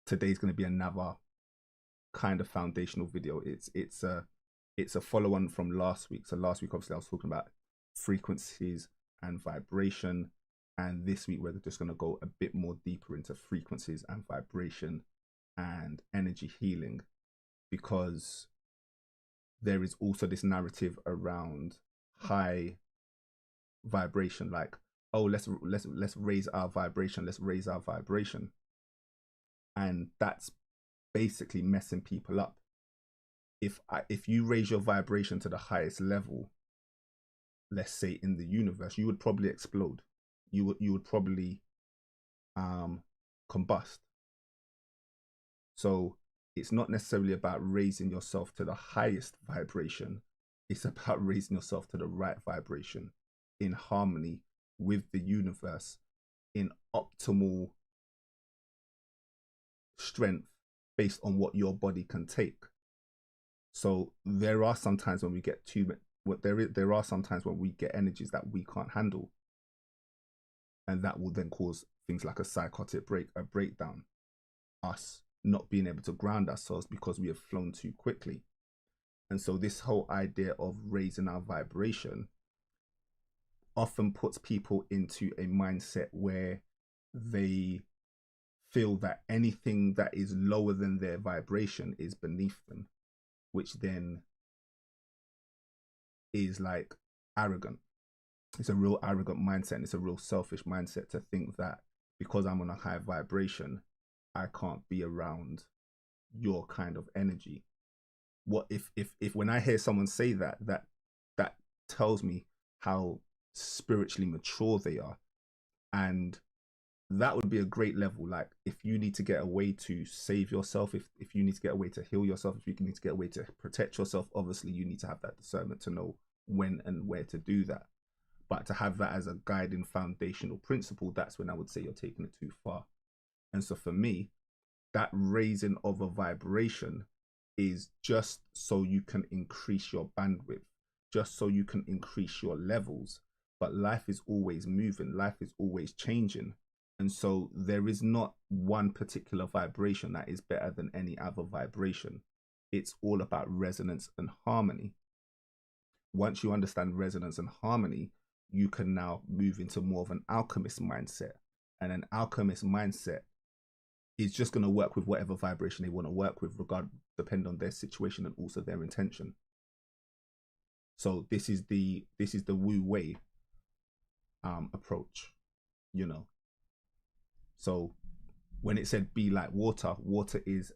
today's going to be another kind of foundational video. It's a follow-on from last week. So last week, obviously, I was talking about frequencies and vibration, and this week we're just going to go a bit more deeper into frequencies and vibration and energy healing, because there is also this narrative around high vibration, like, oh, let's raise our vibration, let's raise our vibration, and that's basically messing people up. If you raise your vibration to the highest level, let's say in the universe, you would probably explode. You would probably combust. So it's not necessarily about raising yourself to the highest vibration. It's about raising yourself to the right vibration in harmony with the universe, in optimal strength based on what your body can take. So there are some times when we get there are some times when we get energies that we can't handle, and that will then cause things like a psychotic breakdown, us not being able to ground ourselves because we have flown too quickly. And so this whole idea of raising our vibration often puts people into a mindset where they feel that anything that is lower than their vibration is beneath them, which then is like arrogant. It's a real arrogant mindset, and it's a real selfish mindset to think that because I'm on a high vibration, I can't be around your kind of energy. What if when I hear someone say that tells me how spiritually mature they are. And that would be a great level. Like, if you need to get a way to save yourself, if you need to get a way to heal yourself, if you need to get a way to protect yourself, obviously you need to have that discernment to know when and where to do that. But to have that as a guiding foundational principle, that's when I would say you're taking it too far. And so for me, that raising of a vibration is just so you can increase your bandwidth, just so you can increase your levels. But life is always moving, life is always changing. And so there is not one particular vibration that is better than any other vibration. It's all about resonance and harmony. Once you understand resonance and harmony, you can now move into more of an alchemist mindset. And an alchemist mindset is just going to work with whatever vibration they want to work with, depending on their situation and also their intention. So this is the Wu Wei approach, you know. So when it said be like water, water is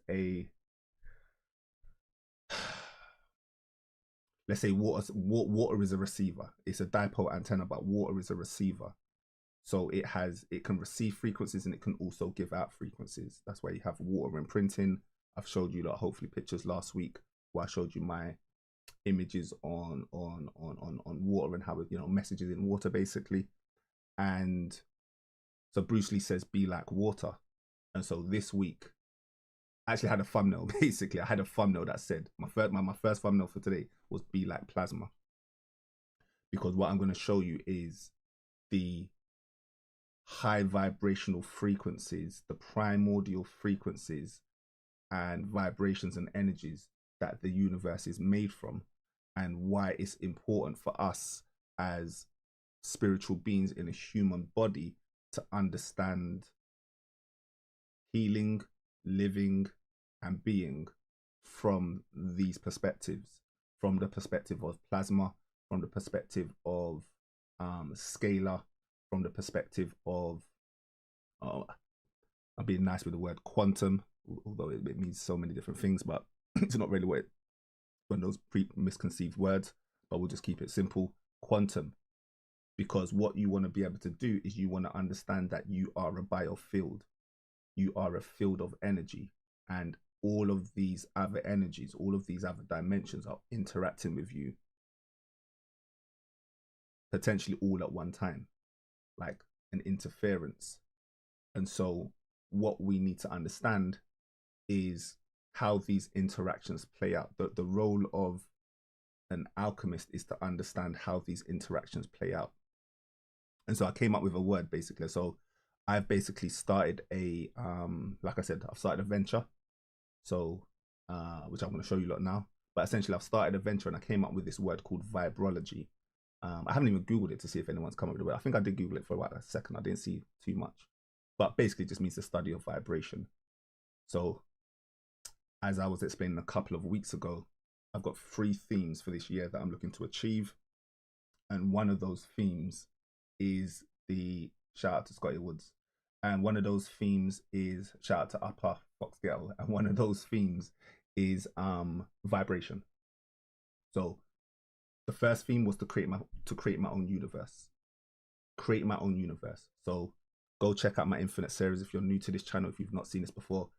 let's say water is a receiver. It's a dipole antenna, but water is a receiver. So it can receive frequencies and it can also give out frequencies. That's why you have water imprinting. I've showed you hopefully pictures last week where I showed you my images on water and how it, messages in water basically. And so Bruce Lee says be like water. And so this week I actually had a thumbnail. Basically I had a thumbnail that said my first thumbnail for today was be like plasma, because what I'm going to show you is the high vibrational frequencies, the primordial frequencies and vibrations and energies that the universe is made from, and why it's important for us as spiritual beings in a human body to understand healing, living and being from these perspectives, from the perspective of plasma, from the perspective of scalar, from the perspective of I'm being nice with the word quantum, although it means so many different things, but it's not really one of those misconceived words, but we'll just keep it simple. Quantum. Because what you want to be able to do is you want to understand that you are a biofield. You are a field of energy, and all of these other energies, all of these other dimensions are interacting with you potentially all at one time, like an interference. And so what we need to understand is how these interactions play out. The role of an alchemist is to understand how these interactions play out. And so I came up with a word basically. So I've basically started a like I said, I've started a venture. So which I'm going to show you lot now. But essentially I've started a venture and I came up with this word called Vibrology. I haven't even Googled it to see if anyone's come up with it. I think I did Google it for about a second. I didn't see too much. But basically it just means the study of vibration. So as I was explaining a couple of weeks ago, I've got 3 themes for this year that I'm looking to achieve. And one of those themes is the shout out to Scotty Woods. And one of those themes is shout out to Upper Foxgale. And one of those themes is vibration. So the first theme was to create my own universe. Create my own universe. So go check out my Infinite series if you're new to this channel, if you've not seen this before.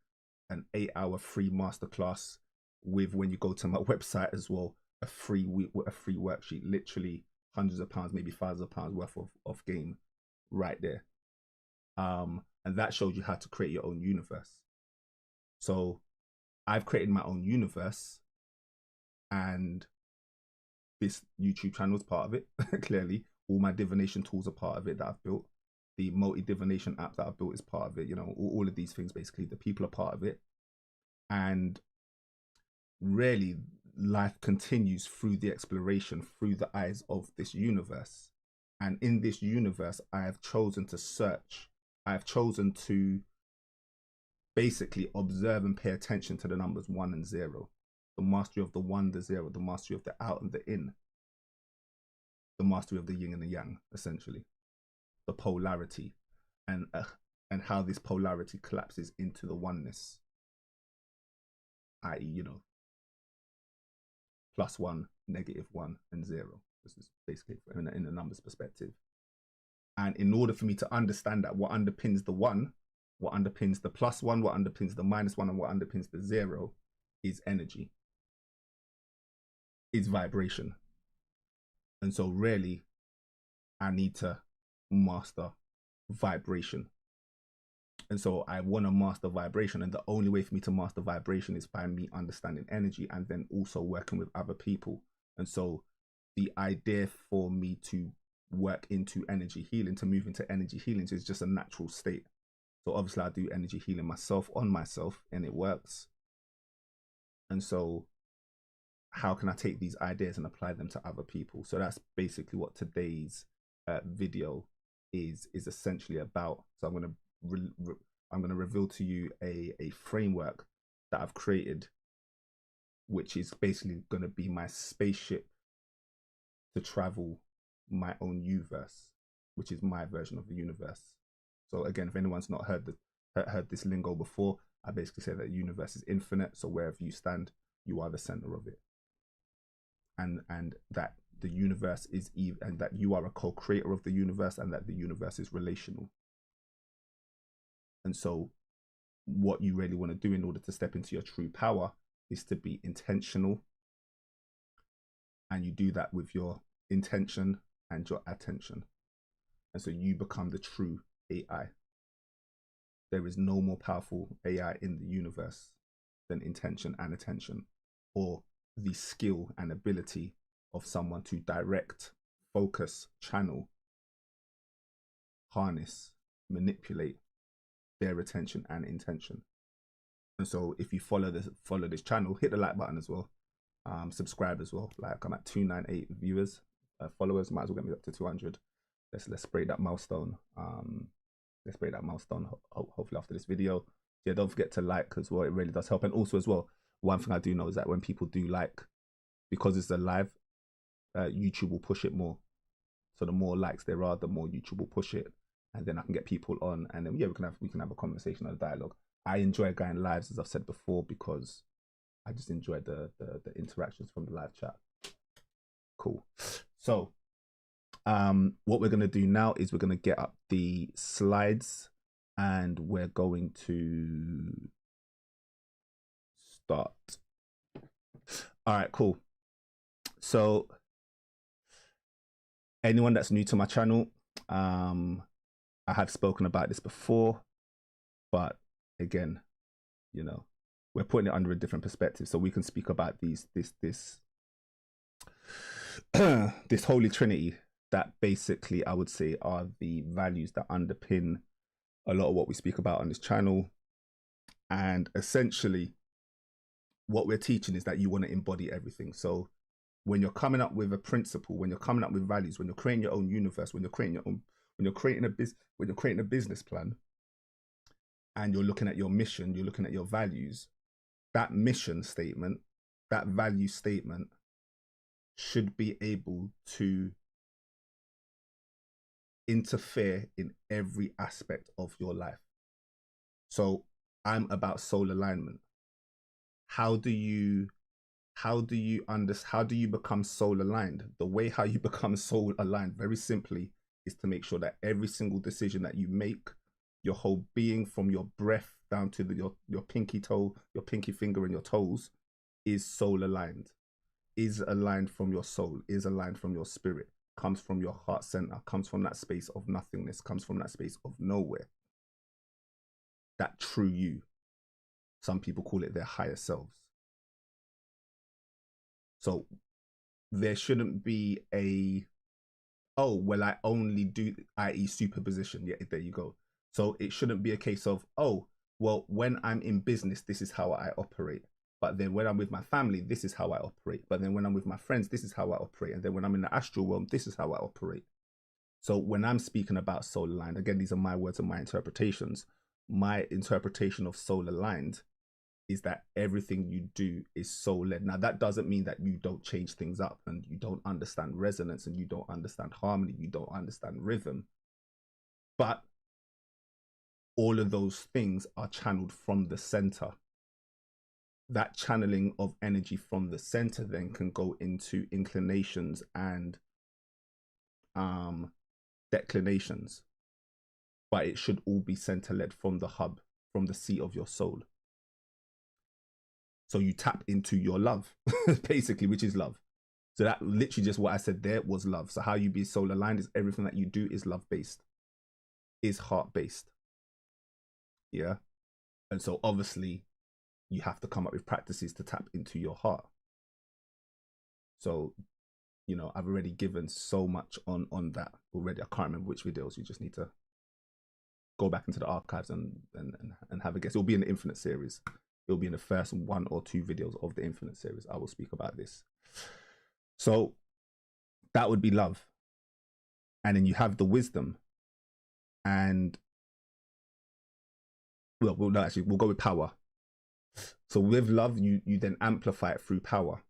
An 8-hour free masterclass with, when you go to my website as well, a free worksheet, literally hundreds of pounds, maybe thousands of pounds worth of game right there. And that shows you how to create your own universe. So I've created my own universe, and this YouTube channel is part of it. Clearly, all my divination tools are part of it that I've built. The multi-divination app that I've built is part of it. You know, all of these things, basically, the people are part of it. And really, life continues through the exploration, through the eyes of this universe. And in this universe, I have chosen to search. I have chosen to basically observe and pay attention to the numbers 1 and 0. The mastery of the 1, the 0, the mastery of the out and the in. The mastery of the yin and the yang, essentially. The polarity, and how this polarity collapses into the oneness, i.e., you know, +1, -1, and 0. This is basically in a numbers perspective. And in order for me to understand that, what underpins the 1, what underpins the +1, what underpins the -1, and what underpins the 0 is energy, is vibration. And so really, I need to master vibration. And so I want to master vibration, and the only way for me to master vibration is by me understanding energy and then also working with other people. And so the idea for me to work into energy healing, to move into energy healing, is just a natural state. So obviously I do energy healing myself on myself, and it works. And so how can I take these ideas and apply them to other people? So that's basically what today's video is essentially about. So I'm going to reveal to you a framework that I've created, which is basically going to be my spaceship to travel my own universe, which is my version of the universe. So again, if anyone's not heard this lingo before, I basically say that the universe is infinite. So wherever you stand, you are the center of it. And that the universe is and that you are a co-creator of the universe, and that the universe is relational. And so what you really want to do in order to step into your true power is to be intentional. And you do that with your intention and your attention. And so you become the true AI. There is no more powerful AI in the universe than intention and attention, or the skill and ability of someone to direct, focus, channel, harness, manipulate their attention and intention. And so if you follow this channel, hit the like button as well, subscribe as well. Like, I'm at 298 viewers, followers. Might as well get me up to 200. Let's break that milestone. Let's break that milestone hopefully after this video. Yeah, don't forget to like as well. It really does help. And also as well, one thing I do know is that when people do like, because it's a live, YouTube will push it more. So the more likes there are, the more YouTube will push it, and then I can get people on, and then yeah, we can have a conversation and a dialogue. I enjoy going lives, as I've said before, because I just enjoy the interactions from the live chat. Cool. So what we're going to do now is we're going to get up the slides, and we're going to start. All right, cool. So anyone that's new to my channel, I have spoken about this before, but again, you know, we're putting it under a different perspective, so we can speak about this this holy trinity that basically I would say are the values that underpin a lot of what we speak about on this channel. And essentially, what we're teaching is that you want to embody everything. So when you're coming up with a principle, when you're coming up with values, when you're creating your own universe, when you're creating your own, when you're creating a business plan, and you're looking at your mission, you're looking at your values, that mission statement, that value statement should be able to interfere in every aspect of your life. So I'm about soul alignment. How do you become soul aligned? The way how you become soul aligned, very simply, is to make sure that every single decision that you make, your whole being, from your breath down to your pinky toe, your pinky finger and your toes, is soul aligned, is aligned from your soul, is aligned from your spirit, comes from your heart center, comes from that space of nothingness, comes from that space of nowhere. That true you. Some people call it their higher selves. So there shouldn't be a, oh, well, I only do, i.e. superposition. Yeah, there you go. So it shouldn't be a case of, oh, well, when I'm in business, this is how I operate. But then when I'm with my family, this is how I operate. But then when I'm with my friends, this is how I operate. And then when I'm in the astral realm, this is how I operate. So when I'm speaking about soul aligned, again, these are my words and my interpretations. My interpretation of soul aligned is that everything you do is soul led. Now, that doesn't mean that you don't change things up and you don't understand resonance and you don't understand harmony, you don't understand rhythm. But all of those things are channeled from the center. That channeling of energy from the center then can go into inclinations and declinations. But it should all be center led from the hub, from the seat of your soul. So you tap into your love, basically, which is love. So that literally just what I said there was love. So how you be soul aligned is everything that you do is love based, is heart based. Yeah. And so obviously you have to come up with practices to tap into your heart. So, you know, I've already given so much on that already. I can't remember which videos. You just need to go back into the archives and have a guess. It'll be in the Infinite series. It'll be in the first 1 or 2 videos of the Infinite series. I will speak about this. So that would be love. And then you have the wisdom. And well, no, actually, we'll go with power. So with love, you then amplify it through power.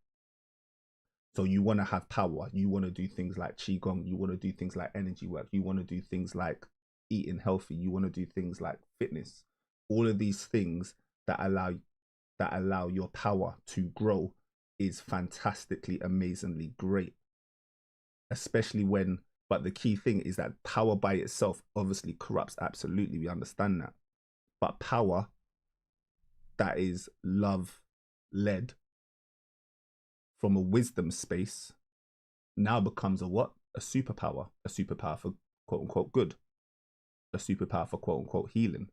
So you want to have power. You want to do things like qigong. You want to do things like energy work. You want to do things like eating healthy. You want to do things like fitness. All of these things that allow your power to grow is fantastically, amazingly great. Especially when, but the key thing is that power by itself obviously corrupts. Absolutely, we understand that. But power that is love led from a wisdom space now becomes a what? A superpower for quote unquote good, a superpower for quote unquote healing.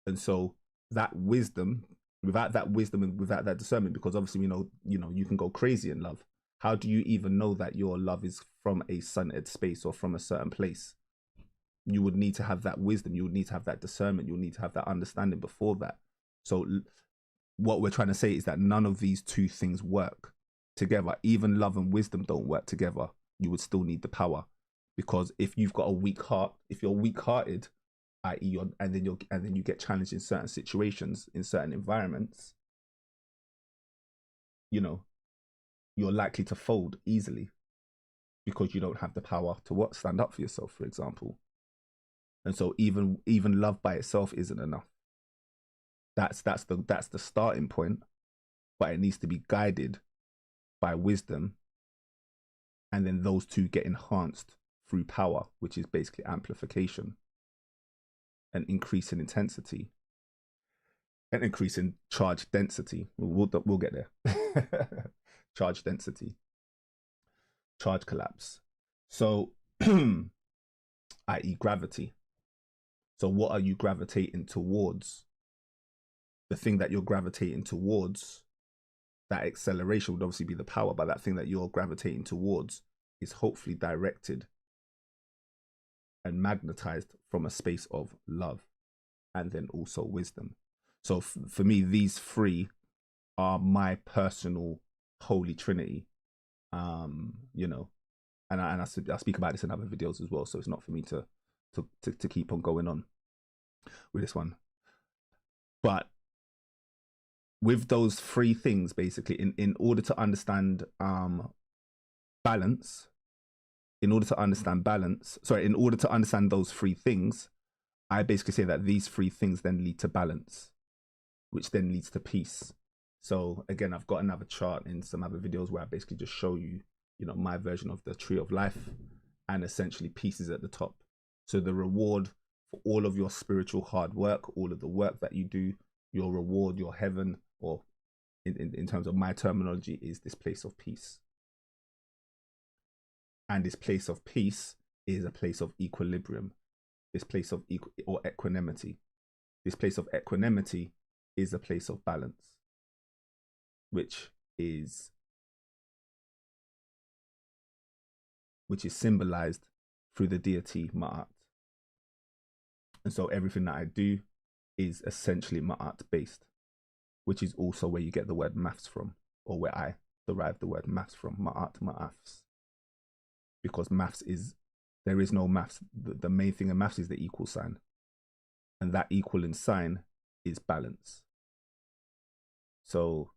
And so that wisdom, without that wisdom and without that discernment, because obviously you can go crazy in love. How do you even know that your love is from a centered space or from a certain place? You would need to have that wisdom. You would need to have that discernment. You'll need to have that understanding before that. So what we're trying to say is that none of these two things work together. Even love and wisdom don't work together. You would still need the power, because if you've got a weak heart, if you're weak-hearted, i.e., and then you get challenged in certain situations, in certain environments, you're likely to fold easily because you don't have the power to stand up for yourself, for example. And so even love by itself isn't enough. That's the starting point, but it needs to be guided by wisdom, and then those two get enhanced through power, which is basically amplification, an increase in intensity, an increase in charge density. We'll get there. Charge density, charge collapse. So, i.e. gravity. So what are you gravitating towards? The thing that you're gravitating towards, that acceleration would obviously be the power, but that thing that you're gravitating towards is hopefully directed and magnetized from a space of love and then also wisdom. So for me, these three are my personal holy trinity. You know, and I speak about this in other videos as well. So it's not for me to keep on going on with this one. But with those three things, basically, in order to understand balance, in order to understand those three things, I basically say that these three things then lead to balance, which then leads to peace. So again, I've got another chart in some other videos where I basically just show you, you know, my version of the tree of life, and essentially peace is at the top. So the reward for all of your spiritual hard work, all of the work that you do, your reward, your heaven, or in terms of my terminology, is this place of peace. And this place of peace is a place of equilibrium, this place of equanimity. This place of equanimity is a place of balance, which is symbolized through the deity Ma'at. And so everything that I do is essentially Ma'at based, which is also where you get the word maths from, or where I derive the word maths from, Ma'at, Ma'afs. Because maths is, there is no maths. The main thing in maths is the equal sign. And that equaling sign is balance. So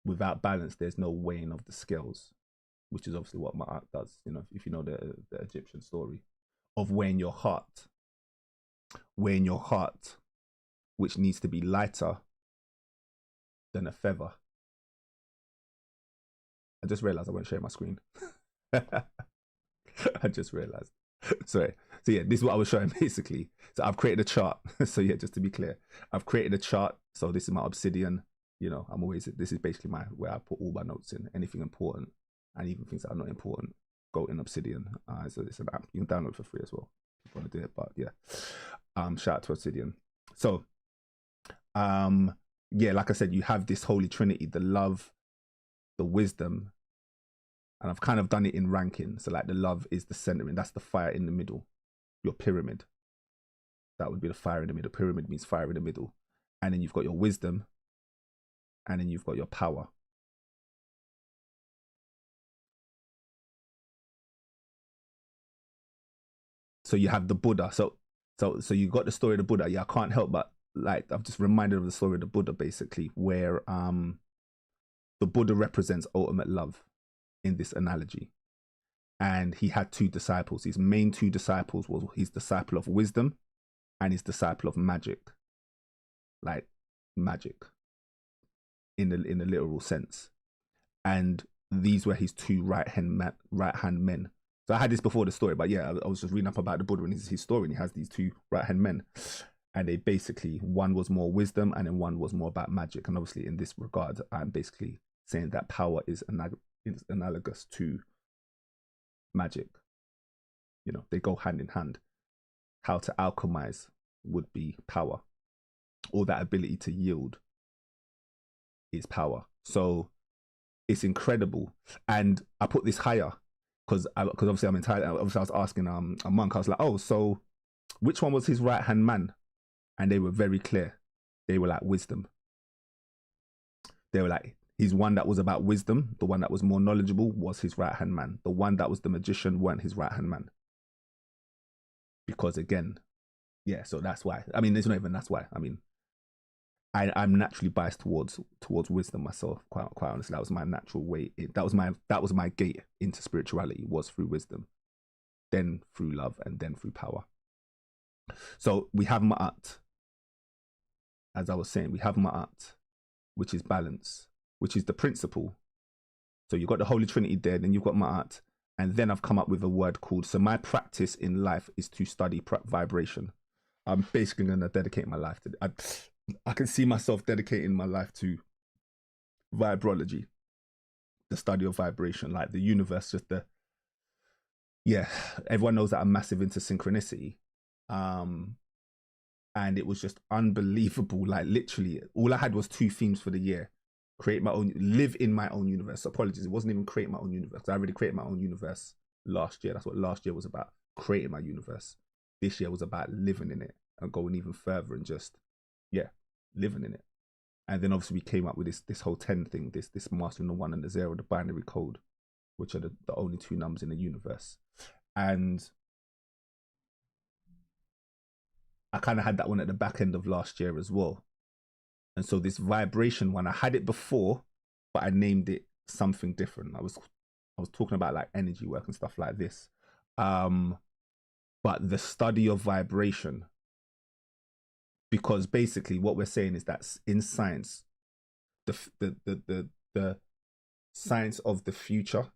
without balance, there's no weighing of the scales, which is obviously what Ma'at does. You know, if you know the Egyptian story of weighing your heart, which needs to be lighter than a feather. I just realized I won't share my screen. I just realized. Sorry. So yeah, this is what I was showing basically. So I've created a chart. So yeah, just to be clear, I've created a chart. So this is my obsidian. You know, this is basically where I put all my notes in, anything important and even things that are not important go in obsidian. So it's an app you can download for free as well if you want to do it. But yeah, shout out to Obsidian. So yeah, like I said, you have this holy trinity, the love, the wisdom, and I've kind of done it in ranking. So like the love is the centering, that's the fire in the middle, your pyramid. That would be the fire in the middle. Pyramid means fire in the middle. And then you've got your wisdom, and then you've got your power. So you have the Buddha. So you got the story of the Buddha. Yeah, I can't help but, like, I'm just reminded of the story of the Buddha, basically, where the Buddha represents ultimate love in this analogy. And he had two disciples. His main two disciples was his disciple of wisdom and his disciple of magic. Like magic in the literal sense. And these were his two right hand men. So I had this before the story, but yeah, I was just reading up about the Buddha and his story, and he has these two right hand men. And they basically, one was more wisdom and then one was more about magic. And obviously in this regard, I'm basically saying that power is analogous to magic. You know, they go hand in hand. How to alchemize would be power. All that ability to yield is power. So it's incredible. And I put this higher because obviously I'm in Thailand. Obviously I was asking a monk, I was like, oh, so which one was his right hand man? And they were very clear. They were like wisdom. They were like, he's one that was about wisdom. The one that was more knowledgeable was his right hand man. The one that was the magician weren't his right hand man. Because again, yeah, so that's why. I mean, there's not even that's why. I mean, I'm naturally biased towards wisdom myself. Quite honestly, that was my natural way. That was my gate into spirituality, was through wisdom, then through love, and then through power. So we have Ma'at. As I was saying, we have Ma'at, which is balance, which is the principle. So you've got the Holy Trinity there, then you've got Ma'at, and then I've come up with a word called. So my practice in life is to study vibration. I'm basically going to dedicate my life to. I can see myself dedicating my life to Vibrology, the study of vibration, like the universe, just yeah, everyone knows that I'm massive into synchronicity. And it was just unbelievable. Like literally, all I had was 2 themes for the year. Create my own, live in my own universe. Apologies, it wasn't even create my own universe. I already created my own universe last year. That's what last year was about. creating my universe. This year was about living in it and going even further and just, yeah, living in it. And then obviously we came up with this whole 10 thing, this mastering the 1 and the 0, the binary code, which are the only 2 numbers in the universe. And I kind of had that one at the back end of last year as well. And so this vibration one, I had it before, but I named it something different. I was talking about like energy work and stuff like this. But the study of vibration, because basically what we're saying is that in science, the science of the future,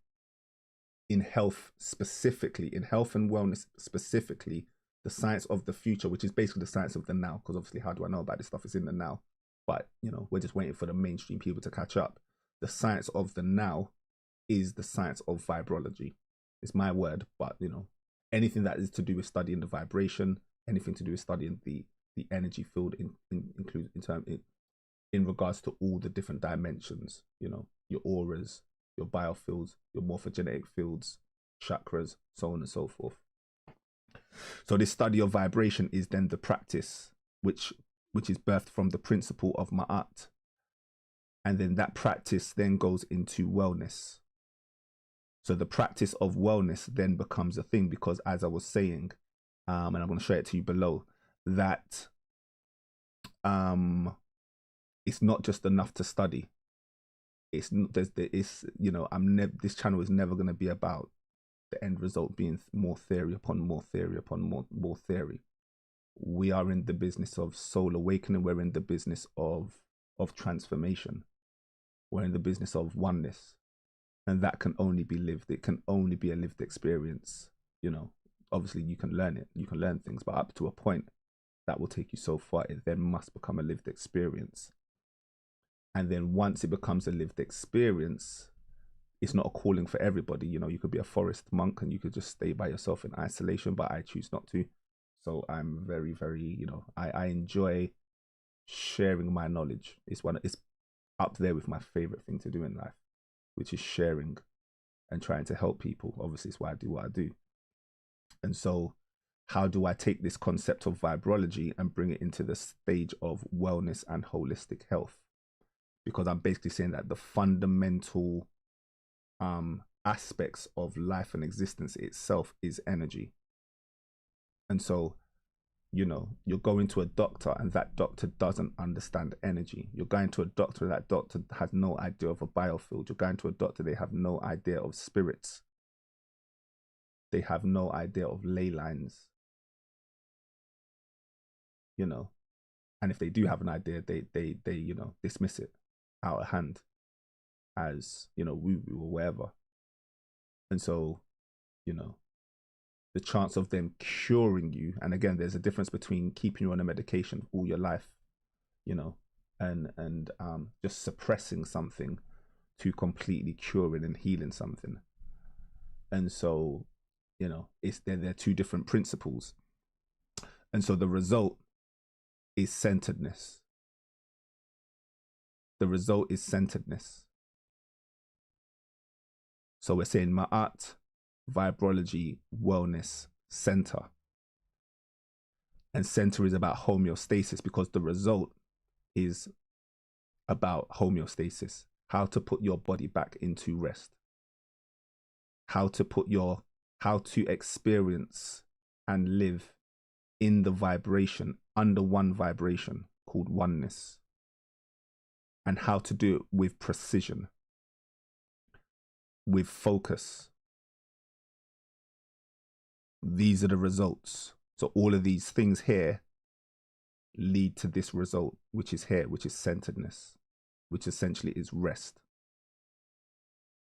in health specifically, in health and wellness specifically, the science of the future, which is basically the science of the now, because obviously how do I know about this stuff? It's in the now, but you know, we're just waiting for the mainstream people to catch up. The science of the now is the science of vibrology. It's my word, but you know, anything that is to do with studying the vibration, anything to do with studying the energy field, in regards to all the different dimensions, you know, your auras, your biofields, your morphogenetic fields, chakras, so on and so forth. So this study of vibration is then the practice, which is birthed from the principle of Ma'at. And then that practice then goes into wellness. So the practice of wellness then becomes a thing, because as I was saying, and I'm going to show it to you below, that it's not just enough to study. It's you know, this channel is never going to be about the end result being more theory upon more theory upon more theory. We are in the business of soul awakening. We're in the business of transformation. We're in the business of oneness. And that can only be lived. It can only be a lived experience. You know, obviously you can learn it. You can learn things, but up to a point that will take you so far, it then must become a lived experience. And then once it becomes a lived experience, it's not a calling for everybody. You know, you could be a forest monk and you could just stay by yourself in isolation, but I choose not to. So I'm very, very, you know, I enjoy sharing my knowledge. It's up there with my favorite thing to do in life, which is sharing and trying to help people. Obviously, it's why I do what I do. And so how do I take this concept of vibrology and bring it into the stage of wellness and holistic health? Because I'm basically saying that the fundamental aspects of life and existence itself is energy. And so, you know, you're going to a doctor and that doctor doesn't understand energy. You're going to a doctor, that doctor has no idea of a biofield. You're going to a doctor, they have no idea of spirits. They have no idea of ley lines. You know, and if they do have an idea, they you know, dismiss it out of hand as, you know, woo-woo or whatever. And so, you know, the chance of them curing you, and again, there's a difference between keeping you on a medication all your life, you know, and just suppressing something to completely curing and healing something. And so, you know, they're 2 different principles. And so the result is centeredness. The result is centeredness. So we're saying Ma'at, Vibrology, wellness, center. And center is about homeostasis, because the result is about homeostasis. How to put your body back into rest. How to experience and live in the vibration, under one vibration called oneness. And how to do it with precision, with focus. These are the results. So all of these things here lead to this result, which is here, which is centeredness, which essentially is rest,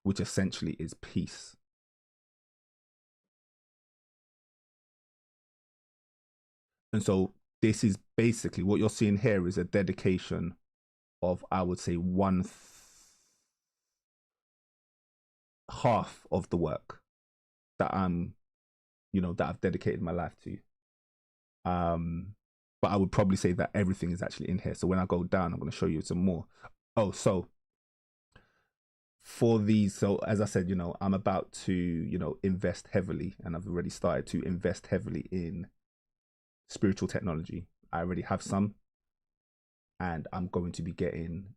which essentially is peace. And so this is basically what you're seeing here is a dedication of, I would say, 1/2 of the work that that I've dedicated my life to. But I would probably say that everything is actually in here. So when I go down, I'm going to show you some more. Oh, so for these, so as I said, you know, I'm about to, you know, invest heavily, and I've already started to invest heavily in spiritual technology. I already have some, and I'm going to be getting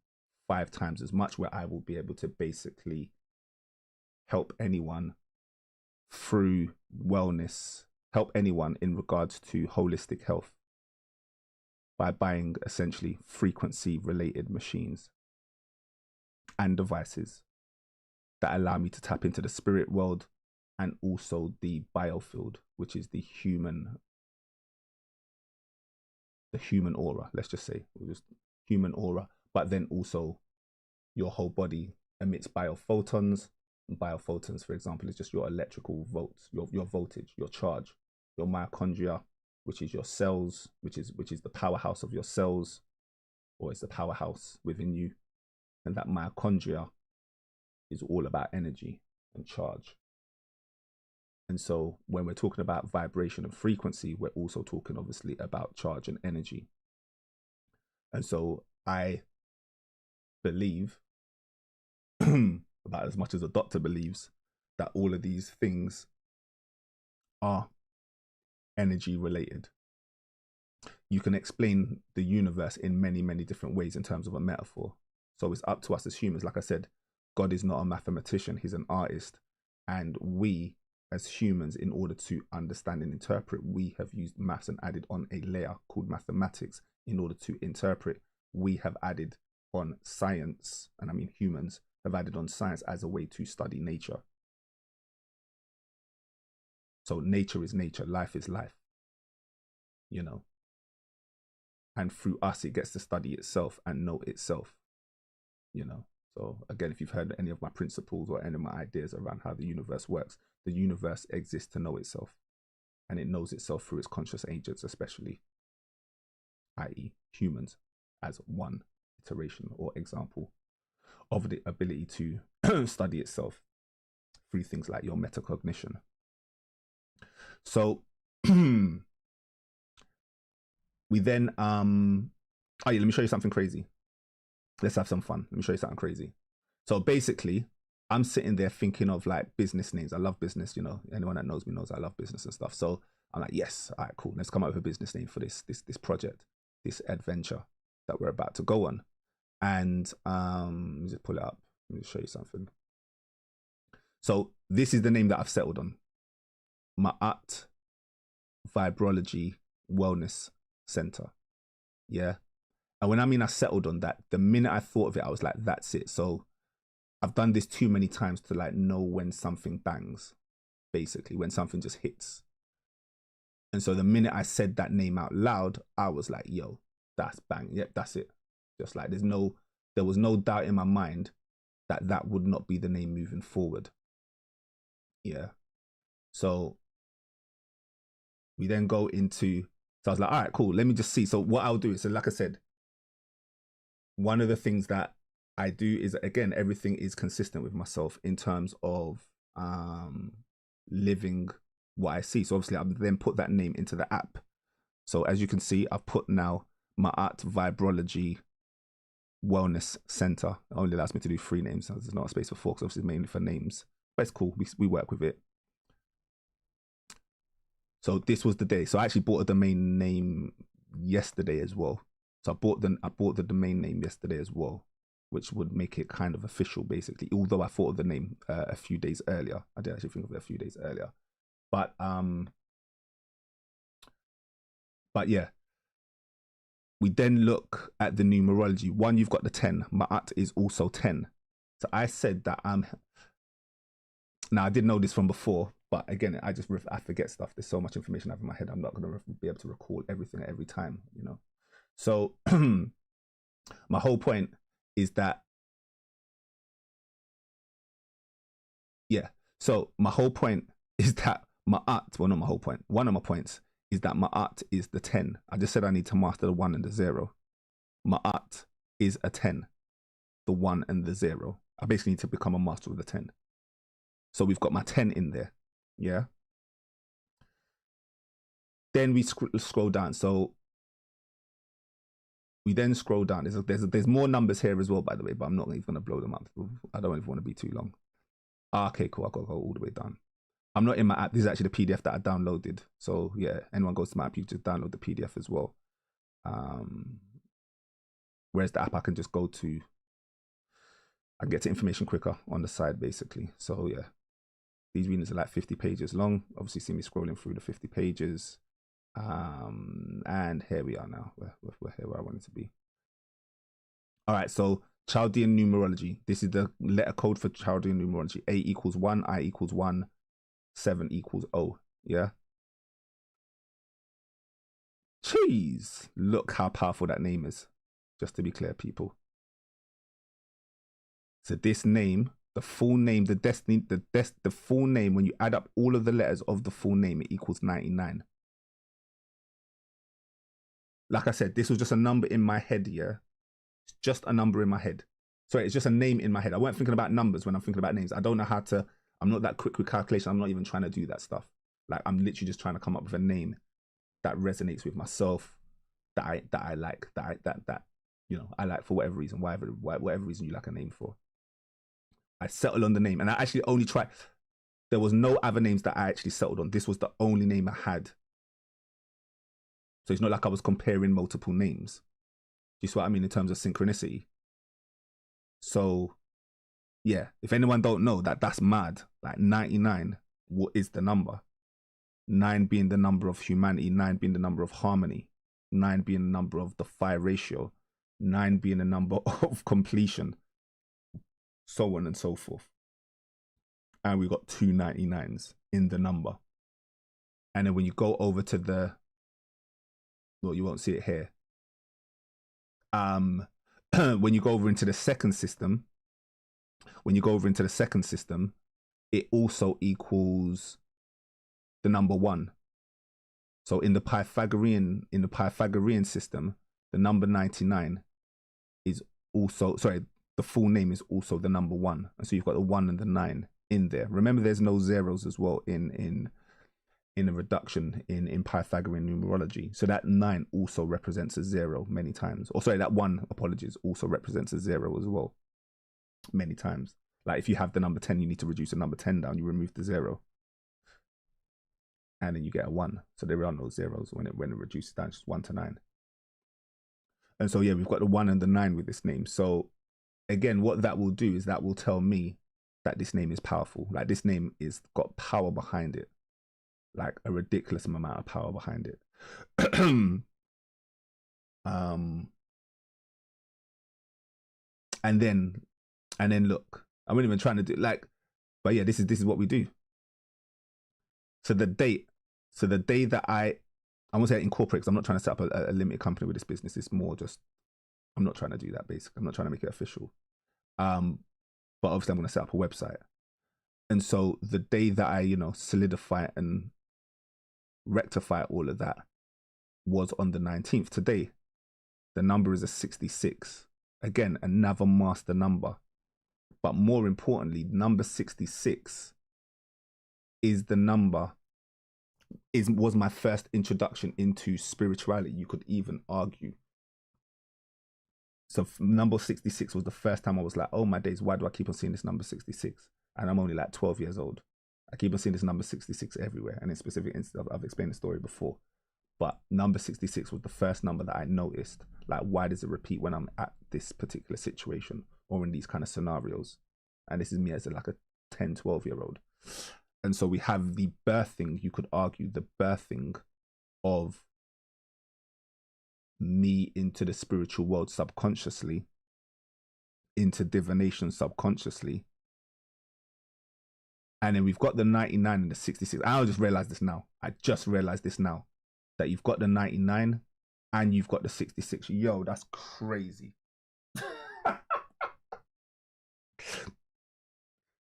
5 times as much, where I will be able to basically help anyone through wellness, help anyone in regards to holistic health by buying essentially frequency related machines and devices that allow me to tap into the spirit world and also the biofield, which is the human aura, let's just say, just human aura, but then also your whole body emits biophotons. And biophotons, for example, is just your electrical volts, your voltage, your charge, your mitochondria, which is your cells, which is the powerhouse of your cells, or it's the powerhouse within you. And that mitochondria is all about energy and charge. And so when we're talking about vibration and frequency, we're also talking obviously about charge and energy. And so I believe, about as much as a doctor believes, that all of these things are energy related. You can explain the universe in many, many different ways in terms of a metaphor. So it's up to us as humans. Like I said, God is not a mathematician, he's an artist. And we as humans, in order to understand and interpret, we have used maths and added on a layer called mathematics in order to interpret. We have added on science, and I mean humans have added on science as a way to study nature. So nature is nature, life is life, you know. And through us, it gets to study itself and know itself, you know. So again, if you've heard any of my principles or any of my ideas around how the universe works, the universe exists to know itself, and it knows itself through its conscious agents, especially, i.e. humans, as one iteration or example of the ability to study itself through things like your metacognition. So we then, oh yeah, let me show you something crazy. Let's have some fun. Let me show you something crazy. So basically, I'm sitting there thinking of like business names. I love business, you know. Anyone that knows me knows I love business and stuff. So I'm like, yes, all right, cool. Let's come up with a business name for this project, this adventure that we're about to go on. And let me just pull it up. Let me just show you something. So this is the name that I've settled on. Ma'at Vibrology Wellness Center. Yeah. And when I mean I settled on that, the minute I thought of it, I was like, that's it. So I've done this too many times to like know when something bangs, basically, when something just hits. And so the minute I said that name out loud, I was like, yo, that's bang. Yep, that's it. Just like there was no doubt in my mind that that would not be the name moving forward. Yeah. So we then go into, so I was like, all right, cool. Let me just see. So what I'll do is, so like I said, one of the things that I do is, again, everything is consistent with myself in terms of living what I see. So obviously I've then put that name into the app. So as you can see, I've put now Ma'at Vibrology Wellness Center. It only allows me to do 3 names. So there's not a space for 4, because obviously it's mainly for names. But it's cool. We work with it. So this was the day. So I actually bought a domain name yesterday as well. So I bought the domain name yesterday as well, which would make it kind of official, basically. Although I thought of the name a few days earlier. I did actually think of it a few days earlier. But yeah. We then look at the numerology. 1, you've got the 10. Ma'at is also 10. So I said that now I did know this from before, but again, I forget stuff. There's so much information I have in my head. I'm not going to be able to recall everything at every time, you know. So my whole point is that, yeah. So my whole point is that Ma'at, well, not my whole point. One of my points is that Ma'at is the 10. I just said I need to master the 1 and the 0. Ma'at is a 10, the 1 and the 0. I basically need to become a master of the 10. So we've got my 10 in there. Yeah. Then we scroll down. So we then scroll down. There's more numbers here as well, by the way, but I'm not even going to blow them up. I don't even want to be too long. Okay, cool. I've got to go all the way down. I'm not in my app. This is actually the PDF that I downloaded. So yeah, anyone goes to my app, you just download the PDF as well. Whereas the app I can just go to, I can get to information quicker on the side basically. So yeah, these readings are like 50 pages long. Obviously see me scrolling through the 50 pages. And here we are now. We're here where I wanted to be. All right, so Chaldean numerology. This is the letter code for Chaldean numerology. A equals 1, I equals 1, 7 equals O. Yeah. Jeez, look how powerful that name is. Just to be clear, people. So this name, the full name, the full name, when you add up all of the letters of the full name, it equals 99. Like I said, this was just a number in my head, yeah? It's just a number in my head. Sorry, it's just a name in my head. I weren't thinking about numbers when I'm thinking about names. I don't know how to, I'm not that quick with calculation. I'm not even trying to do that stuff. Like, I'm literally just trying to come up with a name that resonates with myself, that I like, that you know, I like for whatever reason, whatever reason you like a name for. I settled on the name, and I actually only tried, there was no other names that I actually settled on. This was the only name I had. So it's not like I was comparing multiple names. Do you see what I mean in terms of synchronicity? So yeah, if anyone don't know, that's mad. Like 99, what is the number? 9 being the number of humanity, 9 being the number of harmony, 9 being the number of the phi ratio, 9 being the number of completion, so on and so forth. And we got 2 99s in the number. And then when you go over to the, well, you won't see it here. When you go over into the second system, it also equals the number 1. So in the Pythagorean system, the number 99 is also, sorry, the full name is also the number 1. And so you've got the 1 and the 9 in there. Remember, there's no zeros as well in a reduction in Pythagorean numerology. So that 9 also represents a 0 many times. Or sorry, that 1, apologies, also represents a 0 as well many times. Like if you have the number 10, you need to reduce the number 10 down, you remove the 0. And then you get a 1. So there are no zeros when it reduces down, just 1 to 9. And so yeah, we've got the 1 and the 9 with this name. So again, what that will do is that will tell me that this name is powerful. Like this name is got power behind it. Like a ridiculous amount of power behind it. And then look, I wasn't even trying to do like, but yeah, this is what we do. So the date that I won't say incorporate, because I'm not trying to set up a limited company with this business. It's more just, I'm not trying to do that basically. I'm not trying to make it official. But obviously I'm going to set up a website. And so the day that I, you know, solidify and rectify all of that was on the 19th. Today, the number is a 66. Again, another master number. But more importantly, number 66 is the number, was my first introduction into spirituality, you could even argue. So number 66 was the first time I was like, oh my days, why do I keep on seeing this number 66? And I'm only like 12 years old. I keep on seeing this number 66 everywhere. And in specific instances, I've explained the story before. But number 66 was the first number that I noticed. Like, why does it repeat when I'm at this particular situation or in these kind of scenarios? And this is me as like a 10, 12-year-old. And so we have the birthing, you could argue, the birthing of me into the spiritual world subconsciously, into divination subconsciously. And then we've got the 99 and the 66. I just realized this now. That you've got the 99 and you've got the 66. Yo, that's crazy.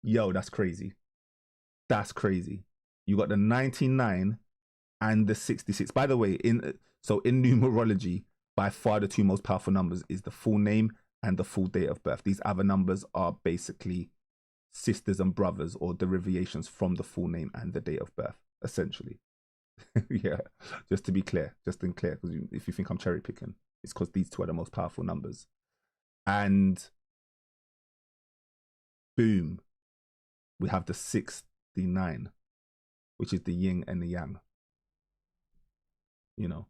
Yo, that's crazy. That's crazy. You got the 99 and the 66. By the way, in numerology, by far the 2 most powerful numbers is the full name and the full date of birth. These other numbers are basically sisters and brothers or derivations from the full name and the date of birth, essentially. Yeah, just to be clear, because if you think I'm cherry picking, It's because these two are the most powerful numbers. And boom, we have the 69, which is the yin and the yang. You know,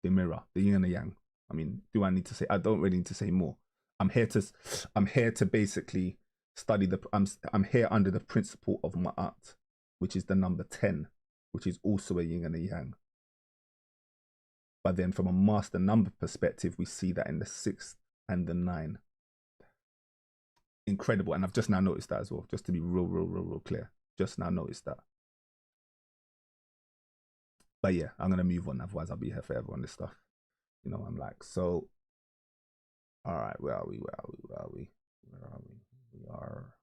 the mirror, the yin and the yang. I mean, do I need to say? I don't really need to say more. I'm here to basically study the. I'm here under the principle of Ma'at, which is the number 10, which is also a yin and a yang. But then from a master number perspective, we see that in the 6 and the 9. Incredible. And I've just now noticed that as well, just to be real clear. Just now noticed that. But yeah, I'm going to move on. Otherwise, I'll be here forever on this stuff. You know, I'm like, so, all right, where are we? We are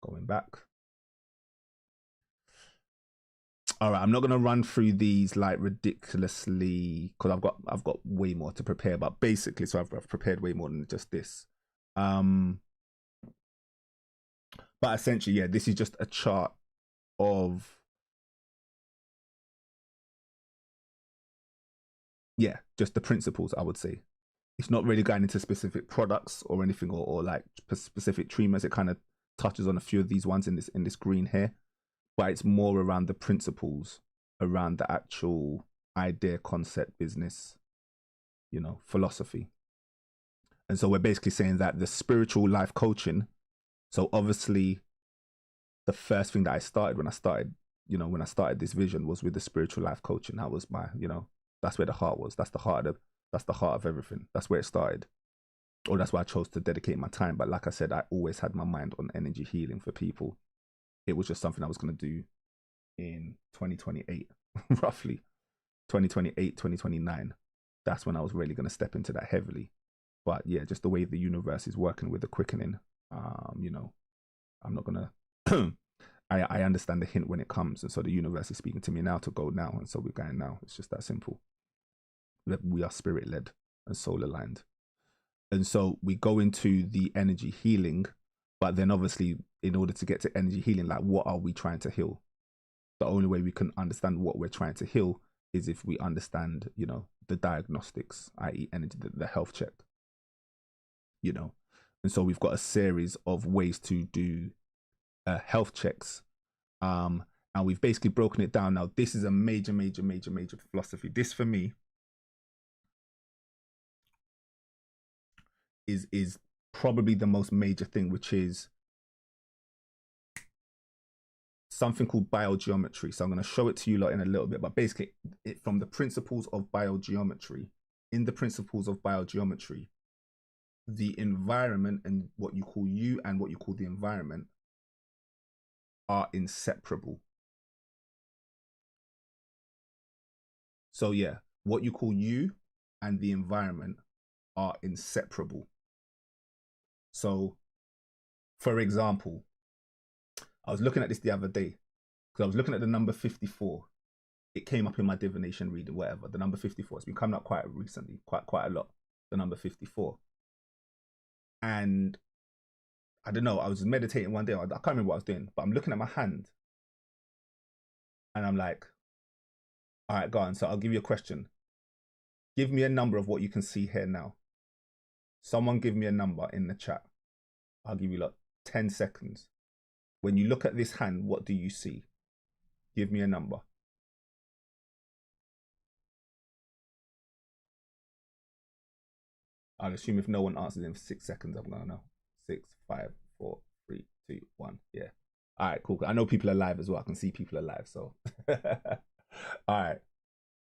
going back. All right, I'm not going to run through these like ridiculously, because I've got way more to prepare. But basically, so I've prepared way more than just this. But essentially, yeah, this is just a chart of, yeah, just the principles, I would say. It's not really going into specific products or anything, or like specific treatments. It kind of touches on a few of these ones in this green here, but it's more around the principles, around the actual idea, concept, business, you know, philosophy. And so we're basically saying that the spiritual life coaching, so obviously the first thing that I started when I started this vision was with the spiritual life coaching. That was my, you know, that's where the heart was. That's the heart of everything. That's where it started. Or that's why I chose to dedicate my time. But like I said, I always had my mind on energy healing for people. It was just something I was going to do in 2028, roughly 2028, 2029. That's when I was really going to step into that heavily. But yeah, just the way the universe is working with the quickening, you know, I'm not going to, I understand the hint when it comes. And so the universe is speaking to me now to go now. And so we're going now. It's just that simple. We are spirit led and soul aligned. And so we go into the energy healing, but then obviously in order to get to energy healing, like what are we trying to heal? The only way we can understand what we're trying to heal is if we understand, you know, the diagnostics, i.e. energy, the health check, you know. And so we've got a series of ways to do health checks. And we've basically broken it down. Now, this is a major philosophy. This for me is probably the most major thing, which is something called biogeometry. So I'm going to show it to you lot in a little bit, but basically from the principles of biogeometry, in the principles of biogeometry, the environment and what you call you and what you call the environment are inseparable. So yeah, what you call you and the environment are inseparable. So for example, I was looking at this the other day because I was looking at the number 54. It came up in my divination reading, whatever. The number 54, it's been coming up quite recently, quite a lot. The number 54. And I don't know, I was meditating one day. I can't remember what I was doing, but I'm looking at my hand and I'm like, all right, go on. So I'll give you a question. Give me a number of what you can see here now. Someone give me a number in the chat. I'll give you like 10 seconds. When you look at this hand, what do you see? Give me a number. I'll assume if no one answers in 6 seconds, I'm gonna know. 6, 5, 4, 3, 2, 1. Yeah. All right, cool. I know people are live as well. I can see people are live. So, all right.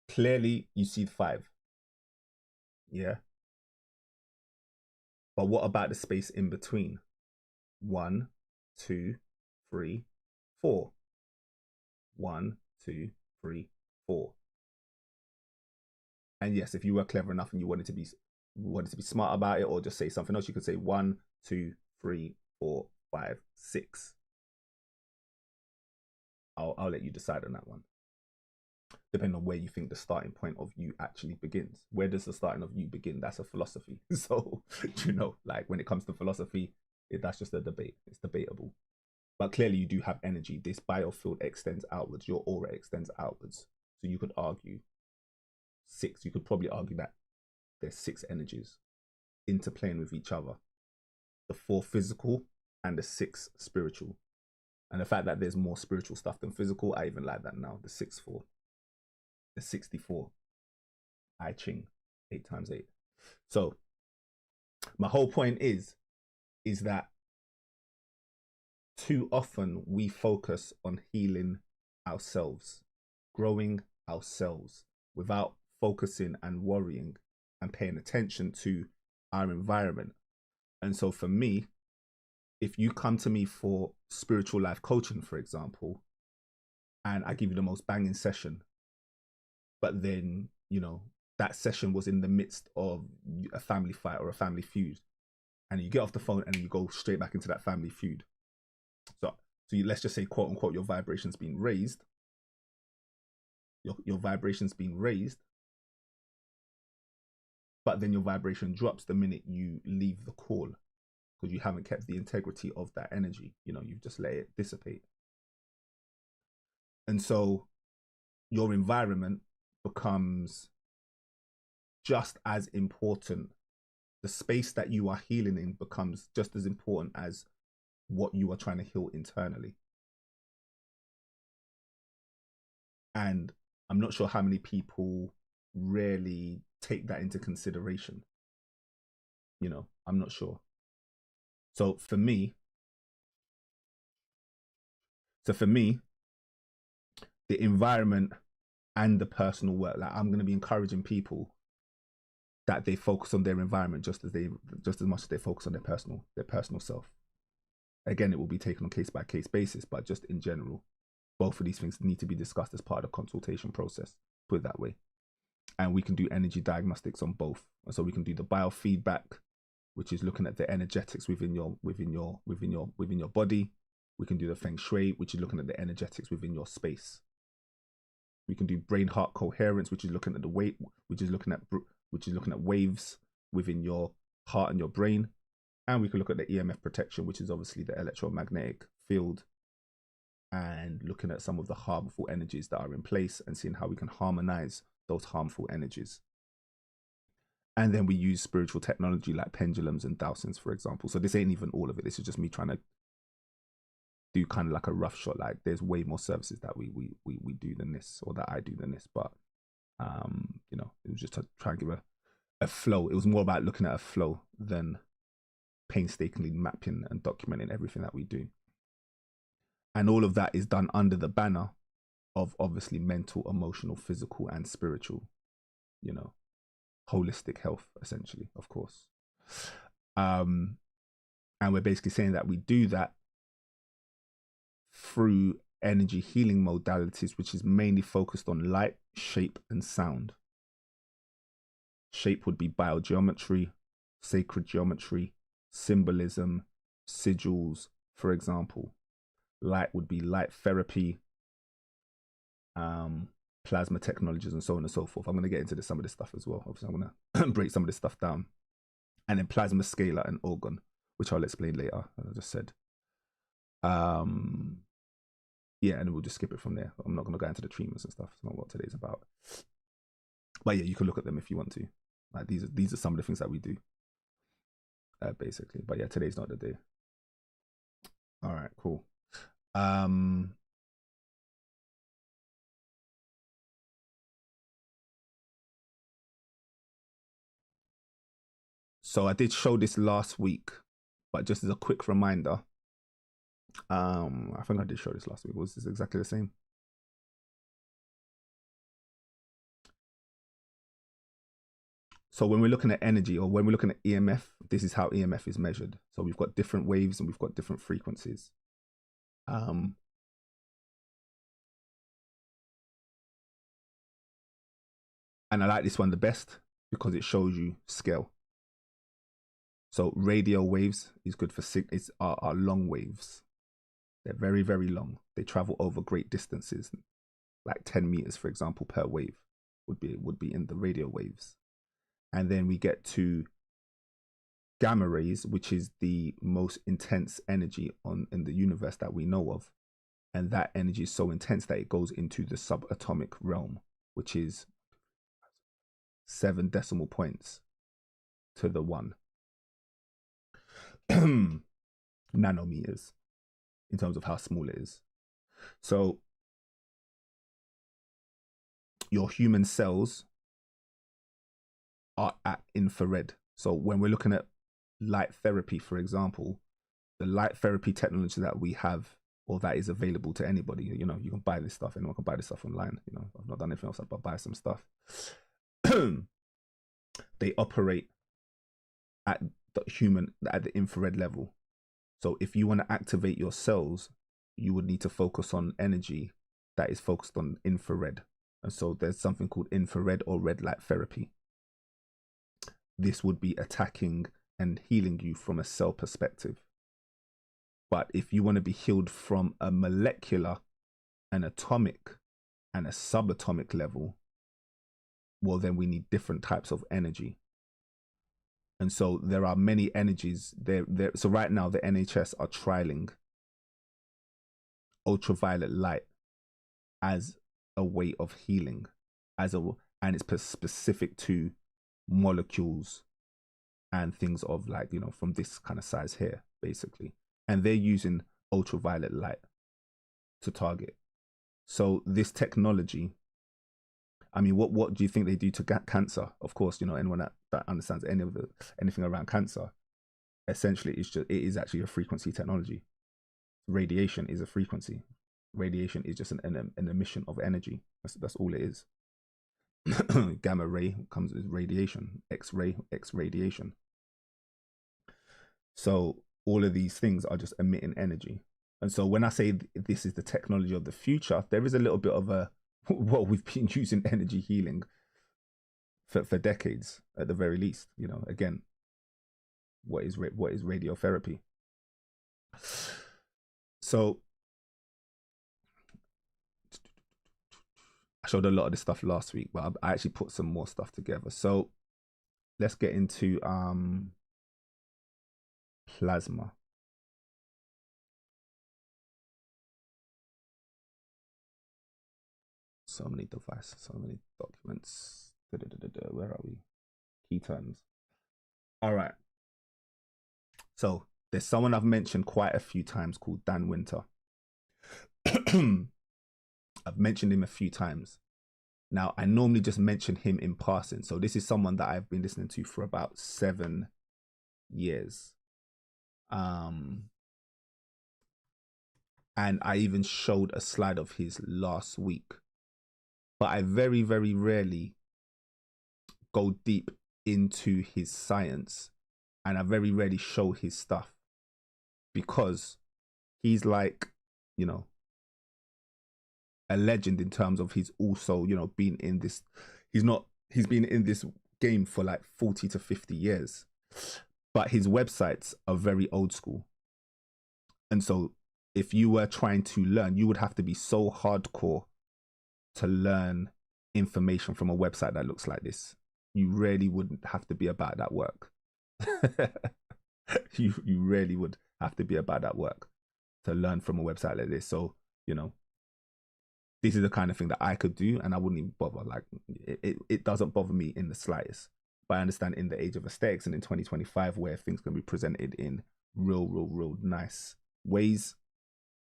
Clearly, you see 5. Yeah. But what about the space in between? 1, 2, 3, 4. 1, 2, 3, 4. And yes, if you were clever enough and you wanted to be smart about it, or just say something else, you could say 1, 2, 3, 4, 5, 6. I'll let you decide on that one, depending on where you think the starting point of you actually begins. Where does the starting of you begin? That's a philosophy. So, you know, like when it comes to philosophy, that's just a debate. It's debatable. But clearly you do have energy. This biofield extends outwards. Your aura extends outwards. So you could argue 6. You could probably argue that there's 6 energies interplaying with each other. The 4 physical and the 6 spiritual. And the fact that there's more spiritual stuff than physical, I even like that now. The 6-4. The 64. I Ching. 8 times 8. So my whole point is that too often we focus on healing ourselves, growing ourselves, without focusing and worrying and paying attention to our environment. And so for me, if you come to me for spiritual life coaching, for example, and I give you the most banging session, but then, you know, that session was in the midst of a family fight or a family feud, and you get off the phone and you go straight back into that family feud. So let's just say, quote unquote, your vibration's been raised. Your vibration's been raised, but then your vibration drops the minute you leave the call, because you haven't kept the integrity of that energy. You know, you've just let it dissipate. And so your environment becomes just as important. The space that you are healing in becomes just as important as what you are trying to heal internally. And I'm not sure how many people really take that into consideration. You know, I'm not sure. So for me, the environment and the personal work, like, I'm going to be encouraging people that they focus on their environment just as much as they focus on their personal self. Again, it will be taken on case by case basis, but just in general, both of these things need to be discussed as part of the consultation process, put it that way. And we can do energy diagnostics on both. And so we can do the biofeedback, which is looking at the energetics within your body. We can do the feng shui, which is looking at the energetics within your space. We can do brain heart coherence, which is looking at the weight, which is looking at waves within your heart and your brain. And we can look at the EMF protection, which is obviously the electromagnetic field, and looking at some of the harmful energies that are in place and seeing how we can harmonize those harmful energies. And then we use spiritual technology like pendulums and dowsings, for example. So this ain't even all of it. This is just me trying to do kind of like a rough shot. Like, there's way more services that we do than this, or that I do than this. But you know, it was just to try and give a flow. It was more about looking at a flow than painstakingly mapping and documenting everything that we do. And all of that is done under the banner of obviously mental, emotional, physical, and spiritual, you know, holistic health, essentially, of course. And we're basically saying that we do that through energy healing modalities, which is mainly focused on light, shape, and sound. Shape would be biogeometry, sacred geometry, symbolism, sigils, for example. Light would be light therapy, plasma technologies, and so on and so forth. I'm going to get into some of this stuff as well. Obviously, I'm going to break some of this stuff down. And then plasma, scalar, and organ, which I'll explain later, as I just said. Yeah, and we'll just skip it from there. I'm not going to go into the treatments and stuff. It's not what today's about. But yeah, you can look at them if you want to. Like, these are some of the things that we do, basically. But yeah, today's not the day. All right, cool. So I did show this last week, but just as a quick reminder, I think I did show this last week. Was this exactly the same? So when we're looking at energy, or when we're looking at EMF, this is how EMF is measured. So we've got different waves and we've got different frequencies. And I like this one the best because it shows you scale. So radio waves is good for are long waves. They're very, very long. They travel over great distances, like 10 meters, for example, per wave would be in the radio waves. And then we get to gamma rays, which is the most intense energy in the universe that we know of. And that energy is so intense that it goes into the subatomic realm, which is 7 decimal points to the 1 nanometers in terms of how small it is. So your human cells are at infrared. So when we're looking at light therapy, for example, the light therapy technology that we have, or that is available to anybody, you know, you can buy this stuff. Anyone can buy this stuff online. You know, I've not done anything else but buy some stuff. They operate at the infrared level. So if you want to activate your cells, you would need to focus on energy that is focused on infrared. And so there's something called infrared or red light therapy. This would be attacking and healing you from a cell perspective. But if you want to be healed from a molecular, an atomic, and a subatomic level, well, then we need different types of energy. And so there are many energies there. So right now, the NHS are trialing ultraviolet light as a way of healing, and it's specific to molecules and things of, like, you know, from this kind of size here, basically. And they're using ultraviolet light to target. So this technology, I mean, what do you think they do to cancer? Of course, you know, anyone that understands anything around cancer, essentially it is actually a frequency technology. Radiation is a frequency. Radiation is just an emission of energy. That's all it is. Gamma ray comes with radiation, X-ray, X-radiation. So all of these things are just emitting energy. And so when I say this is the technology of the future, there is a little bit of a, well, we've been using energy healing for decades at the very least. You know, again, what is radiotherapy? So I showed a lot of this stuff last week, but I actually put some more stuff together. So let's get into plasma. So many devices, so many documents. Where are we? Key terms. All right. So there's someone I've mentioned quite a few times called Dan Winter. I've mentioned him a few times. Now, I normally just mention him in passing. So this is someone that I've been listening to for about 7 years. And I even showed a slide of his last week. But I very, very rarely go deep into his science, and I very rarely show his stuff, because he's like, you know, a legend in terms of he's also, you know, been in this, he's been in this game for like 40 to 50 years, but his websites are very old school. And so if you were trying to learn, you would have to be so hardcore to learn information from a website that looks like this. You really wouldn't have to be about that work. you really would have to be about that work to learn from a website like this. So, you know, this is the kind of thing that I could do, and I wouldn't even bother. Like, it doesn't bother me in the slightest. But I understand in the age of aesthetics and in 2025, where things can be presented in real nice ways,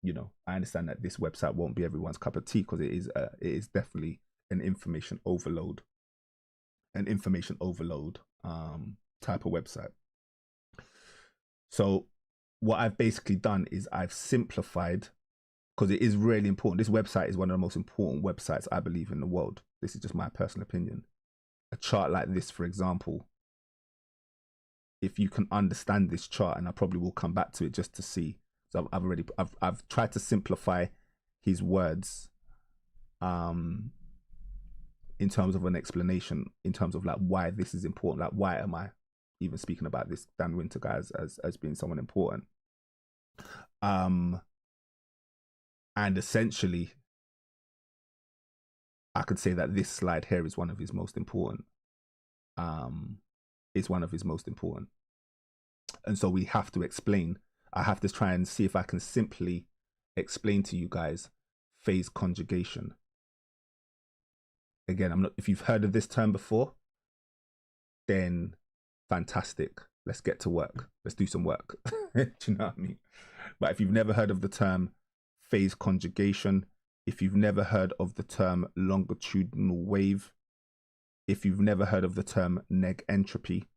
you know, I understand that this website won't be everyone's cup of tea, because it is definitely an information overload type of website. So what I've basically done is I've simplified, because it is really important. This website is one of the most important websites, I believe, in the world. This is just my personal opinion. A chart like this, for example, if you can understand this chart, and I probably will come back to it just to see. So I've tried to simplify his words in terms of an explanation, in terms of like why this is important. Like, why am I even speaking about this Dan Winter guy as being someone important? And essentially, I could say that this slide here is one of his most important. It's one of his most important. And so we have to explain. I have to try and see if I can simply explain to you guys phase conjugation. Again, I'm not, if you've heard of this term before, then fantastic. Let's get to work. Let's do some work. Do you know what I mean? But if you've never heard of the term phase conjugation, if you've never heard of the term longitudinal wave, if you've never heard of the term neg entropy,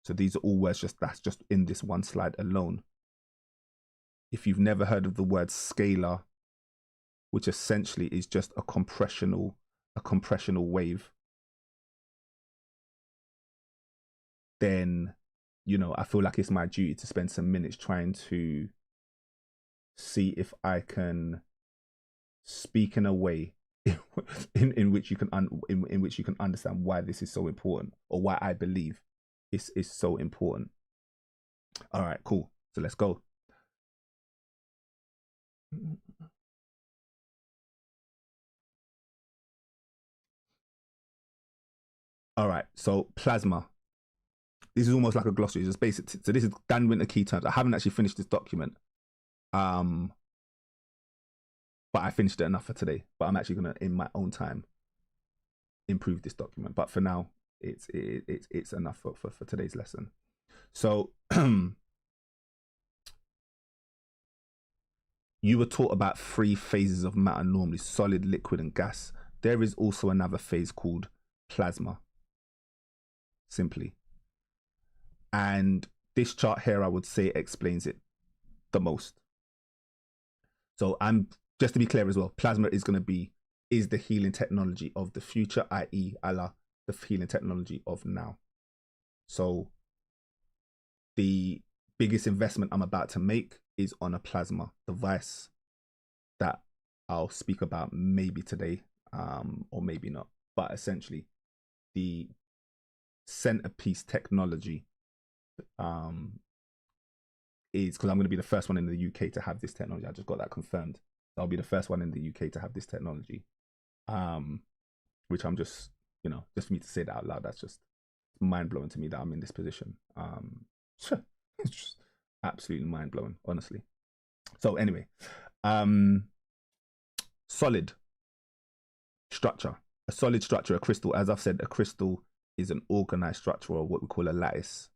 so these are all words that's just in this one slide alone. If you've never heard of the word scalar, which essentially is just a compressional wave, then, you know, I feel like it's my duty to spend some minutes trying to see if I can speak in a way in which you can in which you can understand why this is so important, or why I believe this is so important. All right, cool. So let's go. All right, so plasma. This is almost like a glossary. It's basic. So this is Dan Winter key terms. I haven't actually finished this document, but I finished it enough for today. But I'm actually gonna, in my own time, improve this document. But for now, it's enough for today's lesson. So you were taught about 3 phases of matter normally: solid, liquid, and gas. There is also another phase called plasma, simply. And this chart here, I would say, explains it the most. So I'm, just to be clear as well, plasma is going to be, is the healing technology of the future, i.e. Allah, the healing technology of now. So the biggest investment I'm about to make is on a plasma device that I'll speak about maybe today, or maybe not. But essentially, the centerpiece technology is, because I'm going to be the first one in the UK to have this technology. I just got that confirmed. I'll be the first one in the UK to have this technology, which I'm just, you know, just for me to say that out loud, that's just mind blowing to me that I'm in this position. It's just absolutely mind blowing, honestly. So anyway, solid structure, a solid structure, a crystal. As I've said, a crystal is an organized structure, or what we call a lattice.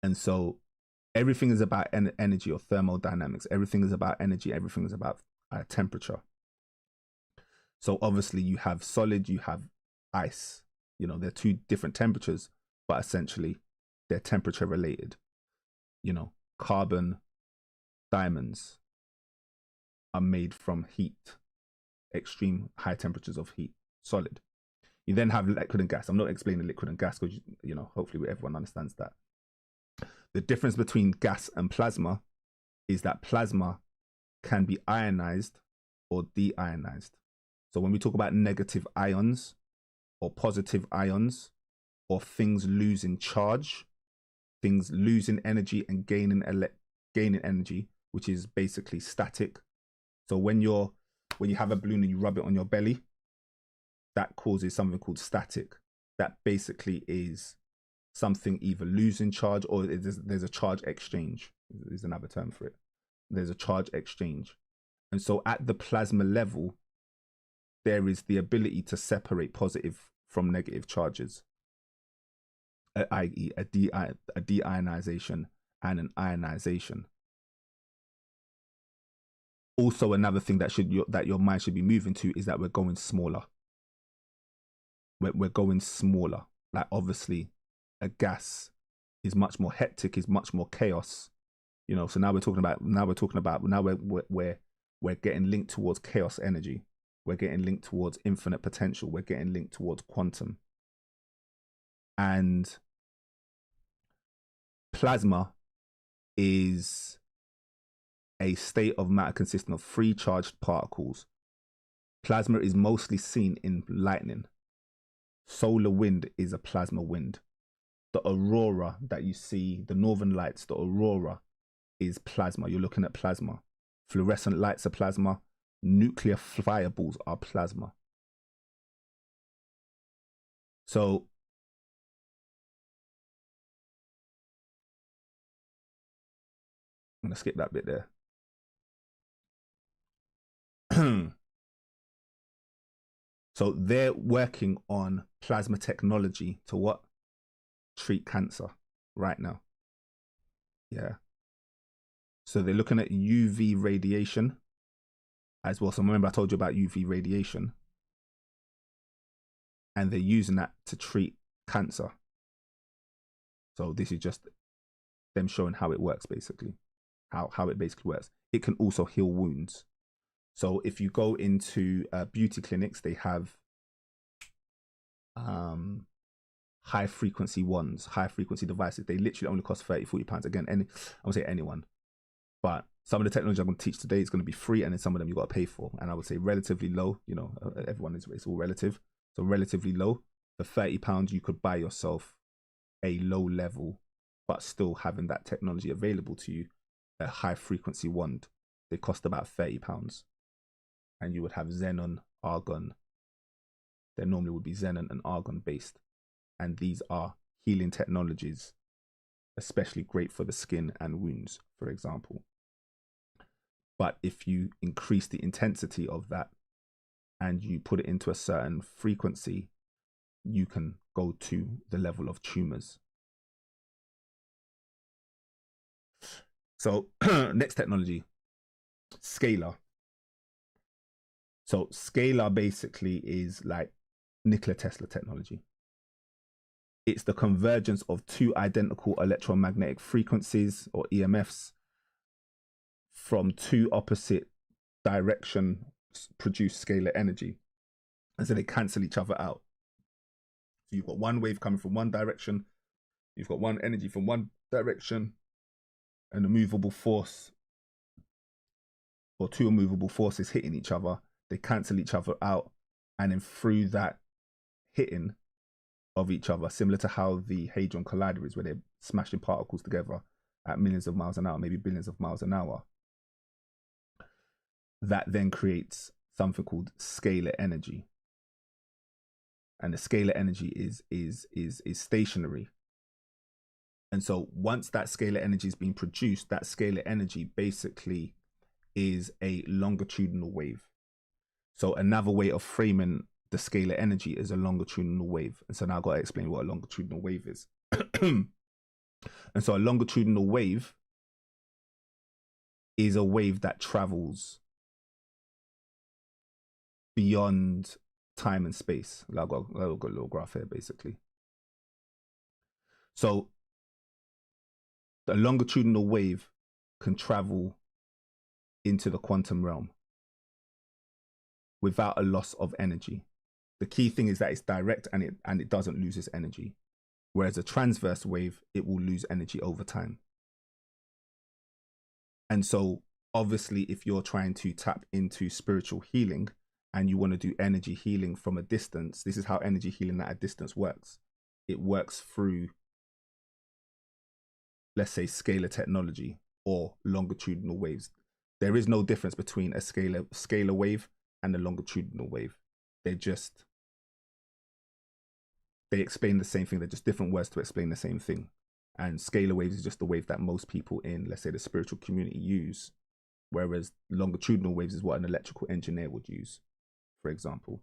And so everything is about energy or thermodynamics. Everything is about energy. Everything is about temperature. So obviously you have solid, you have ice. You know, they're 2 different temperatures, but essentially they're temperature related. You know, carbon, diamonds are made from heat, extreme high temperatures of heat, solid. You then have liquid and gas. I'm not explaining liquid and gas because, you know, hopefully everyone understands that. The difference between gas and plasma is that plasma can be ionized or deionized. So when we talk about negative ions or positive ions, or things losing charge, things losing energy and gaining energy, which is basically static. So when you have a balloon and you rub it on your belly, that causes something called static. That basically is something either losing charge, or there's a charge exchange. There's another term for it. There's a charge exchange. And so at the plasma level, there is the ability to separate positive from negative charges, i.e. a deionization and an ionization. Also, another thing that your mind should be moving to is that we're going smaller. We're going smaller. Like, obviously, a gas is much more hectic, is much more chaos. You know, so now we're getting linked towards chaos energy. We're getting linked towards infinite potential. We're getting linked towards quantum. And plasma is a state of matter consisting of 3 charged particles. Plasma is mostly seen in lightning. Solar wind is a plasma wind. The aurora that you see, the northern lights, the aurora is plasma. You're looking at plasma. Fluorescent lights are plasma. Nuclear fireballs are plasma. So I'm going to skip that bit there. So they're working on plasma technology to what? treat cancer right now. Yeah. So they're looking at UV radiation as well. So remember I told you about UV radiation, and they're using that to treat cancer. So this is just them showing how it works, basically, how it basically works. It can also heal wounds. So if you go into beauty clinics, they have high frequency ones, high frequency devices. They literally only cost 30, 40 pounds. Again, I would say anyone, but some of the technology I'm going to teach today is going to be free, and then some of them you got to pay for. And I would say relatively low. You know, everyone is, it's all relative. So relatively low. For 30 pounds, you could buy yourself a low level, but still having that technology available to you, a high frequency wand. They cost about 30 pounds, and you would have xenon, argon. There normally would be xenon and argon based, and these are healing technologies, especially great for the skin and wounds, for example. But if you increase the intensity of that and you put it into a certain frequency, you can go to the level of tumors. So next technology, scalar. So scalar basically is like Nikola Tesla technology. It's the convergence of two identical electromagnetic frequencies, or EMFs, from two opposite direction produce scalar energy, and so they cancel each other out. So you've got one wave coming from one direction, you've got one energy from one direction, and a movable force, or two immovable forces hitting each other. They cancel each other out, and then through that hitting of each other, similar to how the Hadron Collider is, where they're smashing particles together at millions of miles an hour, maybe billions of miles an hour, that then creates something called scalar energy. And the scalar energy is stationary. And so once that scalar energy is being produced, that scalar energy basically is a longitudinal wave. So another way of framing the scalar energy is a longitudinal wave. And so now I've got to explain what a longitudinal wave is. And so a longitudinal wave is a wave that travels beyond time and space. I've got a little graph here, basically. So the longitudinal wave can travel into the quantum realm without a loss of energy. The key thing is that it's direct and it doesn't lose its energy. Whereas a transverse wave, it will lose energy over time. And so obviously, if you're trying to tap into spiritual healing and you want to do energy healing from a distance, this is how energy healing at a distance works. It works through, let's say, scalar technology or longitudinal waves. There is no difference between a scalar wave and a longitudinal wave. They explain the same thing. They're just different words to explain the same thing. And scalar waves is just the wave that most people in, let's say, the spiritual community use, whereas longitudinal waves is what an electrical engineer would use, for example.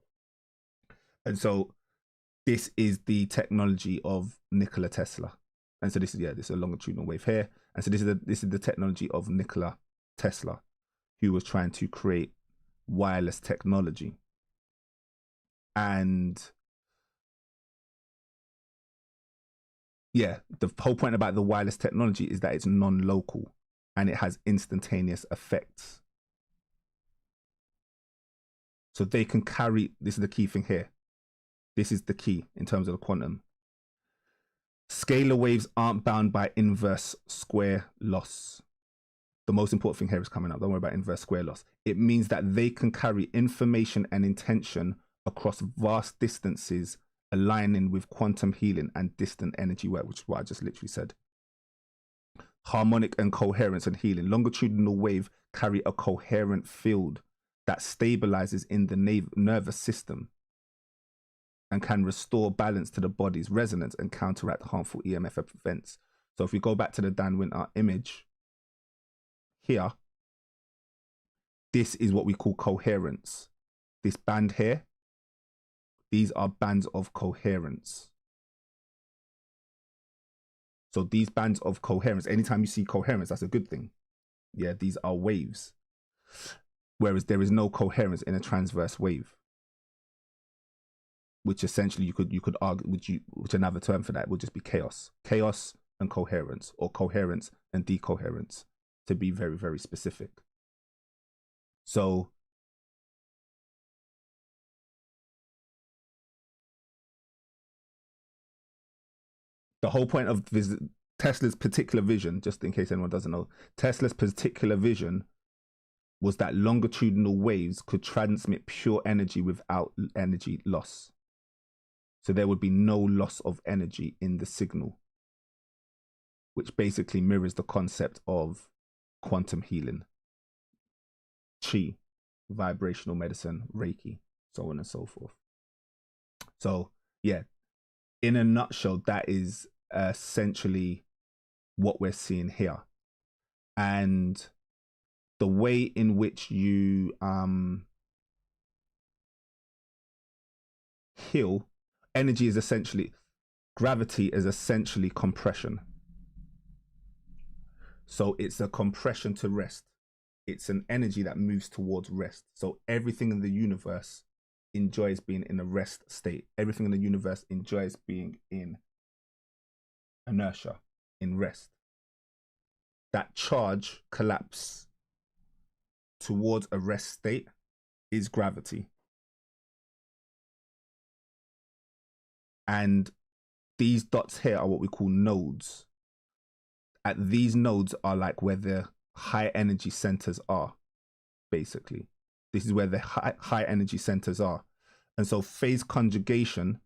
And so this is the technology of Nikola Tesla. And so this is a longitudinal wave here. And so this is the technology of Nikola Tesla, who was trying to create wireless technology. And yeah, the whole point about the wireless technology is that it's non-local and it has instantaneous effects. So they can carry, this is the key thing here. This is the key in terms of the quantum. Scalar waves aren't bound by inverse square loss. The most important thing here is coming up. Don't worry about inverse square loss. It means that they can carry information and intention across vast distances, aligning with quantum healing and distant energy work, which is what I just literally said. Harmonic and coherence and healing. Longitudinal wave carry a coherent field that stabilizes in the nervous system and can restore balance to the body's resonance and counteract harmful EMF events. So if we go back to the Dan Winter image here, this is what we call coherence. This band here, these are bands of coherence. So these bands of coherence, anytime you see coherence, that's a good thing. Yeah, these are waves. Whereas there is no coherence in a transverse wave, which essentially you could argue, which another term for that would just be chaos. Chaos and coherence, or coherence and decoherence, to be very, very specific. So the whole point of Tesla's particular vision, just in case anyone doesn't know, Tesla's particular vision was that longitudinal waves could transmit pure energy without energy loss. So there would be no loss of energy in the signal, which basically mirrors the concept of quantum healing, chi, vibrational medicine, Reiki, so on and so forth. So yeah, in a nutshell, that is essentially what we're seeing here. And the way in which you heal, energy is essentially, gravity is essentially compression. So it's a compression to rest. It's an energy that moves towards rest. So everything in the universe enjoys being in a rest state. Everything in the universe enjoys being in inertia, in rest. That charge collapse towards a rest state is gravity. And these dots here are what we call nodes. At these nodes are like where the high energy centers are, basically. This is where the high energy centers are. And so phase conjugation,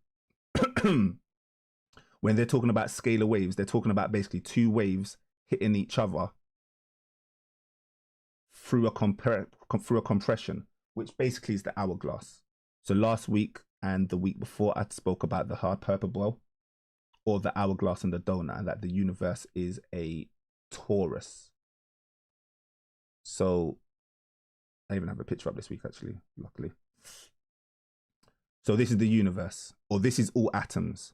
when they're talking about scalar waves, they're talking about basically two waves hitting each other through a compression, which basically is the hourglass. So last week and the week before, I spoke about the hard purple boil, or the hourglass and the donut, and that the universe is a torus. So I even have a picture up this week, actually, luckily. So this is the universe, or this is all atoms.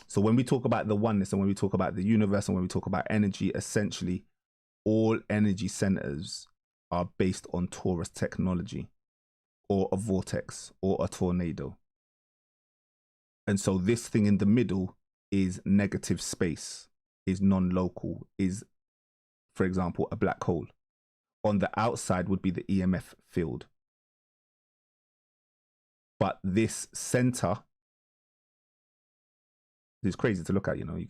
So when we talk about the oneness, and when we talk about the universe, and when we talk about energy, essentially all energy centers are based on torus technology, or a vortex, or a tornado. And so this thing in the middle is negative space, is non-local, is, for example, a black hole. On the outside would be the EMF field. But this center is crazy to look at, you know. You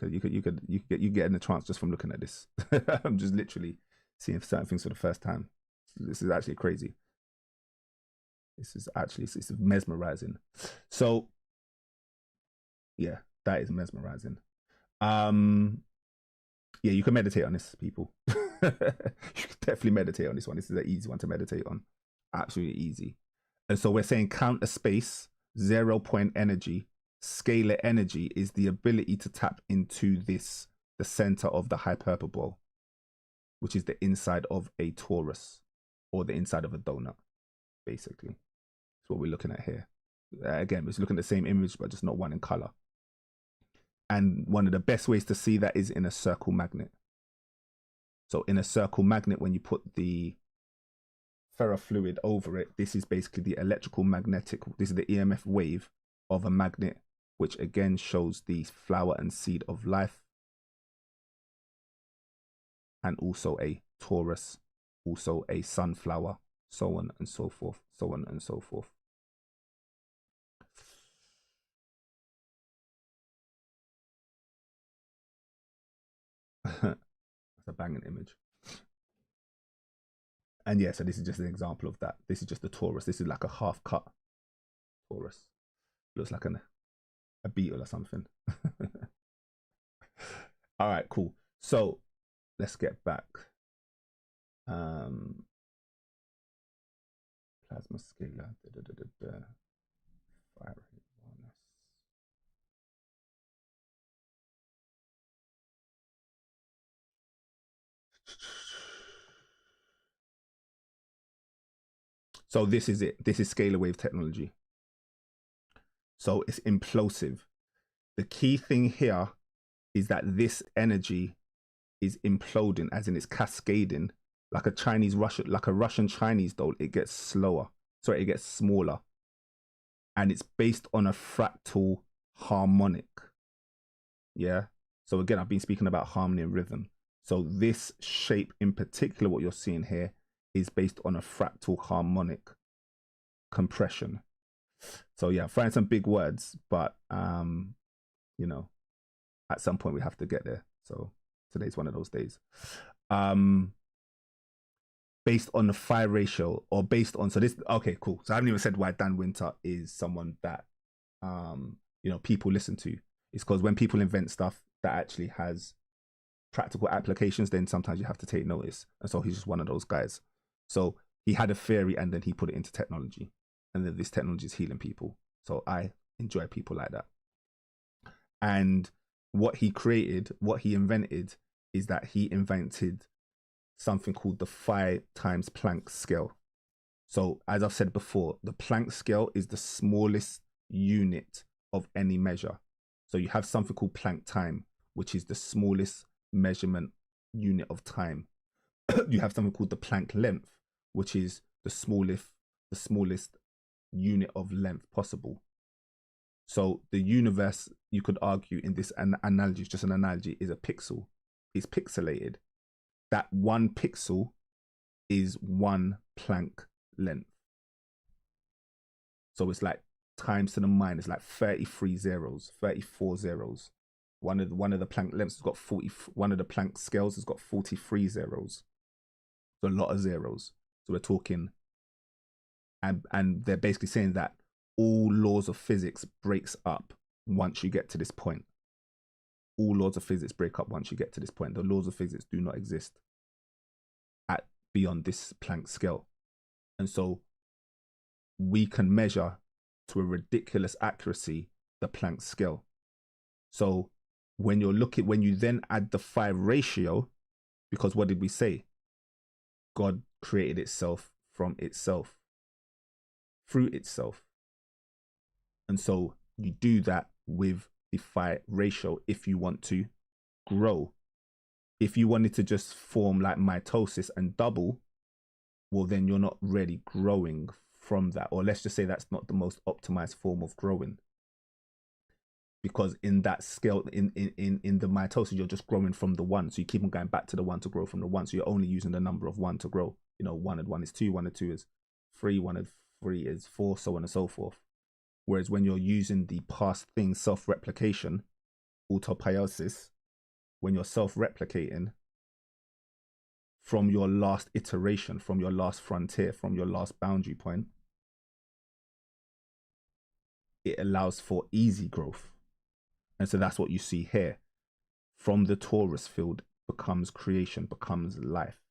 get in a trance just from looking at this. I'm just literally seeing certain things for the first time. This is actually crazy. This is actually, it's mesmerizing. So yeah, that is mesmerizing. Yeah, you can meditate on this, people. You can definitely meditate on this one. This is an easy one to meditate on. Absolutely easy. And so we're saying counter space, 0 point energy, scalar energy is the ability to tap into this, the center of the hyperbole, which is the inside of a torus, or the inside of a donut, basically. That's what we're looking at here. Again, we're looking at the same image, but just not one in color. And one of the best ways to see that is in a circle magnet. So in a circle magnet, when you put the ferrofluid over it, this is basically the electrical magnetic, this is the EMF wave of a magnet, which again shows the flower and seed of life. And also a Taurus, also a sunflower, so on and so forth, so on and so forth. That's a banging image. And yeah, so this is just an example of that. This is just the Taurus. This is like a half cut Taurus. Looks like a beetle or something. All right, cool. So let's get back. Plasma scalar. Fire rate awareness. So this is it. This is scalar wave technology. So it's implosive. The key thing here is that this energy is imploding, as in it's cascading like a Russian Chinese doll. It gets slower. Sorry, it gets smaller. And it's based on a fractal harmonic. Yeah. So again, I've been speaking about harmony and rhythm. So this shape in particular, what you're seeing here, is based on a fractal harmonic compression. So yeah, find some big words, but you know, at some point we have to get there. So today's one of those days. Based on the phi ratio, or based on, so this, okay, cool. So I haven't even said why Dan Winter is someone that you know, people listen to. It's because when people invent stuff that actually has practical applications, then sometimes you have to take notice. And so he's just one of those guys. So he had a theory and then he put it into technology, and then this technology is healing people. So I enjoy people like that. And what he created, what he invented, is that he invented something called the phi times Planck scale. So as I've said before, the Planck scale is the smallest unit of any measure. So you have something called Planck time, which is the smallest measurement unit of time. You have something called the Planck length, which is the smallest unit of length possible. So the universe, you could argue in this analogy, it's just an analogy, is a pixel. It's pixelated. That one pixel is one Planck length. So it's like times to the minus, like 33 zeros, 34 zeros. One of the Planck lengths has got 40. One of the Planck scales has got 43 zeros. So a lot of zeros. So we're talking, and they're basically saying that all laws of physics breaks up once you get to this point. All laws of physics break up once you get to this point. The laws of physics do not exist at beyond this Planck scale. And so we can measure to a ridiculous accuracy the Planck scale. So when you then add the phi ratio, because what did we say? God created itself from itself, through itself. And so you do that with the phi ratio if you want to grow. If you wanted to just form like mitosis and double, well, then you're not really growing from that. Or let's just say that's not the most optimized form of growing. Because in that scale, in the mitosis, you're just growing from the one. So you keep on going back to the one to grow from the one. So you're only using the number of one to grow. You know, 1 and 1 is 2, 1 and 2 is 3, 1 and 3 is 4, so on and so forth. Whereas when you're using the past thing, self-replication, autopoiesis, when you're self-replicating from your last iteration, from your last frontier, from your last boundary point, it allows for easy growth. And so that's what you see here. From the torus field becomes creation, becomes life.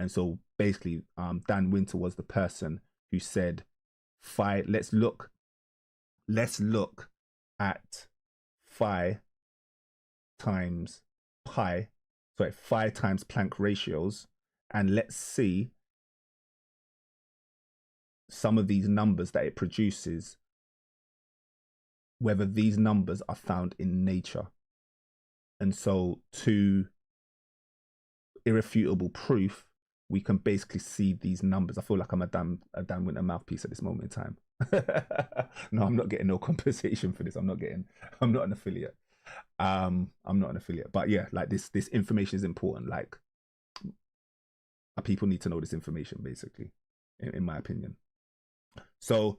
And so basically, Dan Winter was the person who said, let's look at phi times pi, sorry, phi times Planck ratios, and let's see some of these numbers that it produces, whether these numbers are found in nature. And so to irrefutable proof, we can basically see these numbers. I feel like I'm a Dan Winter mouthpiece at this moment in time. No, I'm not getting no compensation for this. I'm not an affiliate. I'm not an affiliate. But yeah, like this information is important. Like people need to know this information, basically, in my opinion. So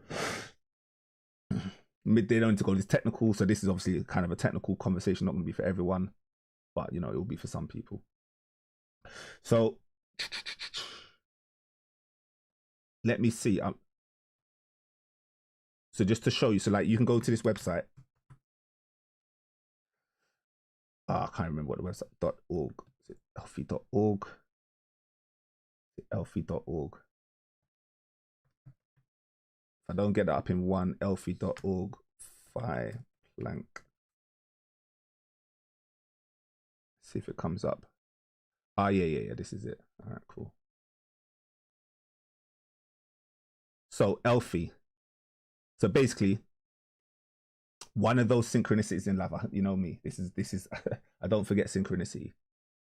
they don't need to go this technical. So this is obviously kind of a technical conversation, not going to be for everyone, but you know, it will be for some people. So let me see. So just to show you, so like you can go to this website. I can't remember what the website .org. Is it elfie.org? Elfie.org. If I don't get that up in one, elfie.org phi Planck. See if it comes up. Yeah, this is it. All right, cool. So Elfie. So basically, one of those synchronicities in life, you know me, this is I don't forget synchronicity.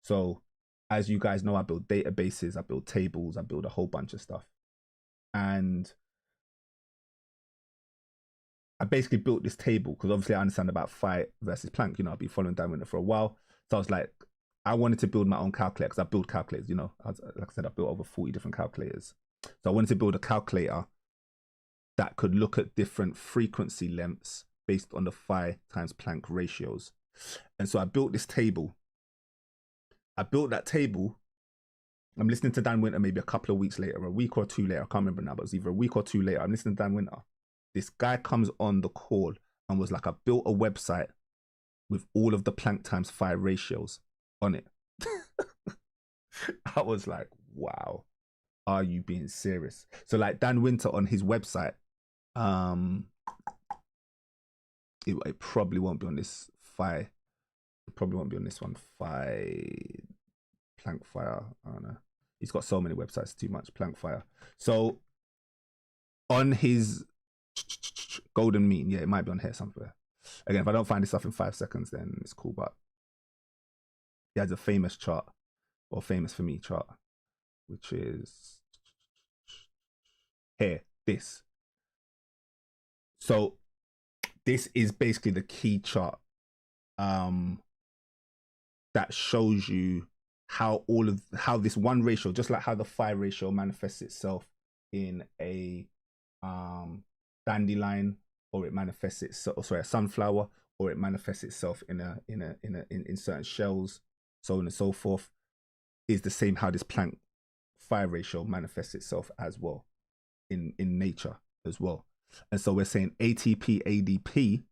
So as you guys know, I build databases, I build tables, I build a whole bunch of stuff. And I basically built this table because obviously I understand about phi versus Planck. You know, I've been following Dan Winter for a while. So I was like, I wanted to build my own calculator because I build calculators, you know. Like I said, I built over 40 different calculators. So I wanted to build a calculator that could look at different frequency lengths based on the phi times Planck ratios. And so I built this table. I built that table. I'm listening to Dan Winter maybe a couple of weeks later, a week or two later. I can't remember now, but it was either a week or two later. I'm listening to Dan Winter. This guy comes on the call and was like, I built a website with all of the Planck times phi ratios on it. I was like, wow, are you being serious? So like Dan Winter on his website, it probably won't be on this phi. It probably won't be on this one. Planck Fire. I don't know. He's got so many websites, too much. Planck Fire. So on his golden mean, yeah, it might be on here somewhere. Again, if I don't find this stuff in 5 seconds, then it's cool. But he has a famous chart, or famous for me chart, which is here. This. So this is basically the key chart that shows you how this one ratio, just like how the phi ratio manifests itself in a dandelion, or it manifests itself, sorry, a sunflower, or it manifests itself in certain shells, so on and so forth, is the same how this Planck phi ratio manifests itself as well in nature as well. And so we're saying ATP ADP,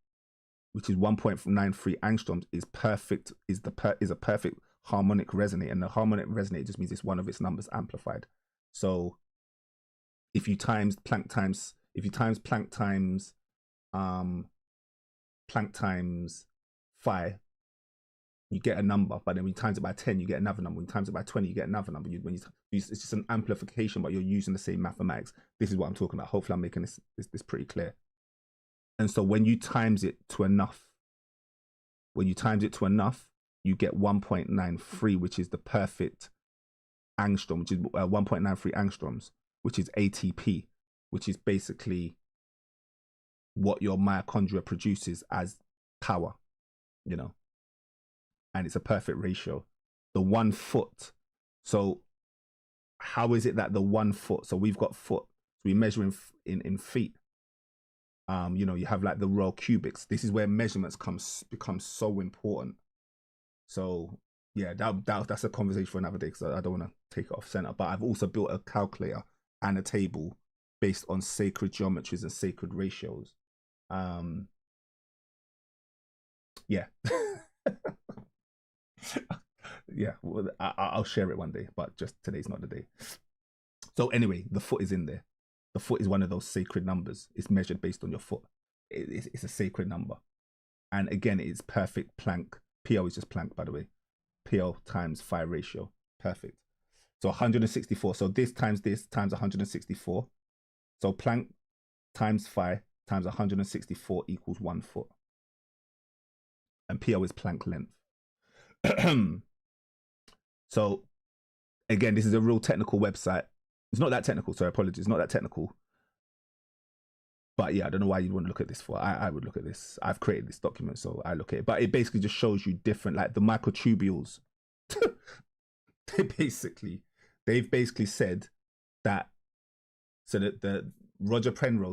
which is 1.93 angstroms, is perfect, is a perfect harmonic resonate. And the harmonic resonate just means it's one of its numbers amplified. So if you times Planck times phi, you get a number, but then when you times it by 10, you get another number. When you times it by 20, you get another number. It's just an amplification, but you're using the same mathematics. This is what I'm talking about. Hopefully I'm making this pretty clear. And so when you times it to enough, you get 1.93, which is the perfect angstrom, which is 1.93 angstroms, which is ATP, which is basically what your mitochondria produces as power, you know. And it's a perfect ratio. The 1 foot. So how is it that the 1 foot? So we've got foot. So we measure in feet. You know, you have like the raw cubics. This is where measurements become so important. So yeah, that's a conversation for another day, because I don't want to take it off center. But I've also built a calculator and a table based on sacred geometries and sacred ratios. Yeah. Yeah, well, I'll share it one day, but just today's not the day. So anyway, the foot is in there. The foot is one of those sacred numbers. It's measured based on your foot. It's a sacred number. And again, it's perfect Planck. PL is just Planck, by the way. PL times phi ratio. Perfect. So 164. So this times 164. So Planck times phi times 164 equals 1 foot. And PL is Planck length. So again, this is a real technical website. It's not that technical, sorry, apologies. It's not that technical. But yeah, I don't know why you'd want to look at this for. I would look at this. I've created this document, so I look at it. But it basically just shows you different, like the microtubules. They've basically said that, so that the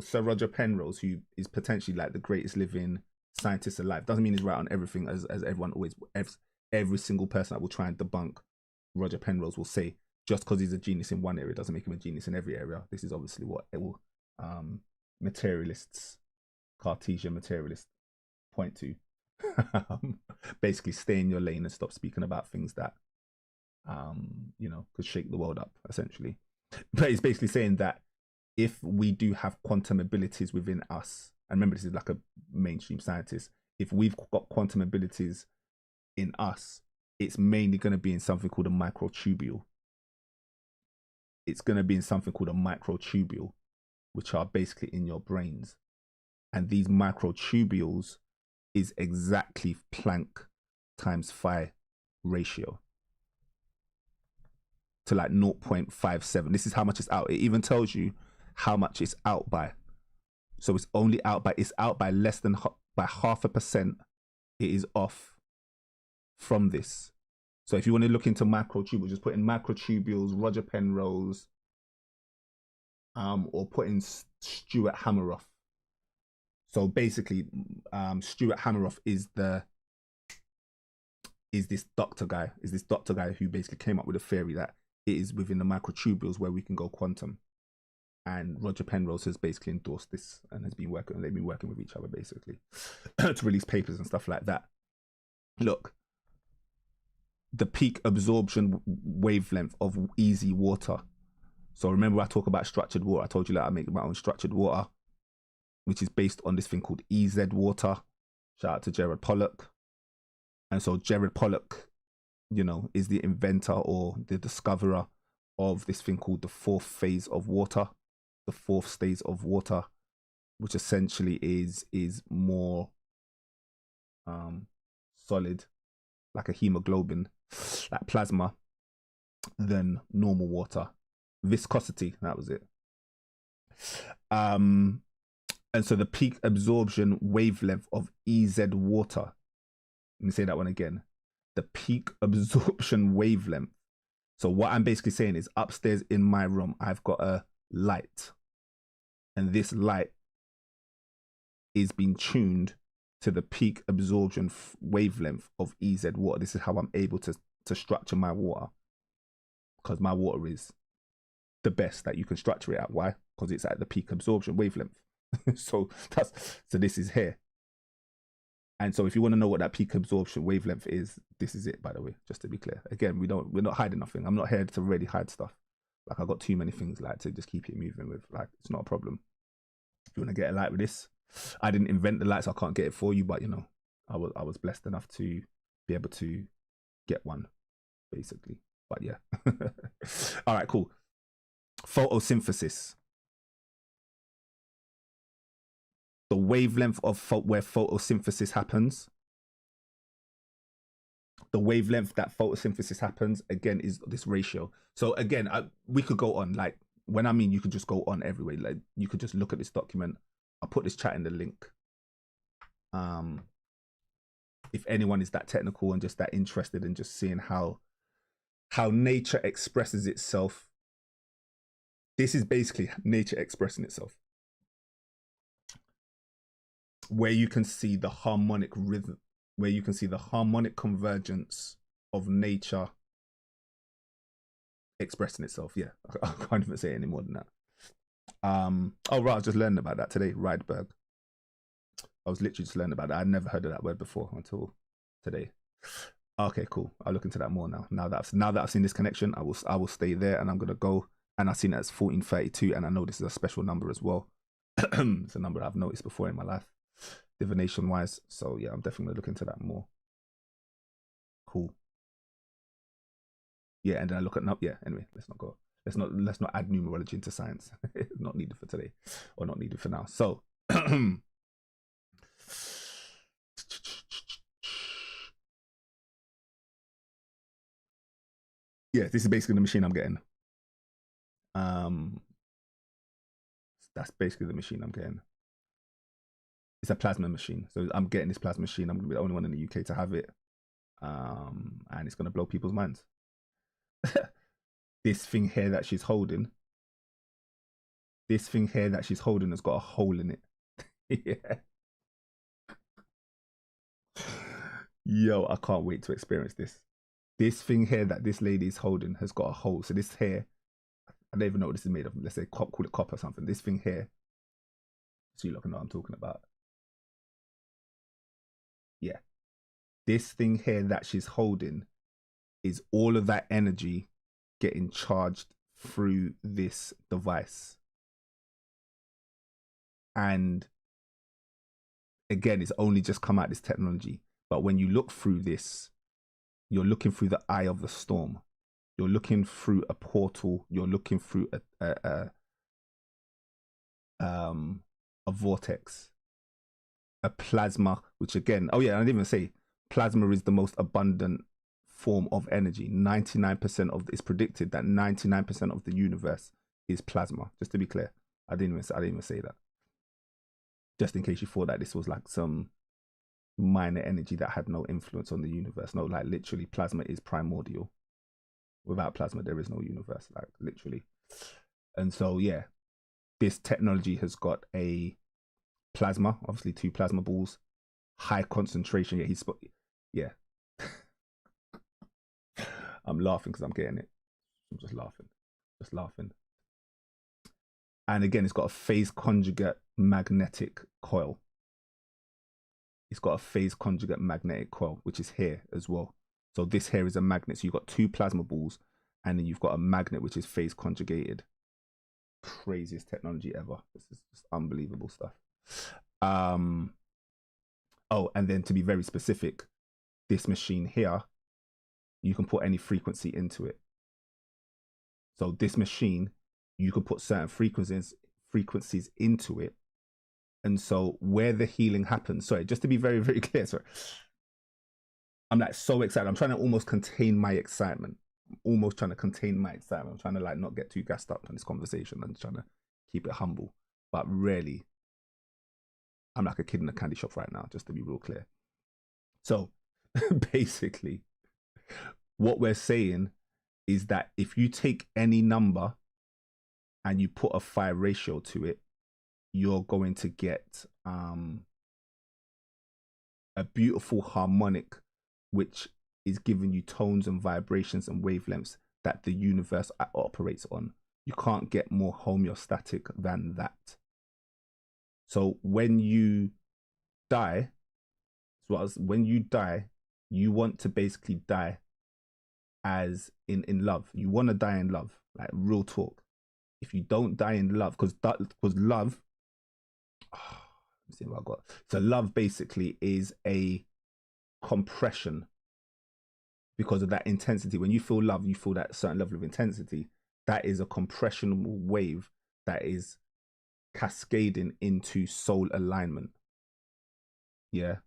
Sir Roger Penrose, who is potentially like the greatest living scientist alive, doesn't mean he's right on everything, as everyone always, every single person that will try and debunk Roger Penrose will say, just because he's a genius in one area doesn't make him a genius in every area. This is obviously what it will materialists, Cartesian materialists, point to. Basically, stay in your lane and stop speaking about things that you know, could shake the world up, essentially. But it's basically saying that if we do have quantum abilities within us, and remember, this is like a mainstream scientist, if we've got quantum abilities in us, it's mainly going to be in something called a microtubule. It's going to be in something called a microtubule, which are basically in your brains. And these microtubules is exactly Planck times phi ratio to like 0.57. This is how much it's out. It even tells you how much it's out by. So it's only out by, it's out by less than, by 0.5%. It is off from this. So if you want to look into microtubules, just put in microtubules, Roger Penrose, or put in Stuart Hameroff. So basically, Stuart Hameroff is this doctor guy who basically came up with a theory that it is within the microtubules where we can go quantum. And Roger Penrose has basically endorsed this and they've been working with each other basically to release papers and stuff like that. Look, the peak absorption wavelength of easy water. So remember I talk about structured water. I told you that I make my own structured water, which is based on this thing called EZ water. Shout out to Jared Pollock. And so Jared Pollock, you know, is the inventor or the discoverer of this thing called the fourth phase of water, the fourth stage of water, which essentially is more solid, like a hemoglobin, like plasma, than normal water. Viscosity, that was it. And so the peak absorption wavelength of EZ water, let me say that one again, the peak absorption wavelength. So what I'm basically saying is upstairs in my room, I've got a light, and this light is being tuned to the peak absorption wavelength of EZ water. This is how I'm able to structure my water, because my water is the best that you can structure it at. Why? Because it's at the peak absorption wavelength. so this is here. And so if you want to know what that peak absorption wavelength is, this is it, by the way, just to be clear. Again, we're not hiding nothing. I'm not here to really hide stuff. Like, I got too many things like to just keep it moving with. Like, it's not a problem. If you want to get a light with this, I didn't invent the light, so I can't get it for you, but you know, I was blessed enough to be able to get one, basically. But yeah. All right, cool. Photosynthesis. The wavelength of where photosynthesis happens, the wavelength that photosynthesis happens, again, is this ratio. So again, we could go on, like, when I mean you could just go on everywhere. Like, you could just look at this document. I'll put this chat in the link. If anyone is that technical and just that interested in just seeing how nature expresses itself, this is basically nature expressing itself, where you can see the harmonic rhythm, where you can see the harmonic convergence of nature expressing itself. Yeah, I can't even say any more than that. Oh right, I just learned about that today. Rydberg. I was literally just learning about that. I'd never heard of that word before until today. Okay, cool. I'll look into that more now. Now that I've seen this connection, I will stay there, and I'm gonna go. And I've seen it as 1432, and I know this is a special number as well. It's a number I've noticed before in my life, divination wise. So yeah, I'm definitely gonna look into that more. Cool. Yeah, and then I look at yeah. Anyway, let's not go. Let's not add numerology into science. It's not needed for today, or not needed for now. So. Yeah, this is basically the machine I'm getting. That's basically the machine I'm getting. It's a plasma machine. So I'm getting this plasma machine. I'm gonna be the only one in the UK to have it. And it's gonna blow people's minds. This thing here that she's holding. This thing here that she's holding has got a hole in it. Yeah. Yo, I can't wait to experience this. This thing here that this lady is holding has got a hole. So this here, I don't even know what this is made of. Let's say call it copper or something. This thing here, so you look know what I'm talking about. Yeah. This thing here that she's holding is all of that energy getting charged through this device. And again, it's only just come out, this technology. But when you look through this, you're looking through the eye of the storm. You're looking through a portal. You're looking through a vortex. a plasma, which again, oh yeah, I didn't even say plasma is the most abundant form of energy. 99% of it's predicted that 99% of the universe is plasma. Just to be clear, I didn't even say that. Just in case you thought that this was like some minor energy that had no influence on the universe. No, like literally, plasma is primordial. Without plasma, there is no universe. Like literally. And so yeah, this technology has got a plasma, obviously 2 plasma balls, high concentration. Yeah. I'm laughing because I'm getting it. I'm just laughing. And again, it's got a phase conjugate magnetic coil. It's got a phase conjugate magnetic coil, which is here as well. So this here is a magnet. So you've got 2 plasma balls, and then you've got a magnet which is phase conjugated. Craziest technology ever. This is just unbelievable stuff. Oh, and then to be very specific, this machine here, you can put any frequency into it. So this machine, you can put certain frequencies into it. And so where the healing happens, sorry, just to be very, very clear, sorry. I'm like so excited. I'm trying to almost contain my excitement. I'm trying to like not get too gassed up on this conversation and trying to keep it humble. But really, I'm like a kid in a candy shop right now, just to be real clear. So basically, what we're saying is that if you take any number and you put a phi ratio to it, you're going to get a beautiful harmonic, which is giving you tones and vibrations and wavelengths that the universe operates on. You can't get more homeostatic than that. So when you die, when you die, you want to basically die as in love. You want to die in love, like real talk. If you don't die in love, because love, let me see what I got. So love basically is a compression because of that intensity. When you feel love, you feel that certain level of intensity. That is a compressionable wave that is cascading into soul alignment. Yeah,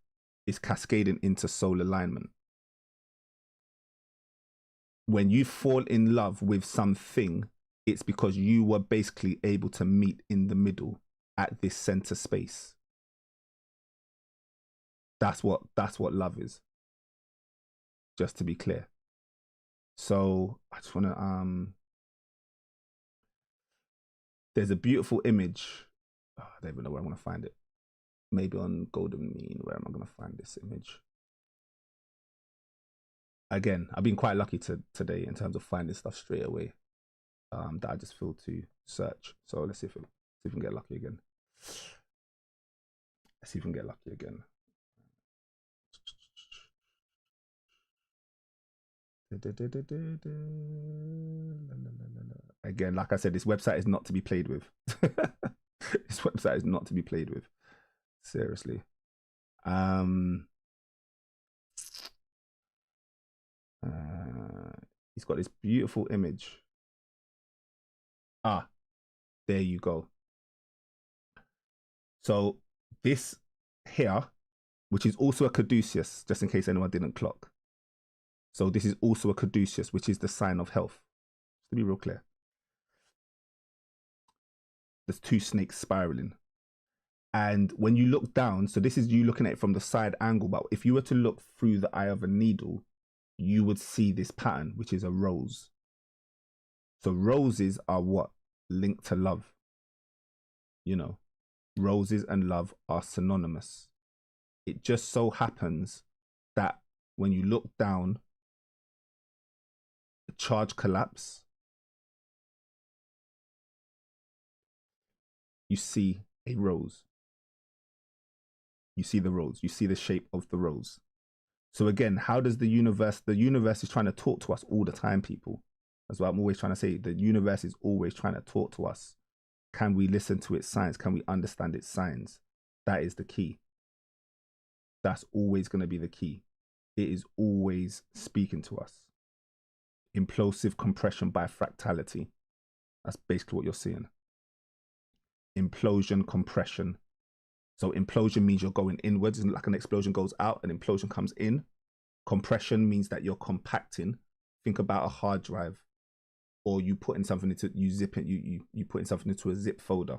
it's cascading into soul alignment. When you fall in love with something, it's because you were basically able to meet in the middle at this center space. That's what love is. Just to be clear. So I just want to there's a beautiful image. Oh, I don't even know where I'm gonna find it. Maybe on Golden Mean. Where am I gonna find this image? Again, I've been quite lucky today in terms of finding stuff straight away. That I just feel to search. So let's see if we can get lucky again. Let's see if we can get lucky again. Again, like I said, this website is not to be played with. This website is not to be played with. Seriously. He's got this beautiful image. Ah, there you go. So this here, which is also a caduceus, just in case anyone didn't clock. So this is also a caduceus, which is the sign of health. Just to be real clear. There's 2 snakes spiraling. And when you look down, so this is you looking at it from the side angle, but if you were to look through the eye of a needle, you would see this pattern, which is a rose. So roses are what? Linked to love. You know, roses and love are synonymous. It just so happens that when you look down, the charge collapse, you see a rose. You see the rose. You see the shape of the rose. So again, how does the universe is trying to talk to us all the time, people. That's what I'm always trying to say. The universe is always trying to talk to us. Can we listen to its signs? Can we understand its signs? That is the key. That's always going to be the key. It is always speaking to us. Implosive compression by fractality. That's basically what you're seeing. Implosion, compression So implosion means you're going inwards, and like an explosion goes out, an implosion comes in. Compression means that you're compacting. Think about a hard drive, or you putting something into, you zip it, you putting something into a zip folder.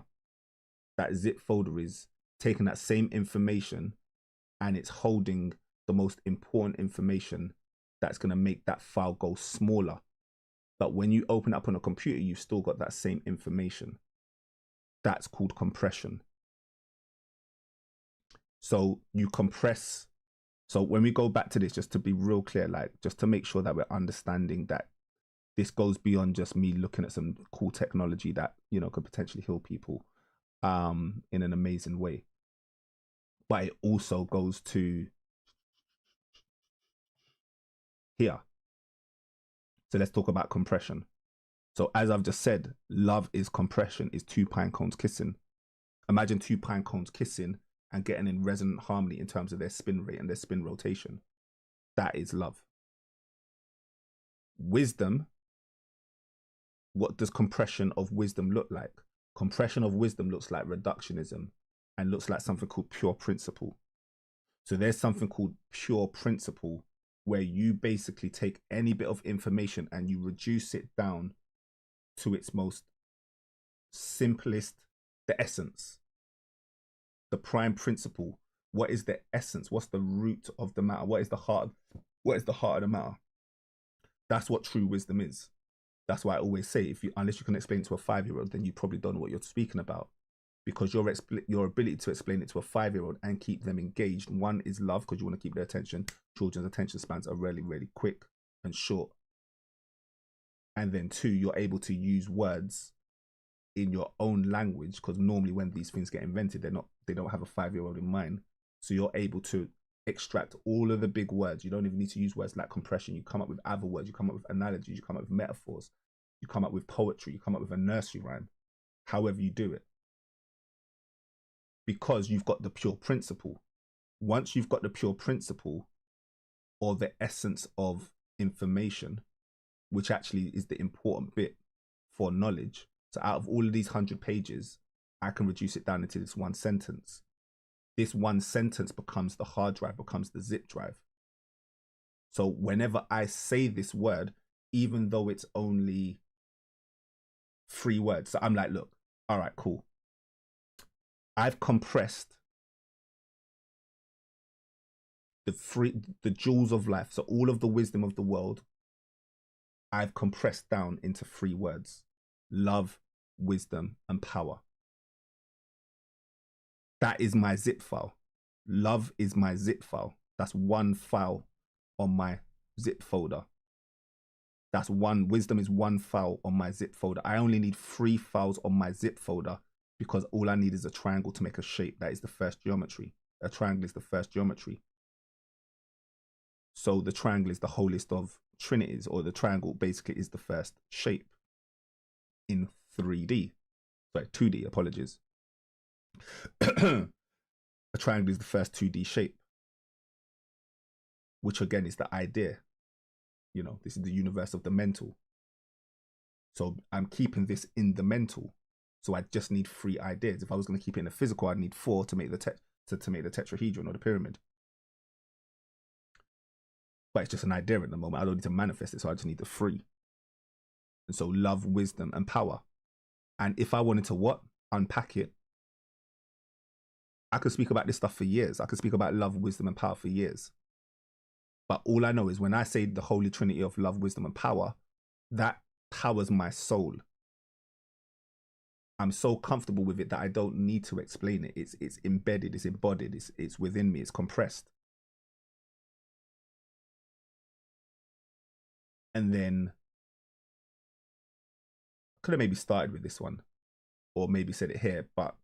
That zip folder is taking that same information and it's holding the most important information that's going to make that file go smaller. But when you open up on a computer, you've still got that same information. That's called compression. So you compress. So when we go back to this, just to be real clear, like just to make sure that we're understanding that this goes beyond just me looking at some cool technology that, you know, could potentially heal people in an amazing way. But it also goes to here. So let's talk about compression. So as I've just said, love is compression, is two pine cones kissing. Imagine two pine cones kissing and getting in resonant harmony in terms of their spin rate and their spin rotation. That is love. Wisdom, what does compression of wisdom look like? Compression of wisdom looks like reductionism and looks like something called pure principle. So there's something called pure principle, where you basically take any bit of information and you reduce it down to its most simplest, the essence, the prime principle. What is the essence? What's the root of the matter? What is the heart? What is the heart of the matter? That's what true wisdom is. That's why I always say, unless you can explain it to a 5-year-old, then you probably don't know what you're speaking about, because your ability to explain it to a 5-year-old and keep them engaged, one is love, because you want to keep their attention. Children's attention spans are really, really quick and short. And then two, you're able to use words in your own language, because normally when these things get invented, they don't have a 5-year-old in mind. So you're able to extract all of the big words. You don't even need to use words like compression. You come up with other words, you come up with analogies, you come up with metaphors, you come up with poetry, you come up with a nursery rhyme, however you do it, because you've got the pure principle. Once you've got the pure principle, or the essence of information, which actually is the important bit for knowledge. So out of all of these 100 pages, I can reduce it down into this one sentence. This one sentence becomes the hard drive, becomes the zip drive. So whenever I say this word, even though it's only 3 words, so I'm like, look, all right, cool. I've compressed the jewels of life. So all of the wisdom of the world, I've compressed down into 3 words: love, wisdom, and power. That is my zip file. Love is my zip file. That's one file on my zip folder. That's one. Wisdom is one file on my zip folder. I only need 3 files on my zip folder, because all I need is a triangle to make a shape. That is the first geometry. A triangle is the first geometry. So the triangle is the holiest of trinities, or the triangle basically is the first shape in 3D. Sorry, 2D, apologies. A triangle is the first 2D shape, which again is the idea. You know, this is the universe of the mental. So I'm keeping this in the mental. So I just need 3 ideas. If I was going to keep it in the physical, I'd need 4 to make to make the tetrahedron or the pyramid. But it's just an idea at the moment. I don't need to manifest it, so I just need the 3. And so love, wisdom, and power. And if I wanted to what? Unpack it, I could speak about this stuff for years. I could speak about love, wisdom, and power for years. But all I know is when I say the holy trinity of love, wisdom, and power, that powers my soul. I'm so comfortable with it that I don't need to explain it. It's embedded, it's embodied, it's within me, it's compressed. And then I could have maybe started with this one, or maybe said it here, but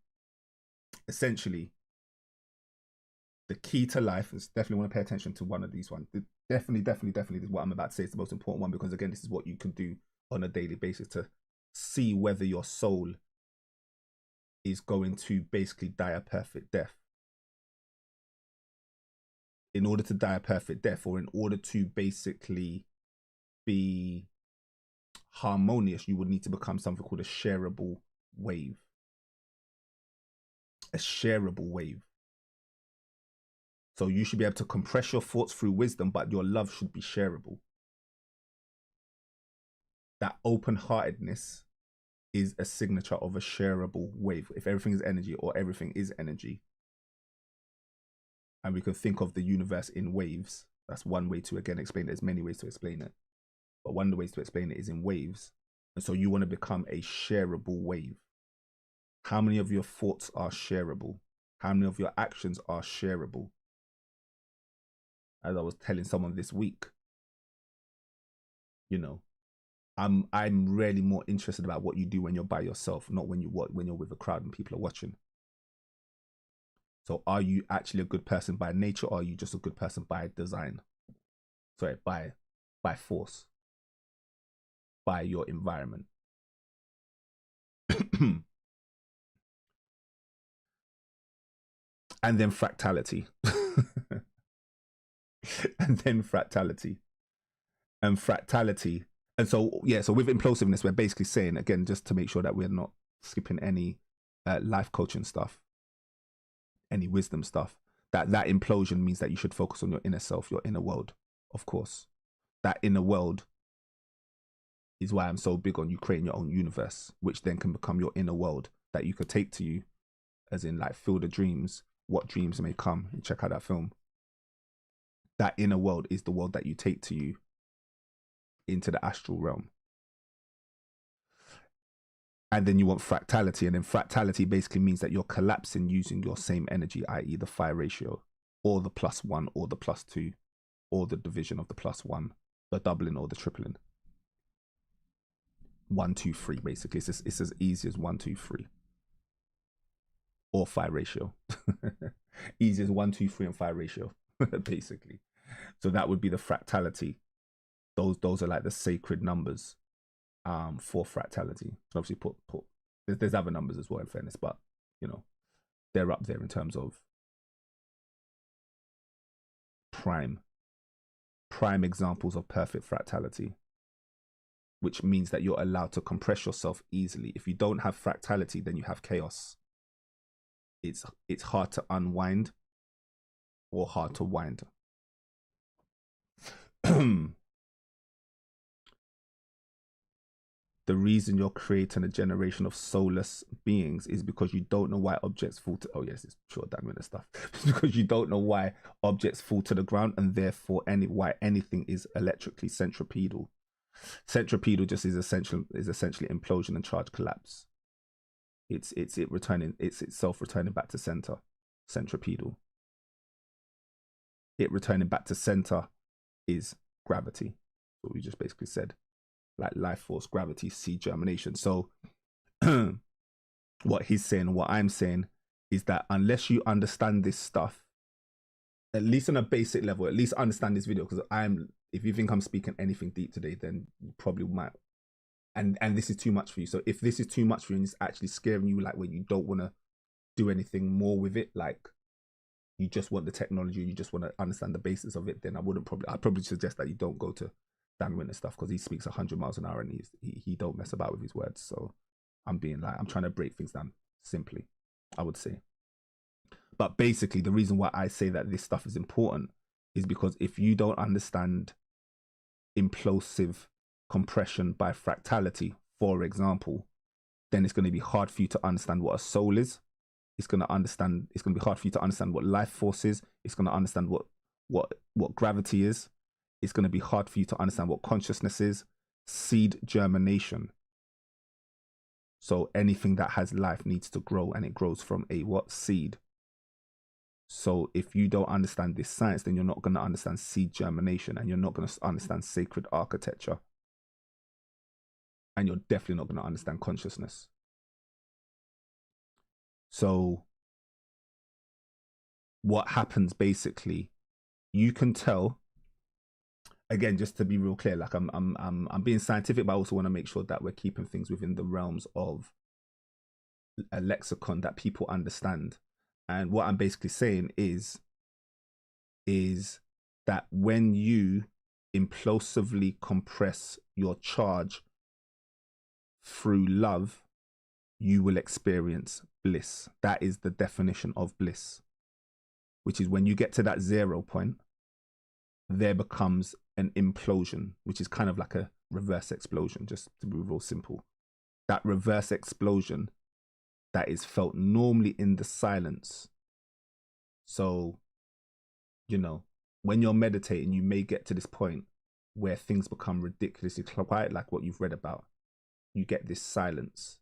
essentially the key to life is, definitely want to pay attention to one of these ones. Definitely this is what I'm about to say is the most important one, because again, this is what you can do on a daily basis to see whether your soul is going to basically die a perfect death. In order to die a perfect death, or in order to basically be harmonious, you would need to become something called a shareable wave. a shareable wave. So you should be able to compress your thoughts through wisdom, but your love should be shareable. That open-heartedness is a signature of a shareable wave. If everything is energy, or everything is energy, and we can think of the universe in waves, that's one way to, again, explain it. There's many ways to explain it, but one of the ways to explain it is in waves. And so you want to become a shareable wave. How many of your thoughts are shareable? How many of your actions are shareable? As I was telling someone this week, you know, I'm really more interested about what you do when you're by yourself, not when you're with a crowd and people are watching. So are you actually a good person by nature, or are you just a good person by design? Sorry, by force, by your environment. And then fractality. And then fractality. And fractality. And so, yeah, so with implosiveness, we're basically saying, again, just to make sure that we're not skipping any life coaching stuff, any wisdom stuff, that implosion means that you should focus on your inner self, your inner world, of course. That inner world is why I'm so big on you creating your own universe, which then can become your inner world that you could take to you, as in like Field of Dreams, what dreams may come. And check out that film. That inner world is the world that you take to you into the astral realm. And then you want fractality, and then fractality basically means that you're collapsing using your same energy, i.e. the phi ratio, or the +1, or the +2, or the division of the +1, the doubling or the tripling. 1, 2, 3, basically. It's as easy as 1, 2, 3. Or phi ratio. Easy as 1, 2, 3 and phi ratio, basically. So that would be the fractality. Those are like the sacred numbers for fractality. So obviously put there's other numbers as well, in fairness, but you know, they're up there in terms of prime examples of perfect fractality, which means that you're allowed to compress yourself easily. If you don't have fractality, then you have chaos. It's hard to unwind or hard to wind. The reason you're creating a generation of soulless beings is because you don't know why objects fall to, oh yes, it's sure damn and stuff. Because you don't know why objects fall to the ground, and therefore why anything is electrically centripetal. Centripetal just is essentially implosion and charge collapse. It's itself returning back to center. Centripetal. It returning back to center is gravity. What we just basically said. Like life force, gravity, seed germination. So what he's saying, what I'm saying, is that unless you understand this stuff, at least on a basic level, at least understand this video, because if you think I'm speaking anything deep today, then you probably might. And this is too much for you. So if this is too much for you and it's actually scaring you, like when you don't want to do anything more with it, like you just want the technology, you just want to understand the basis of it, then I'd probably suggest that you don't go to Dan Winter stuff, because he speaks 100 miles an hour and he don't mess about with his words. So I'm trying to break things down simply, I would say. But basically, the reason why I say that this stuff is important is because if you don't understand implosive compression by fractality, for example, then it's going to be hard for you to understand what a soul is. It's going to be hard for you to understand what life force is. It's going to understand what gravity is. It's going to be hard for you to understand what consciousness is. Seed germination. So anything that has life needs to grow, and it grows from a what? Seed. So if you don't understand this science, then you're not going to understand seed germination, and you're not going to understand sacred architecture. And you're definitely not going to understand consciousness. So what happens basically, you can tell, again, just to be real clear, like I'm being scientific, but I also want to make sure that we're keeping things within the realms of a lexicon that people understand. And what I'm basically saying is that when you implosively compress your charge through love, you will experience bliss. That is the definition of bliss, which is when you get to that 0 point, there becomes an implosion, which is kind of like a reverse explosion, just to be real simple. That reverse explosion that is felt normally in the silence. So, you know, when you're meditating, you may get to this point where things become ridiculously quiet, like what you've read about. You get this silence.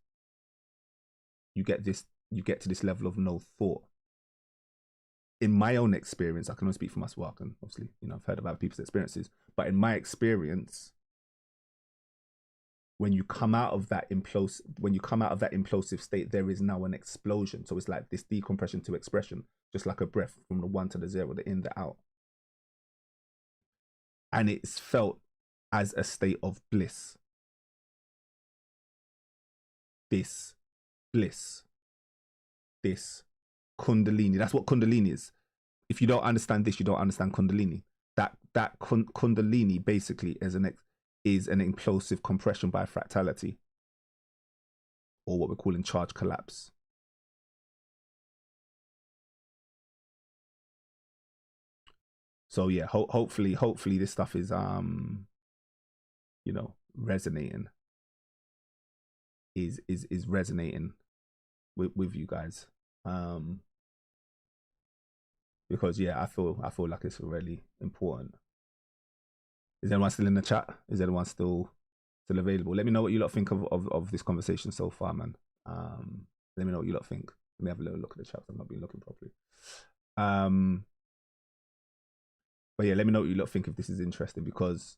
You get to this level of no thought. In my own experience, I can only speak for myself, and obviously, you know, I've heard about people's experiences, but in my experience, when you come out of that implosive state, there is now an explosion. So it's like this decompression to expression, just like a breath from the 1 to the 0, the in, the out. And it's felt as a state of bliss. This bliss, this Kundalini. That's what Kundalini is. If you don't understand this, you don't understand Kundalini. That Kundalini basically is an implosive compression by fractality, or what we're calling charge collapse. So yeah, hopefully this stuff is you know, resonating. Is resonating with you guys. Because yeah, I feel like it's really important. Is anyone still in the chat? Is anyone still available? Let me know what you lot think of this conversation so far, man. Let me know what you lot think. Let me have a little look at the chat. I've not been looking properly. But yeah, let me know what you lot think if this is interesting, because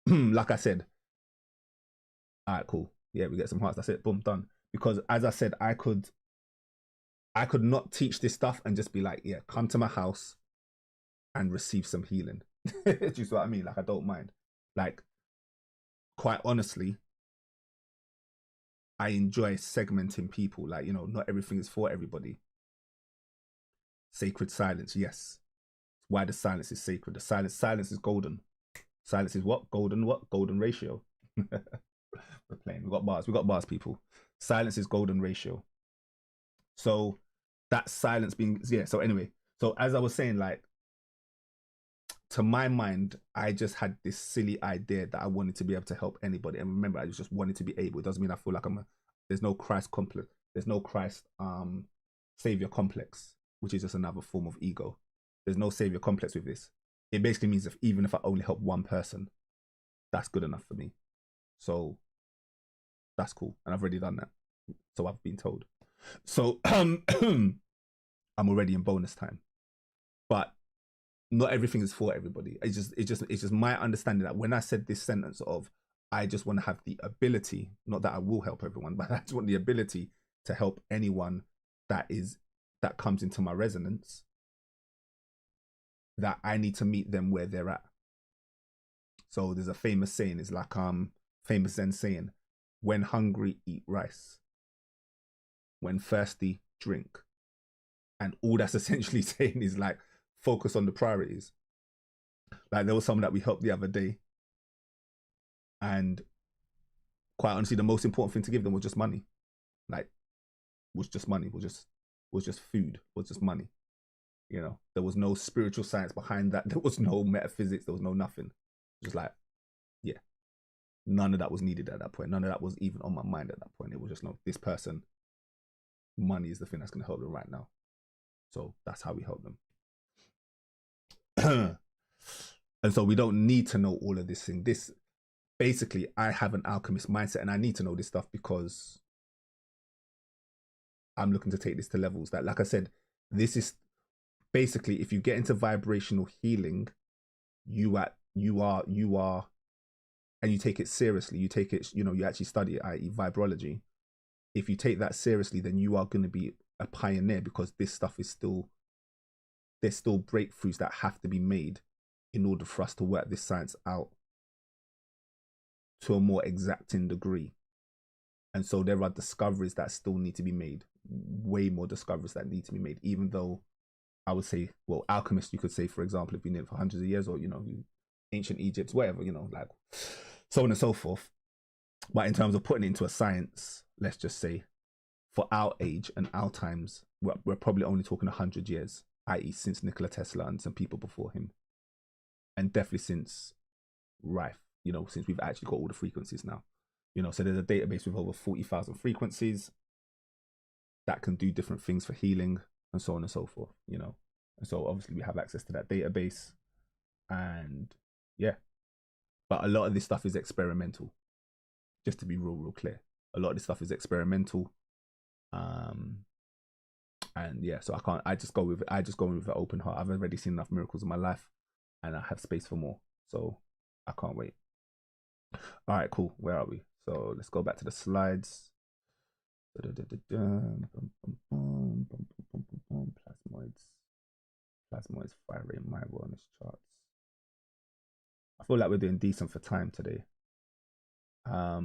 like I said, all right, cool. Yeah, we get some hearts. That's it. Boom, done. Because as I said, I could not teach this stuff and just be like, yeah, come to my house and receive some healing. Do you see what I mean? Like, I don't mind. Like, quite honestly, I enjoy segmenting people. Like, you know, not everything is for everybody. Sacred silence, yes. Why the silence is sacred. The silence is golden. Silence is what? Golden what? Golden ratio. We're playing. We got bars, people. Silence is golden ratio. So that silence being, yeah. So anyway, so as I was saying, like, to my mind, I just had this silly idea that I wanted to be able to help anybody. And remember, I just wanted to be able. It doesn't mean I feel like there's no Christ complex. There's no Christ savior complex, which is just another form of ego. There's no savior complex with this. It basically means even if I only help one person, that's good enough for me. So that's cool. And I've already done that. So I've been told. So I'm already in bonus time. But not everything is for everybody. It's just my understanding that when I said this sentence of, I just want to have the ability, not that I will help everyone, but I just want the ability to help anyone that comes into my resonance, that I need to meet them where they're at. So there's a famous saying, it's like famous Zen saying, when hungry, eat rice. When thirsty, drink. And all that's essentially saying is like, focus on the priorities. Like, there was someone that we helped the other day, and quite honestly, the most important thing to give them was just money. Like, was just money, was just food, was just money. You know, there was no spiritual science behind that. There was no metaphysics. There was no nothing. Just like, yeah, none of that was needed at that point. None of that was even on my mind at that point. It was just, no, this person, money is the thing that's going to help them right now. So that's how we help them. And so we don't need to know all of this thing. This, basically, I have an alchemist mindset, and I need to know this stuff because I'm looking to take this to levels that, like I said, this is basically, if you get into vibrational healing, you are, and you take it seriously, you take it, you know, you actually study it, i.e. Vibrology. If you take that seriously, then you are going to be a pioneer, because this stuff is still, there's still breakthroughs that have to be made in order for us to work this science out to a more exacting degree. And so there are discoveries that still need to be made, way more discoveries that need to be made, even though I would say, well, alchemists, you could say, for example, have been in it for hundreds of years, or, you know, ancient Egypt, whatever, you know, like so on and so forth. But in terms of putting it into a science, let's just say for our age and our times, we're probably only talking 100 years, i.e. since Nikola Tesla and some people before him. And definitely since RIFE, you know, since we've actually got all the frequencies now. You know, so there's a database with over 40,000 frequencies that can do different things for healing and so on and so forth, you know. And so obviously we have access to that database. And yeah, but a lot of this stuff is experimental, just to be real clear. A lot of this stuff is experimental. And yeah, so I just go with an open heart. I've already seen enough miracles in my life, and I have space for more, so I can't wait. All right, cool. Where are we? So let's go back to the slides. Plasmoids fire rate my wellness charts. I feel like we're doing decent for time today. I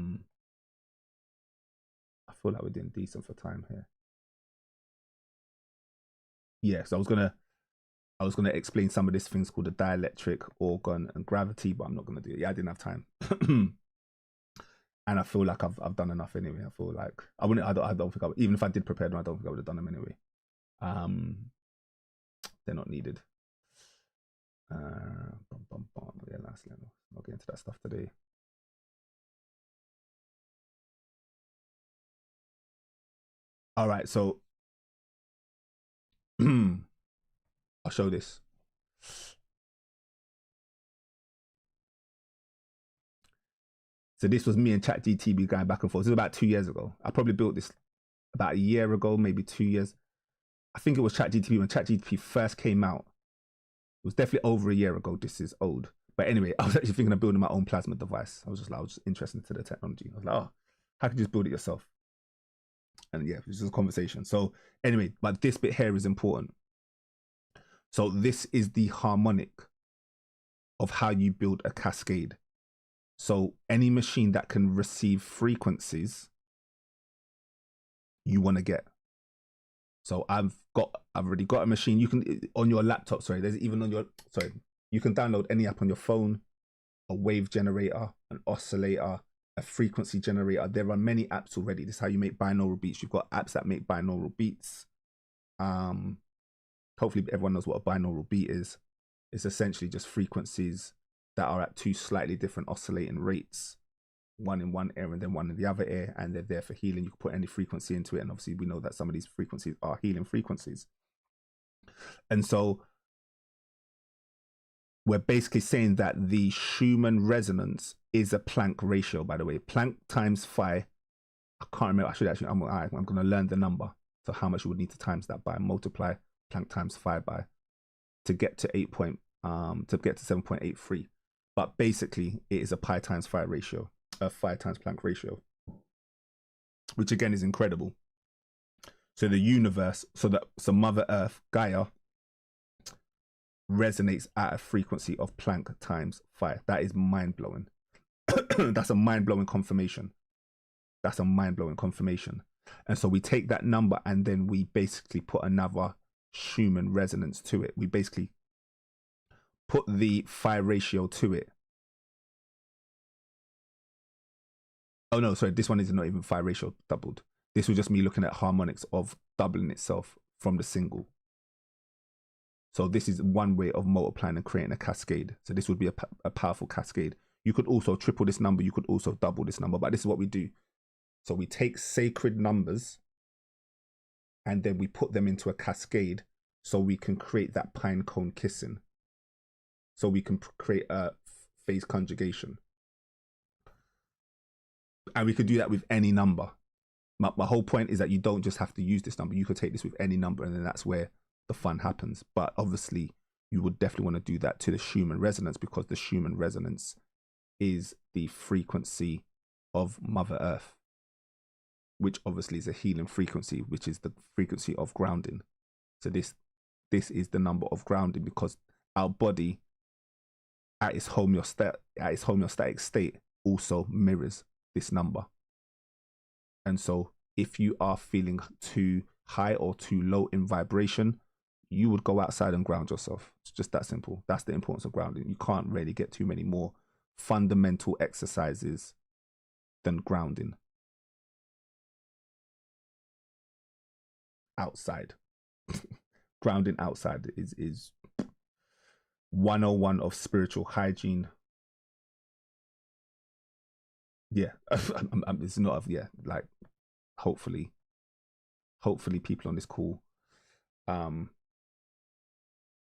feel like we're doing decent for time here. Yeah, so I was gonna explain some of these things called the dielectric, organ, and gravity, but I'm not gonna do it. Yeah, I didn't have time. And I feel like I've done enough anyway. I feel like I don't think even if I did prepare them, I don't think I would have done them anyway. They're not needed. Yeah, last level. I'll get into that stuff today. All right, so I'll show this. So this was me and ChatGPT going back and forth. This was about 2 years ago. I probably built this about a year ago, maybe 2 years. I think it was ChatGPT when ChatGPT first came out. It was definitely over a year ago. This is old. But anyway, I was actually thinking of building my own plasma device. I was just interested in the technology. I was like, oh, how can you just build it yourself? And yeah, it was just a conversation. So anyway, but this bit here is important. So this is the harmonic of how you build a cascade. So any machine that can receive frequencies, you want to get. So I've already got a machine. You can on your laptop. Sorry, there's even on your You can download any app on your phone, a wave generator, an oscillator, a frequency generator. There are many apps already. This is how you make binaural beats. You've got apps that make binaural beats. Hopefully everyone knows what a binaural beat is. It's essentially just frequencies that are at two slightly different oscillating rates, one in one ear and then one in the other ear, and they're there for healing. You can put any frequency into it, and obviously we know that some of these frequencies are healing frequencies. And so we're basically saying that the Schumann resonance is a Planck ratio, by the way. Planck times phi, I can't remember, I'm going to learn the number. So how much you would need to times that by, multiply Planck times phi by, to get to 7.83. But basically it is a pi times phi ratio, a phi times Planck ratio, which again is incredible. So the universe, so Mother Earth, Gaia, resonates at a frequency of Planck times phi. That is mind-blowing. That's a mind-blowing confirmation. That's a mind-blowing confirmation. And so we take that number and then we basically put another Schumann resonance to it. We basically put the phi ratio to it. Oh no, sorry, this one is not even phi ratio doubled. This was just me looking at harmonics of doubling itself from the single. So this is one way of multiplying and creating a cascade. So this would be a powerful cascade. You could also triple this number. You could also double this number, but this is what we do. So we take sacred numbers and then we put them into a cascade so we can create that pine cone kissing. So we can create a phase conjugation. And we could do that with any number. My whole point is that you don't just have to use this number. You could take this with any number, and then that's where the fun happens. But obviously you would definitely want to do that to the Schumann resonance, because the Schumann resonance is the frequency of Mother Earth, which obviously is a healing frequency, which is the frequency of grounding. So this is the number of grounding, because our body at its homeostatic state also mirrors this number. And so if you are feeling too high or too low in vibration, you would go outside and ground yourself. It's just that simple. That's the importance of grounding. You can't really get too many more fundamental exercises than grounding. outside. Grounding outside is 101 of spiritual hygiene. Yeah, it's not, yeah, like hopefully people on this call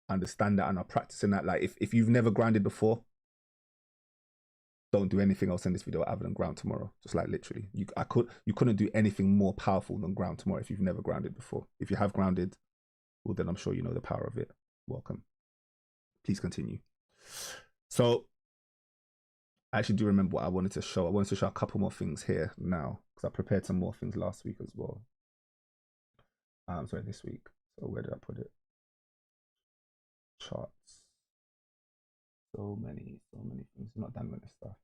understand that and are practicing that. Like if you've never grounded before, don't do anything else in this video other than ground tomorrow. Just like literally, you couldn't do anything more powerful than ground tomorrow if you've never grounded before. If you have grounded, well then I'm sure you know the power of it. Welcome. Please continue. So I actually do remember what I wanted to show. I wanted to show a couple more things here now because I prepared some more things last week as well. Sorry, this week. So where did I put it? Charts. So many things. I'm not done with this stuff.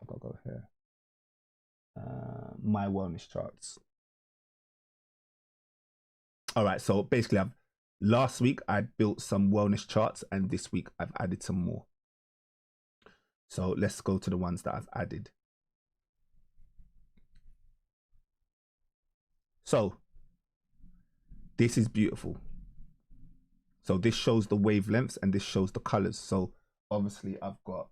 I've got to go here. My wellness charts. All right, so basically last week I built some wellness charts and this week I've added some more. So let's go to the ones that I've added. So this is beautiful. So this shows the wavelengths and this shows the colors. So obviously I've got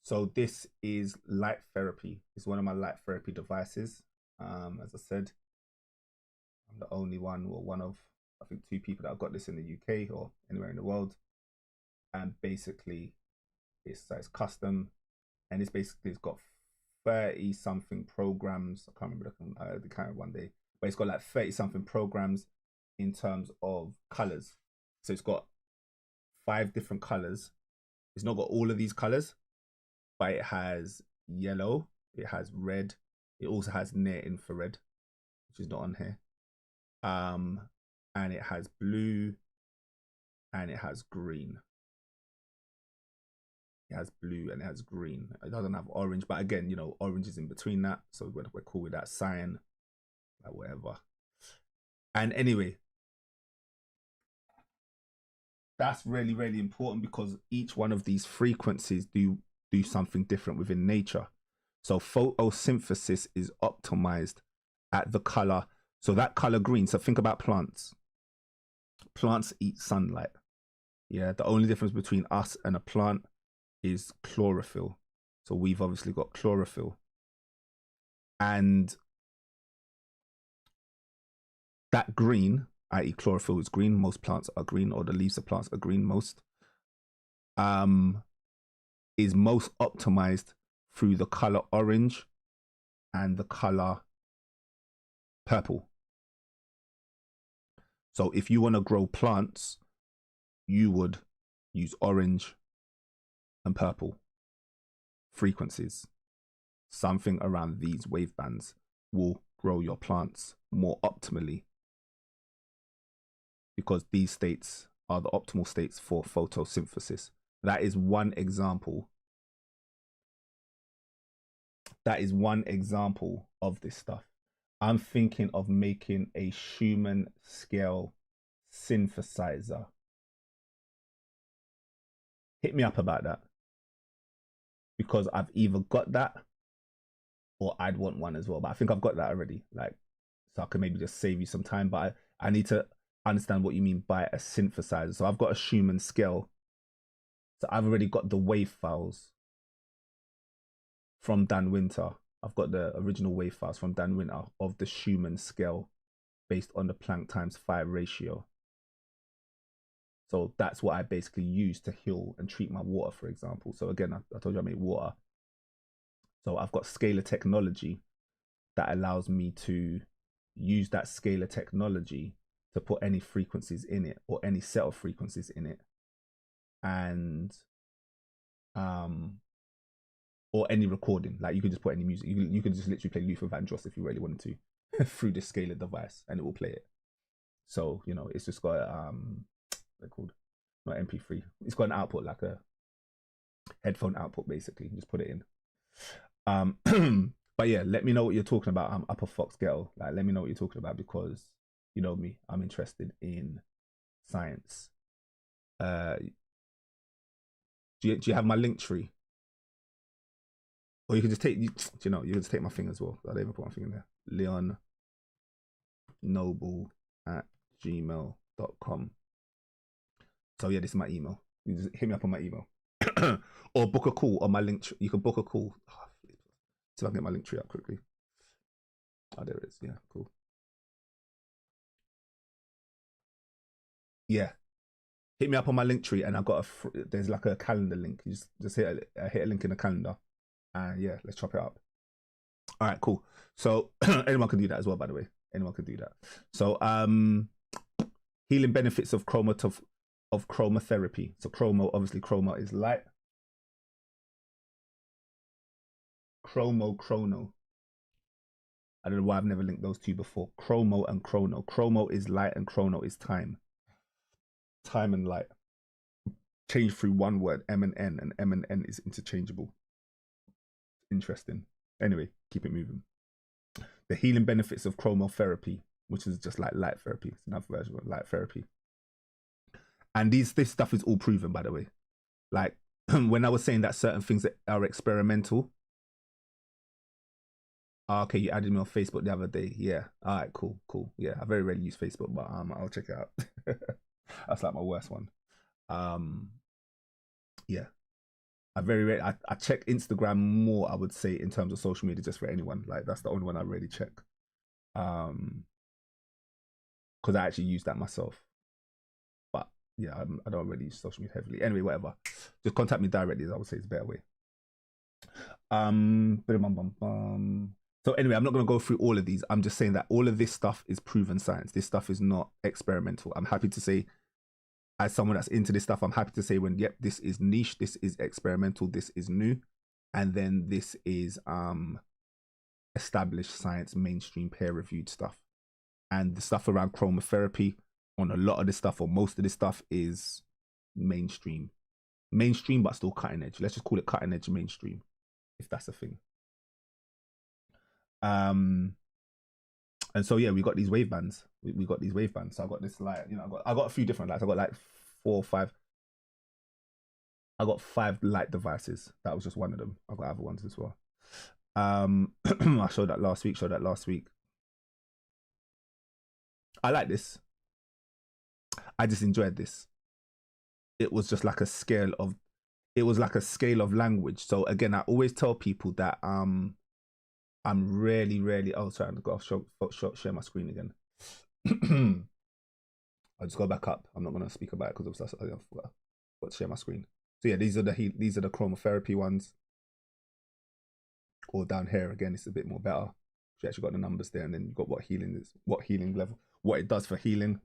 so this is light therapy. It's one of my light therapy devices. As I said, I'm the only one or one of I think 2 people that have got this in the UK or anywhere in the world. And basically it's custom and it's got 30 something programs. I can't remember the kind of one day, but it's got like 30 something programs in terms of colors. So it's got 5 different colors. It's not got all of these colors, but it has yellow, it has red, it also has near infrared, which is not on here. And it has blue and it has green. It has blue and it has green. It doesn't have orange, but again, you know, orange is in between that, so we're cool with that. Cyan, like whatever. And anyway, that's really, really important because each one of these frequencies do something different within nature. So photosynthesis is optimized at the color. So that color green. So think about plants. Plants eat sunlight. Yeah, the only difference between us and a plant is chlorophyll. So we've obviously got chlorophyll. And that green, i.e. chlorophyll is green. Most plants are green, or the leaves of plants are green most. Is most optimized through the color orange and the color purple. So if you want to grow plants, you would use orange and purple frequencies. Something around these wave bands will grow your plants more optimally because these states are the optimal states for photosynthesis. That is one example. That is one example of this stuff. I'm thinking of making a Schumann scale synthesizer. Hit me up about that because I've either got that or I'd want one as well. But I think I've got that already. Like, so I can maybe just save you some time. But I need to understand what you mean by a synthesizer. So I've got a Schumann scale. So I've already got the wave files from Dan Winter. I've got the original wave files from Dan Winter of the Schumann scale based on the Planck times 5 ratio. So that's what I basically use to heal and treat my water, for example. So again, I told you I make water. So I've got scalar technology that allows me to use that scalar technology to put any frequencies in it or any set of frequencies in it. And or any recording, like you could just put any music. You could just literally play Luther Vandross if you really wanted to through this scalar device and it will play it. So, you know, it's just got they're called not MP3. It's got an output like a headphone output basically. You just put it in. But yeah, let me know what you're talking about. Upper Fox Ghetto. Like, let me know what you're talking about because You know me, I'm interested in science. Do you have my link tree? Or you can just take, you know, you can just take my thing as well. I don't even put my thing in there. Leon Noble at gmail.com. So yeah, this is my email. You just hit me up on my email. Or book a call on my link. You can book a call. Oh, see if I can get my link tree up quickly. Oh, there it is. Yeah, cool. Yeah, hit me up on my link tree, and I've got there's like a calendar link. You just hit a link in the calendar, and yeah, let's chop it up. All right, cool. So anyone can do that as well, by the way. Anyone can do that. So healing benefits of chromotherapy. So obviously chroma is light. Chrono. I don't know why I've never linked those two before. Chromo and chrono. Chromo is light and chrono is time. Time and light. Change through one word, M and N is interchangeable. Interesting. Anyway, keep it moving. The healing benefits of chromotherapy, which is just like light therapy. It's another version of light therapy. And this stuff is all proven, by the way. Like when I was saying that certain things that are experimental. Oh, okay, you added me on Facebook the other day. Yeah. All right, cool. Yeah, I very rarely use Facebook, but I'll check it out. That's like my worst one. Yeah. I check Instagram more, I would say, in terms of social media, just for anyone. Like that's the only one I really check. Because I actually use that myself. But yeah, I don't really use social media heavily. Anyway, whatever. Just contact me directly, I would say it's a better way. So anyway, I'm not going to go through all of these. I'm just saying that all of this stuff is proven science. This stuff is not experimental. I'm happy to say, as someone that's into this stuff, I'm happy to say when, yep, this is niche, this is experimental, this is new, and then this is established science, mainstream peer-reviewed stuff. And the stuff around chromotherapy, on a lot of this stuff, or most of this stuff, is mainstream, but still cutting edge. Let's just call it cutting edge mainstream, if that's a thing. And so yeah, we got these wave bands. We got these wave bands. So I got this light. You know, I got a few different lights. I got like 4 or 5. I got 5 light devices. That was just one of them. I got other ones as well. I showed that last week. I like this. I just enjoyed this. It was just like a scale of. It was like a scale of language. So again, I always tell people that I'm really. Oh, sorry, I've got to share my screen again. I'll just go back up. I'm not going to speak about it because I forgot to share my screen. So yeah, these are the chromotherapy ones. Or down here again, it's a bit more better. You actually got the numbers there, and then you've got what healing is, what healing level, what it does for healing.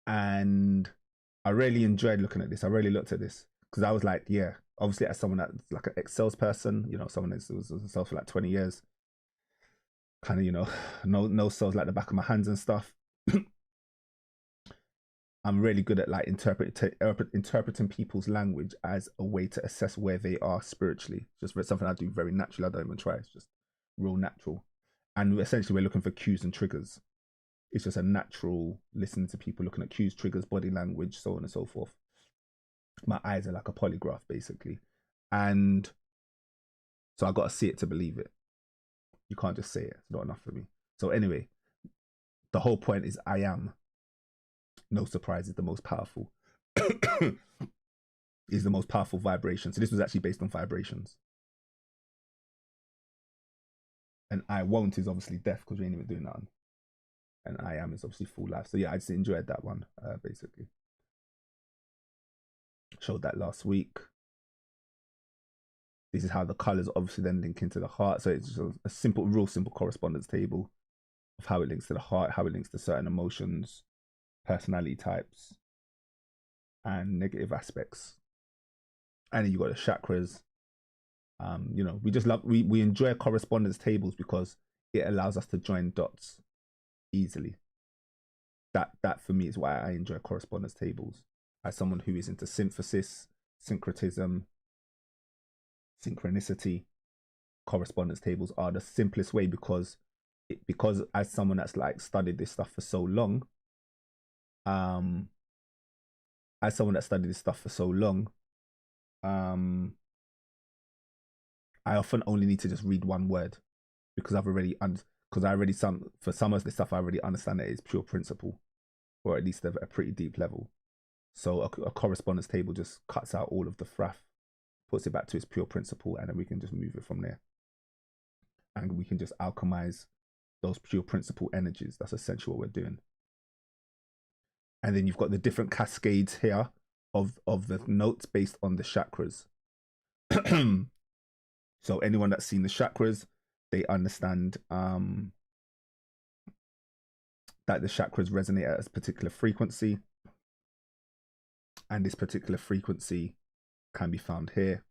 And I really enjoyed looking at this. I really looked at this because I was like, yeah, obviously as someone that's like an ex-sales person, you know, someone that was in sales for like 20 years, kind of, you know, no sales like the back of my hands and stuff. I'm really good at like interpreting people's language as a way to assess where they are spiritually. Just something I do very naturally. I don't even try. It's just real natural. And essentially we're looking for cues and triggers. It's just a natural listening to people, looking at cues, triggers, body language, so on and so forth. My eyes are like a polygraph, basically. And so I got to see it to believe it. You can't just say it. It's not enough for me. So anyway, the whole point is I am. No surprise, is the most powerful. Is the most powerful vibration. So this was actually based on vibrations. And I won't is obviously death because we ain't even doing nothing. And I am is obviously full life. So yeah, I just enjoyed that one, basically. Showed that last week. This is how the colors obviously then link into the heart. So it's just a simple, real simple correspondence table of how it links to the heart, how it links to certain emotions, personality types, and negative aspects. And then you got the chakras. You know, we just love, we enjoy correspondence tables because it allows us to join dots easily. That for me is why I enjoy correspondence tables, as someone who is into synthesis, syncretism, synchronicity, correspondence tables are the simplest way, because as someone that's like studied this stuff for so long, um I often only need to just read one word, because for some of this stuff I already understand that it's pure principle, or at least at a pretty deep level. So a correspondence table just cuts out all of the faff, puts it back to its pure principle, and then we can just move it from there. And we can just alchemize those pure principle energies. That's essentially what we're doing. And then you've got the different cascades here of the notes based on the chakras. So anyone that's seen the chakras, they understand that the chakras resonate at a particular frequency. And this particular frequency can be found here.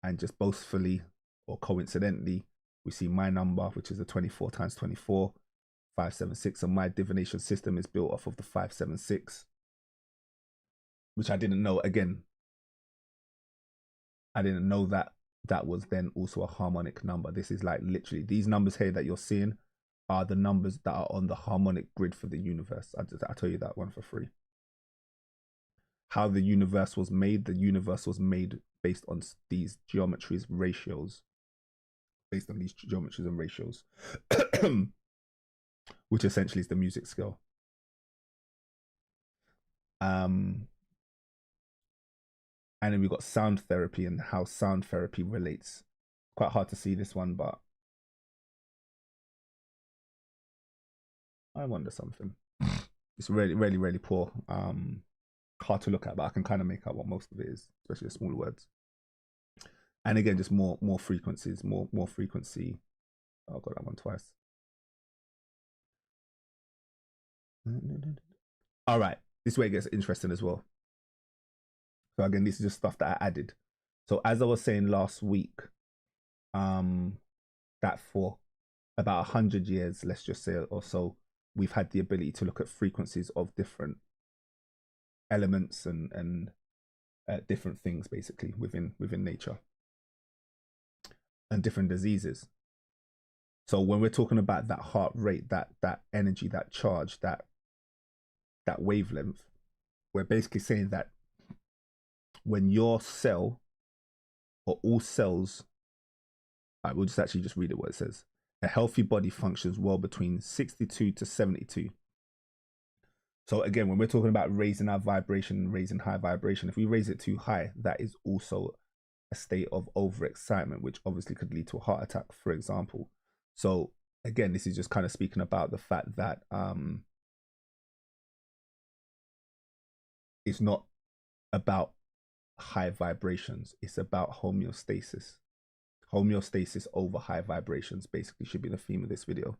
And just boastfully or coincidentally, we see my number, which is the 24 times 24, 576. And my divination system is built off of the 576, which I didn't know. Again, I didn't know that that was then also a harmonic number. This is like literally, these numbers here that you're seeing are the numbers that are on the harmonic grid for the universe. I tell you that one for free. How the universe was made based on these geometries, ratios, based on these geometries and ratios, which essentially is the music scale. And then we've got sound therapy and how sound therapy relates. Quite hard to see this one, but I wonder something. It's really, really, really poor. Hard to look at, but I can kind of make out what most of it is, especially the smaller words. And again, just more frequencies, more frequency. Oh, I got that one twice. All right, this way it gets interesting as well. So again, this is just stuff that I added. So as I was saying last week, that for about 100 years, let's just say, or so, we've had the ability to look at frequencies of different elements and different things basically within nature and different diseases. So when we're talking about that heart rate, that energy, that charge, that wavelength, we're basically saying that when your cell or all cells, we'll just actually just read it what it says. A healthy body functions well between 62 to 72. So again, when we're talking about raising our vibration, raising high vibration, if we raise it too high, that is also a state of overexcitement, which obviously could lead to a heart attack, for example. So again, this is just kind of speaking about the fact that it's not about high vibrations, it's about homeostasis. Homeostasis over high vibrations basically should be the theme of this video.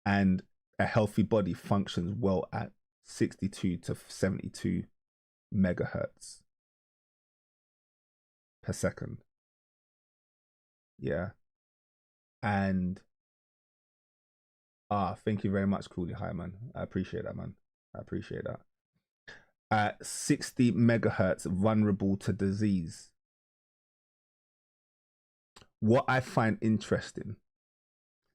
And a healthy body functions well at 62 to 72 megahertz per second. Yeah. And thank you very much, Coolly High, man. I appreciate that, man. I appreciate that. At 60 megahertz, vulnerable to disease. What I find interesting,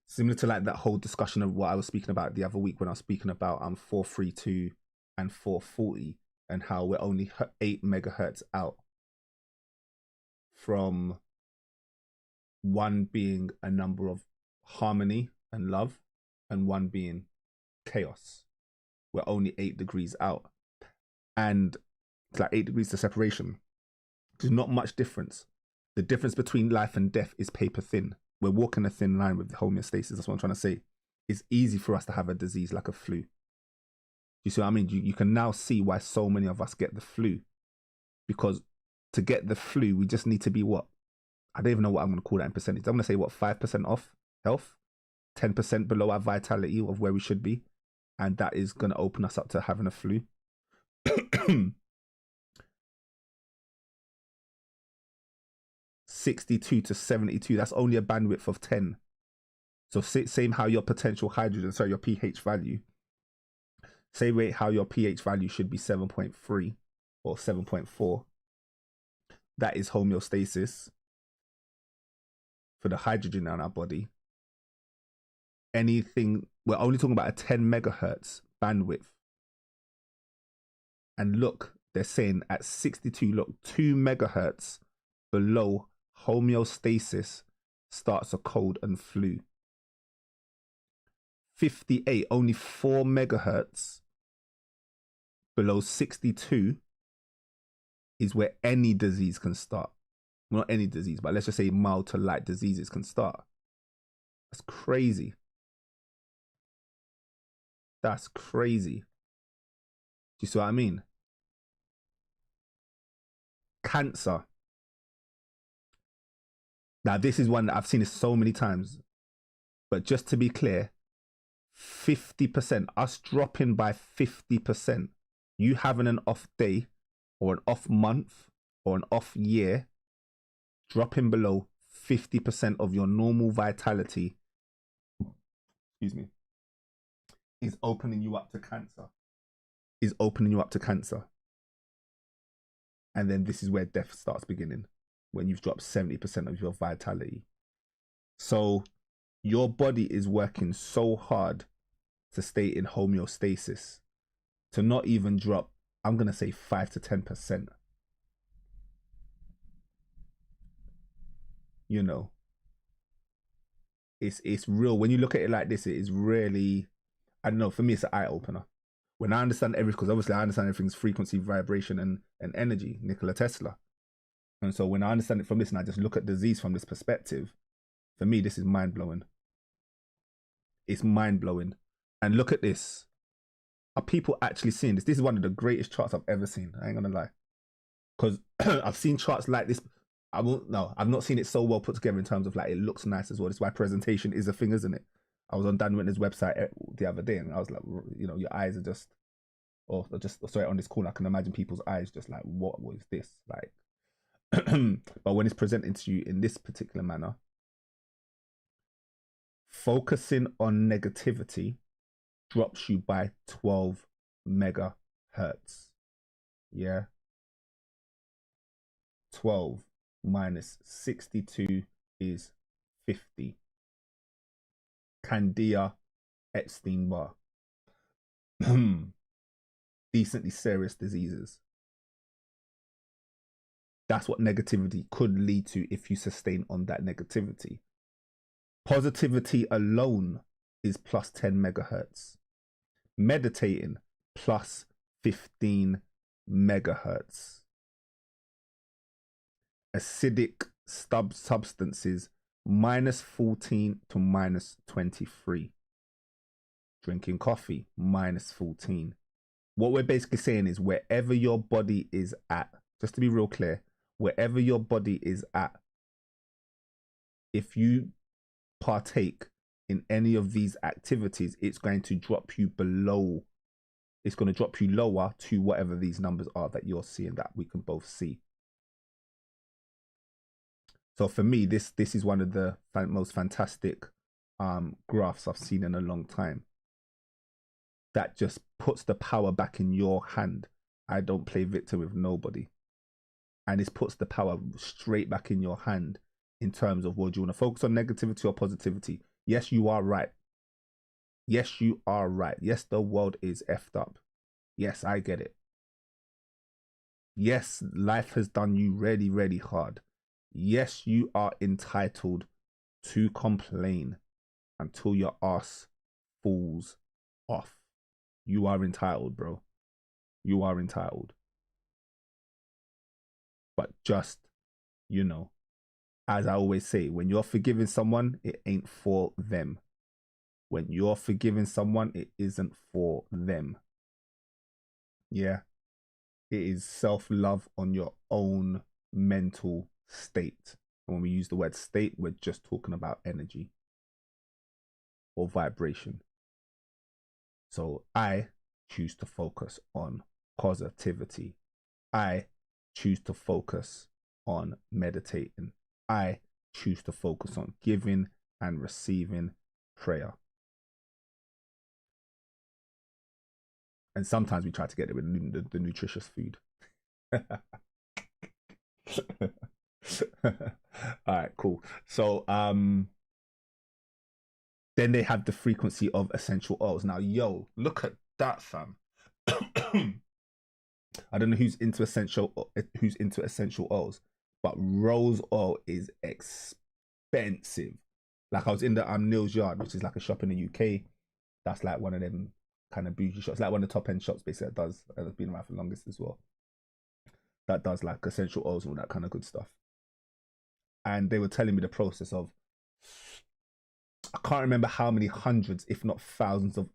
similar to like that whole discussion of what I was speaking about the other week when I was speaking about 432 and 440 and how we're only 8 megahertz out from one being a number of harmony and love and one being chaos. We're only 8 degrees out, and it's like 8 degrees to separation. There's not much difference. The difference between life and death is paper thin. We're walking a thin line with homeostasis. That's what I'm trying to say. It's easy for us to have a disease like a flu. You see what I mean? You can now see why so many of us get the flu. Because to get the flu, we just need to be what? I don't even know what I'm going to call that in percentage. I'm going to say what, 5% off health? 10% below our vitality of where we should be. And that is going to open us up to having a flu. 62 to 72, that's only a bandwidth of 10. So same how your potential hydrogen, sorry, your pH value, same way how your pH value should be 7.3 or 7.4, that is homeostasis for the hydrogen in our body. Anything, we're only talking about a 10 megahertz bandwidth. And look, they're saying at 62, look, 2 megahertz below homeostasis starts a cold and flu. 58, only 4 megahertz below 62 is where any disease can start. Well, not any disease, but let's just say mild to light diseases can start. That's crazy. That's crazy. Do you see what I mean? Cancer. Now, this is one that I've seen it so many times. But just to be clear, 50%, us dropping by 50%, you having an off day or an off month or an off year, dropping below 50% of your normal vitality, excuse me, is opening you up to cancer. Is opening you up to cancer. And then this is where death starts beginning, when you've dropped 70% of your vitality. So your body is working so hard to stay in homeostasis, to not even drop, I'm going to say 5 to 10%. You know, it's real. When you look at it like this, it is really, I don't know, for me, it's an eye opener. When I understand everything, because obviously I understand everything's frequency, vibration, and energy, Nikola Tesla. And so when I understand it from this and I just look at disease from this perspective, for me, this is mind-blowing. It's mind-blowing. And look at this. Are people actually seeing this? This is one of the greatest charts I've ever seen. I ain't gonna lie. Because I've seen charts like this. I've not seen it so well put together in terms of like, it looks nice as well. That's why presentation is a thing, isn't it? I was on Dan Winter's website the other day and I was like, you know, your eyes are just, or just, sorry, on this call, I can imagine people's eyes just like, what was this? Like, but when it's presented to you in this particular manner, focusing on negativity drops you by 12 megahertz. Yeah. 12 minus 62 is 50. Candida Epstein-Barr. Decently serious diseases. That's what negativity could lead to if you sustain on that negativity. Positivity alone is plus 10 megahertz. Meditating plus 15 megahertz. Acidic substances minus 14 to minus 23. Drinking coffee minus 14. What we're basically saying is wherever your body is at, just to be real clear, wherever your body is at, if you partake in any of these activities, it's going to drop you below, it's going to drop you lower to whatever these numbers are that you're seeing, that we can both see. So for me, this is one of the most fantastic graphs I've seen in a long time. That just puts the power back in your hand. I don't play victim with nobody. And this puts the power straight back in your hand in terms of, well, do you want to focus on negativity or positivity? Yes, you are right. Yes, you are right. Yes, the world is effed up. Yes, I get it. Yes, life has done you really, really hard. Yes, you are entitled to complain until your ass falls off. You are entitled, bro. You are entitled. But just, you know, as I always say, when you're forgiving someone, it ain't for them. When you're forgiving someone, it isn't for them. Yeah. It is self-love on your own mental state. And when we use the word state, we're just talking about energy or vibration. So I choose to focus on positivity. I choose to focus on meditating. I choose to focus on giving and receiving prayer. And sometimes we try to get it with the nutritious food. All right, cool. So then they have the frequency of essential oils. Now, yo, look at that, fam. I don't know who's into essential oils, but rose oil is expensive. Like I was in the Neil's Yard, which is like a shop in the UK. That's like one of them kind of bougie shops, like one of the top end shops basically that does, and it's been around for the longest as well. That does like essential oils and all that kind of good stuff. And they were telling me the process of, I can't remember how many hundreds, if not thousands of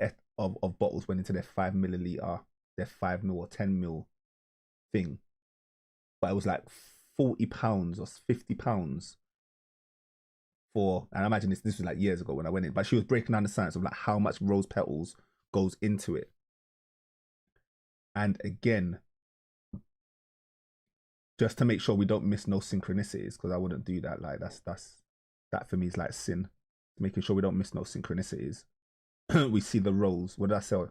bottles went into their 5 milliliter, their 5 ml or 10 ml thing. But it was like £40 or £50 for, and I imagine this was like years ago when I went in, but she was breaking down the science of like how much rose petals goes into it. And again, just to make sure we don't miss no synchronicities, because I wouldn't do that. Like that for me is like sin. Making sure we don't miss no synchronicities. We see the rose. What did I say?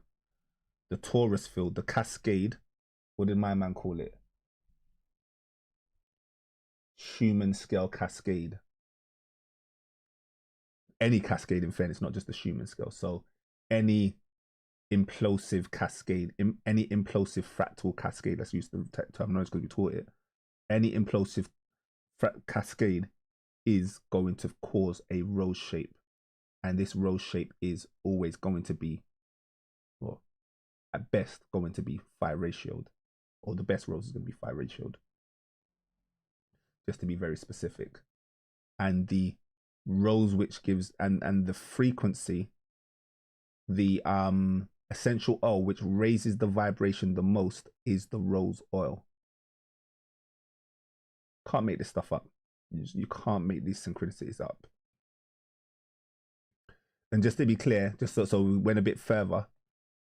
The torus field, the cascade. What did my man call it? Schumann scale cascade. Any cascade, in fairness, not just the Schumann scale. So any implosive cascade, any implosive fractal cascade, let's use the terminology because we taught it. Any implosive cascade is going to cause a rose shape. And this rose shape is always going to be, well, at best, going to be phi ratioed. Or the best rose is going to be phi ratioed. Just to be very specific. And the rose which gives, and the frequency, the essential oil which raises the vibration the most is the rose oil. Can't make this stuff up. You can't make these synchronicities up. And just to be clear, just so we went a bit further.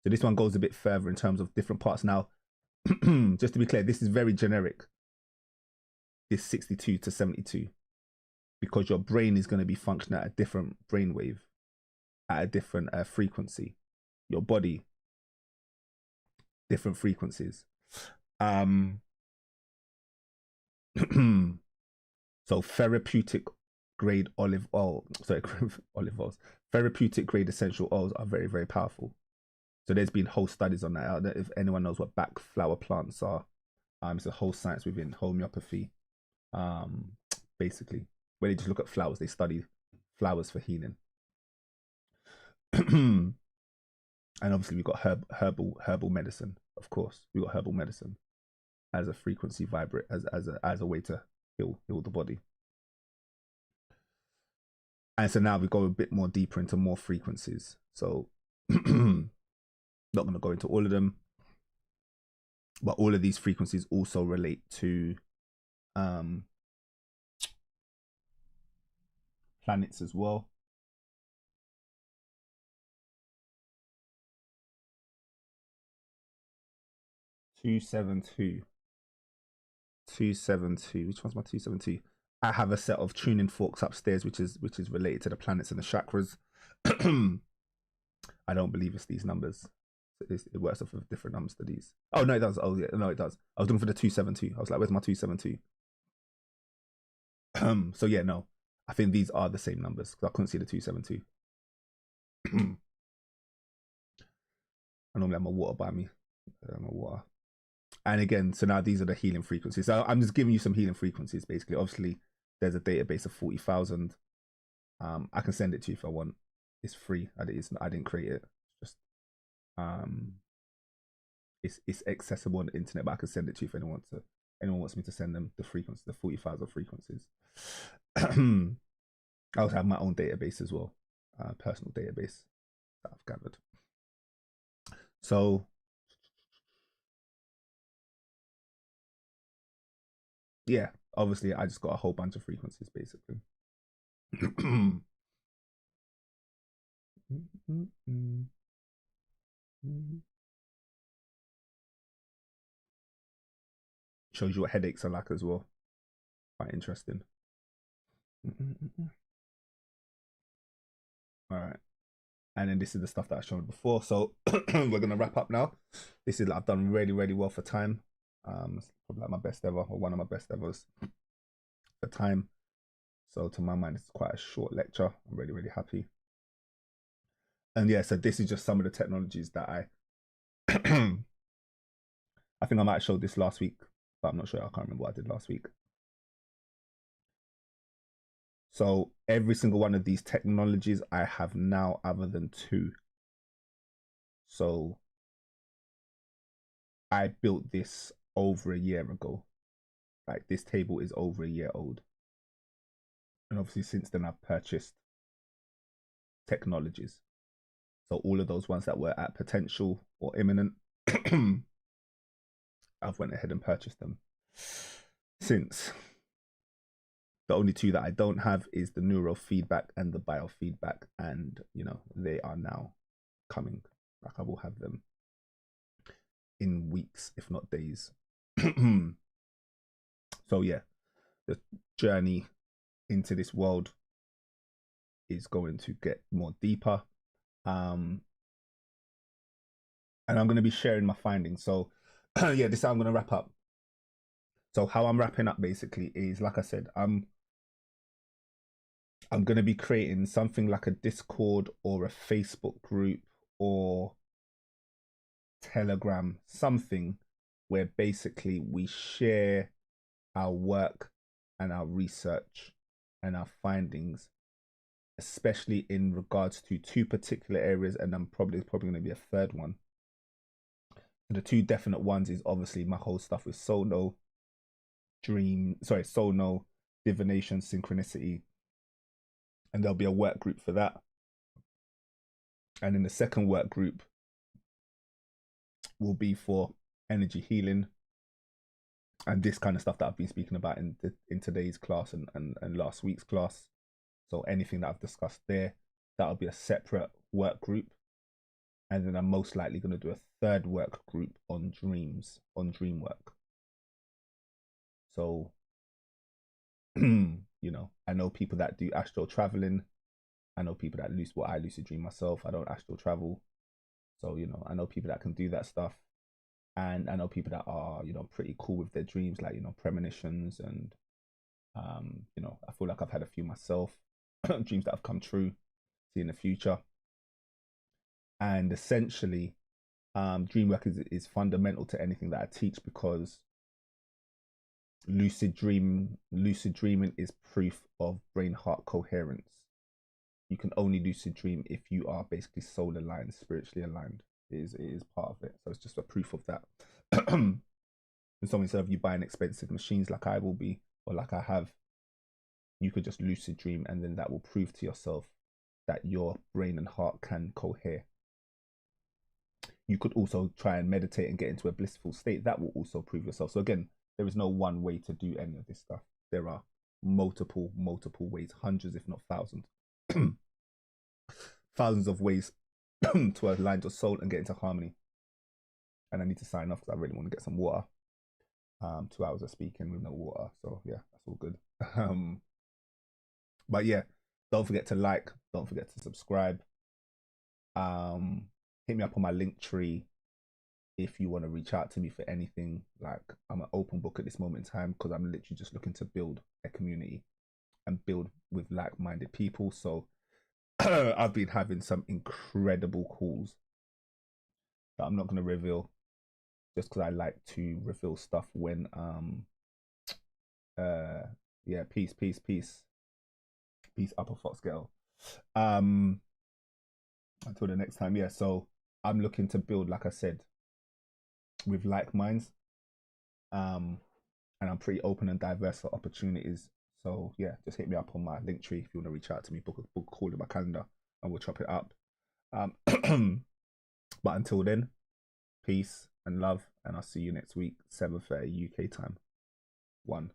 So this one goes a bit further in terms of different parts. Now, just to be clear, this is very generic. This 62 to 72. Because your brain is going to be functioning at a different brainwave, at a different frequency. Your body, different frequencies. So therapeutic grade olive oil, sorry, olive oils, therapeutic grade essential oils are very, very powerful. So there's been whole studies on that. If anyone knows what back flower plants are, it's a whole science within homeopathy. Basically, where they just look at flowers, they study flowers for healing. And obviously we've got herbal medicine, of course. We've got herbal medicine as a frequency vibrate, as a way to heal the body. And so now we go a bit more deeper into more frequencies. So not going to go into all of them, but all of these frequencies also relate to planets as well. Two seven two. Which one's my 272? I have a set of tuning forks upstairs, which is related to the planets and the chakras. I don't believe it's these numbers. It works off of different numbers to these. Oh no, it does. Oh yeah, no, it does. I was looking for the 272. I was like, where's my 272? So yeah, no, I think these are the same numbers because I couldn't see the 272. I normally have my water by me. My water. And again, so now these are the healing frequencies. So I'm just giving you some healing frequencies, basically. Obviously, there's a database of 40,000. I can send it to you if I want. It's free. I didn't create it. Just it's accessible on the internet, but I can send it to you if anyone wants me to send them the frequency, the 40,000 frequencies. I also have my own database as well, personal database that I've gathered. So yeah, obviously I just got a whole bunch of frequencies basically. Shows you what headaches are like as well. Quite interesting. All right. And then this is the stuff that I showed before. So we're gonna wrap up now. This is, I've done really, really well for time. It's probably like my best ever, or one of my best evers at the time. So to my mind, it's quite a short lecture. I'm really, really happy. And yeah, so this is just some of the technologies that I I think I might have showed this last week, but I'm not sure. I can't remember what I did last week. So every single one of these technologies I have now other than two. So I built this over a year ago. Like this table is over a year old. And obviously since then I've purchased technologies. So all of those ones that were at potential or imminent, I've went ahead and purchased them since. The only two that I don't have is the neurofeedback and the biofeedback, and you know they are now coming. Like I will have them in weeks, if not days. So yeah, the journey into this world is going to get more deeper, and I'm going to be sharing my findings. So yeah, this is how I'm going to wrap up. So how I'm wrapping up basically is, like I said, I'm going to be creating something like a Discord or a Facebook group or Telegram, something where basically we share our work and our research and our findings, especially in regards to two particular areas, and I'm probably going to be a third one. The two definite ones is obviously my whole stuff with SOULGNO, SOULGNO, divination, synchronicity, and there'll be a work group for that. And in the second work group will be for energy healing and this kind of stuff that I've been speaking about in today's class and last week's class. So anything that I've discussed there, that'll be a separate work group. And then I'm most likely going to do a third work group on dreams, on dream work. So, you know, I know people that do astral traveling. I know people that I lucid dream myself. I don't astral travel. So, you know, I know people that can do that stuff. And I know people that are, you know, pretty cool with their dreams, like, you know, premonitions. And, you know, I feel like I've had a few myself, dreams that have come true, see in the future. And essentially, dream work is fundamental to anything that I teach, because lucid dreaming is proof of brain heart coherence. You can only lucid dream if you are basically soul aligned, spiritually aligned. It is part of it. So it's just a proof of that. And so instead of you buying expensive machines like I will be, or like I have, you could just lucid dream, and then that will prove to yourself that your brain and heart can cohere. You could also try and meditate and get into a blissful state. That will also prove yourself. So again, there is no one way to do any of this stuff. There are multiple ways, hundreds, if not thousands, thousands of ways to align your soul and get into harmony. And I need to sign off because I really want to get some water. 2 hours of speaking with no water. So yeah, that's all good. But yeah, don't forget to like, don't forget to subscribe. Hit me up on my link tree if you want to reach out to me for anything. Like, I'm an open book at this moment in time because I'm literally just looking to build a community and build with like-minded people. So I've been having some incredible calls that I'm not going to reveal, just because I like to reveal stuff when yeah, peace upper fox girl. Until the next time. Yeah, so I'm looking to build, like I said, with like minds, and I'm pretty open and diverse for opportunities. So yeah, just hit me up on my link tree if you want to reach out to me, book a call in my calendar, and we'll chop it up. But until then, peace and love, and I'll see you next week, 7:30 UK time. 1.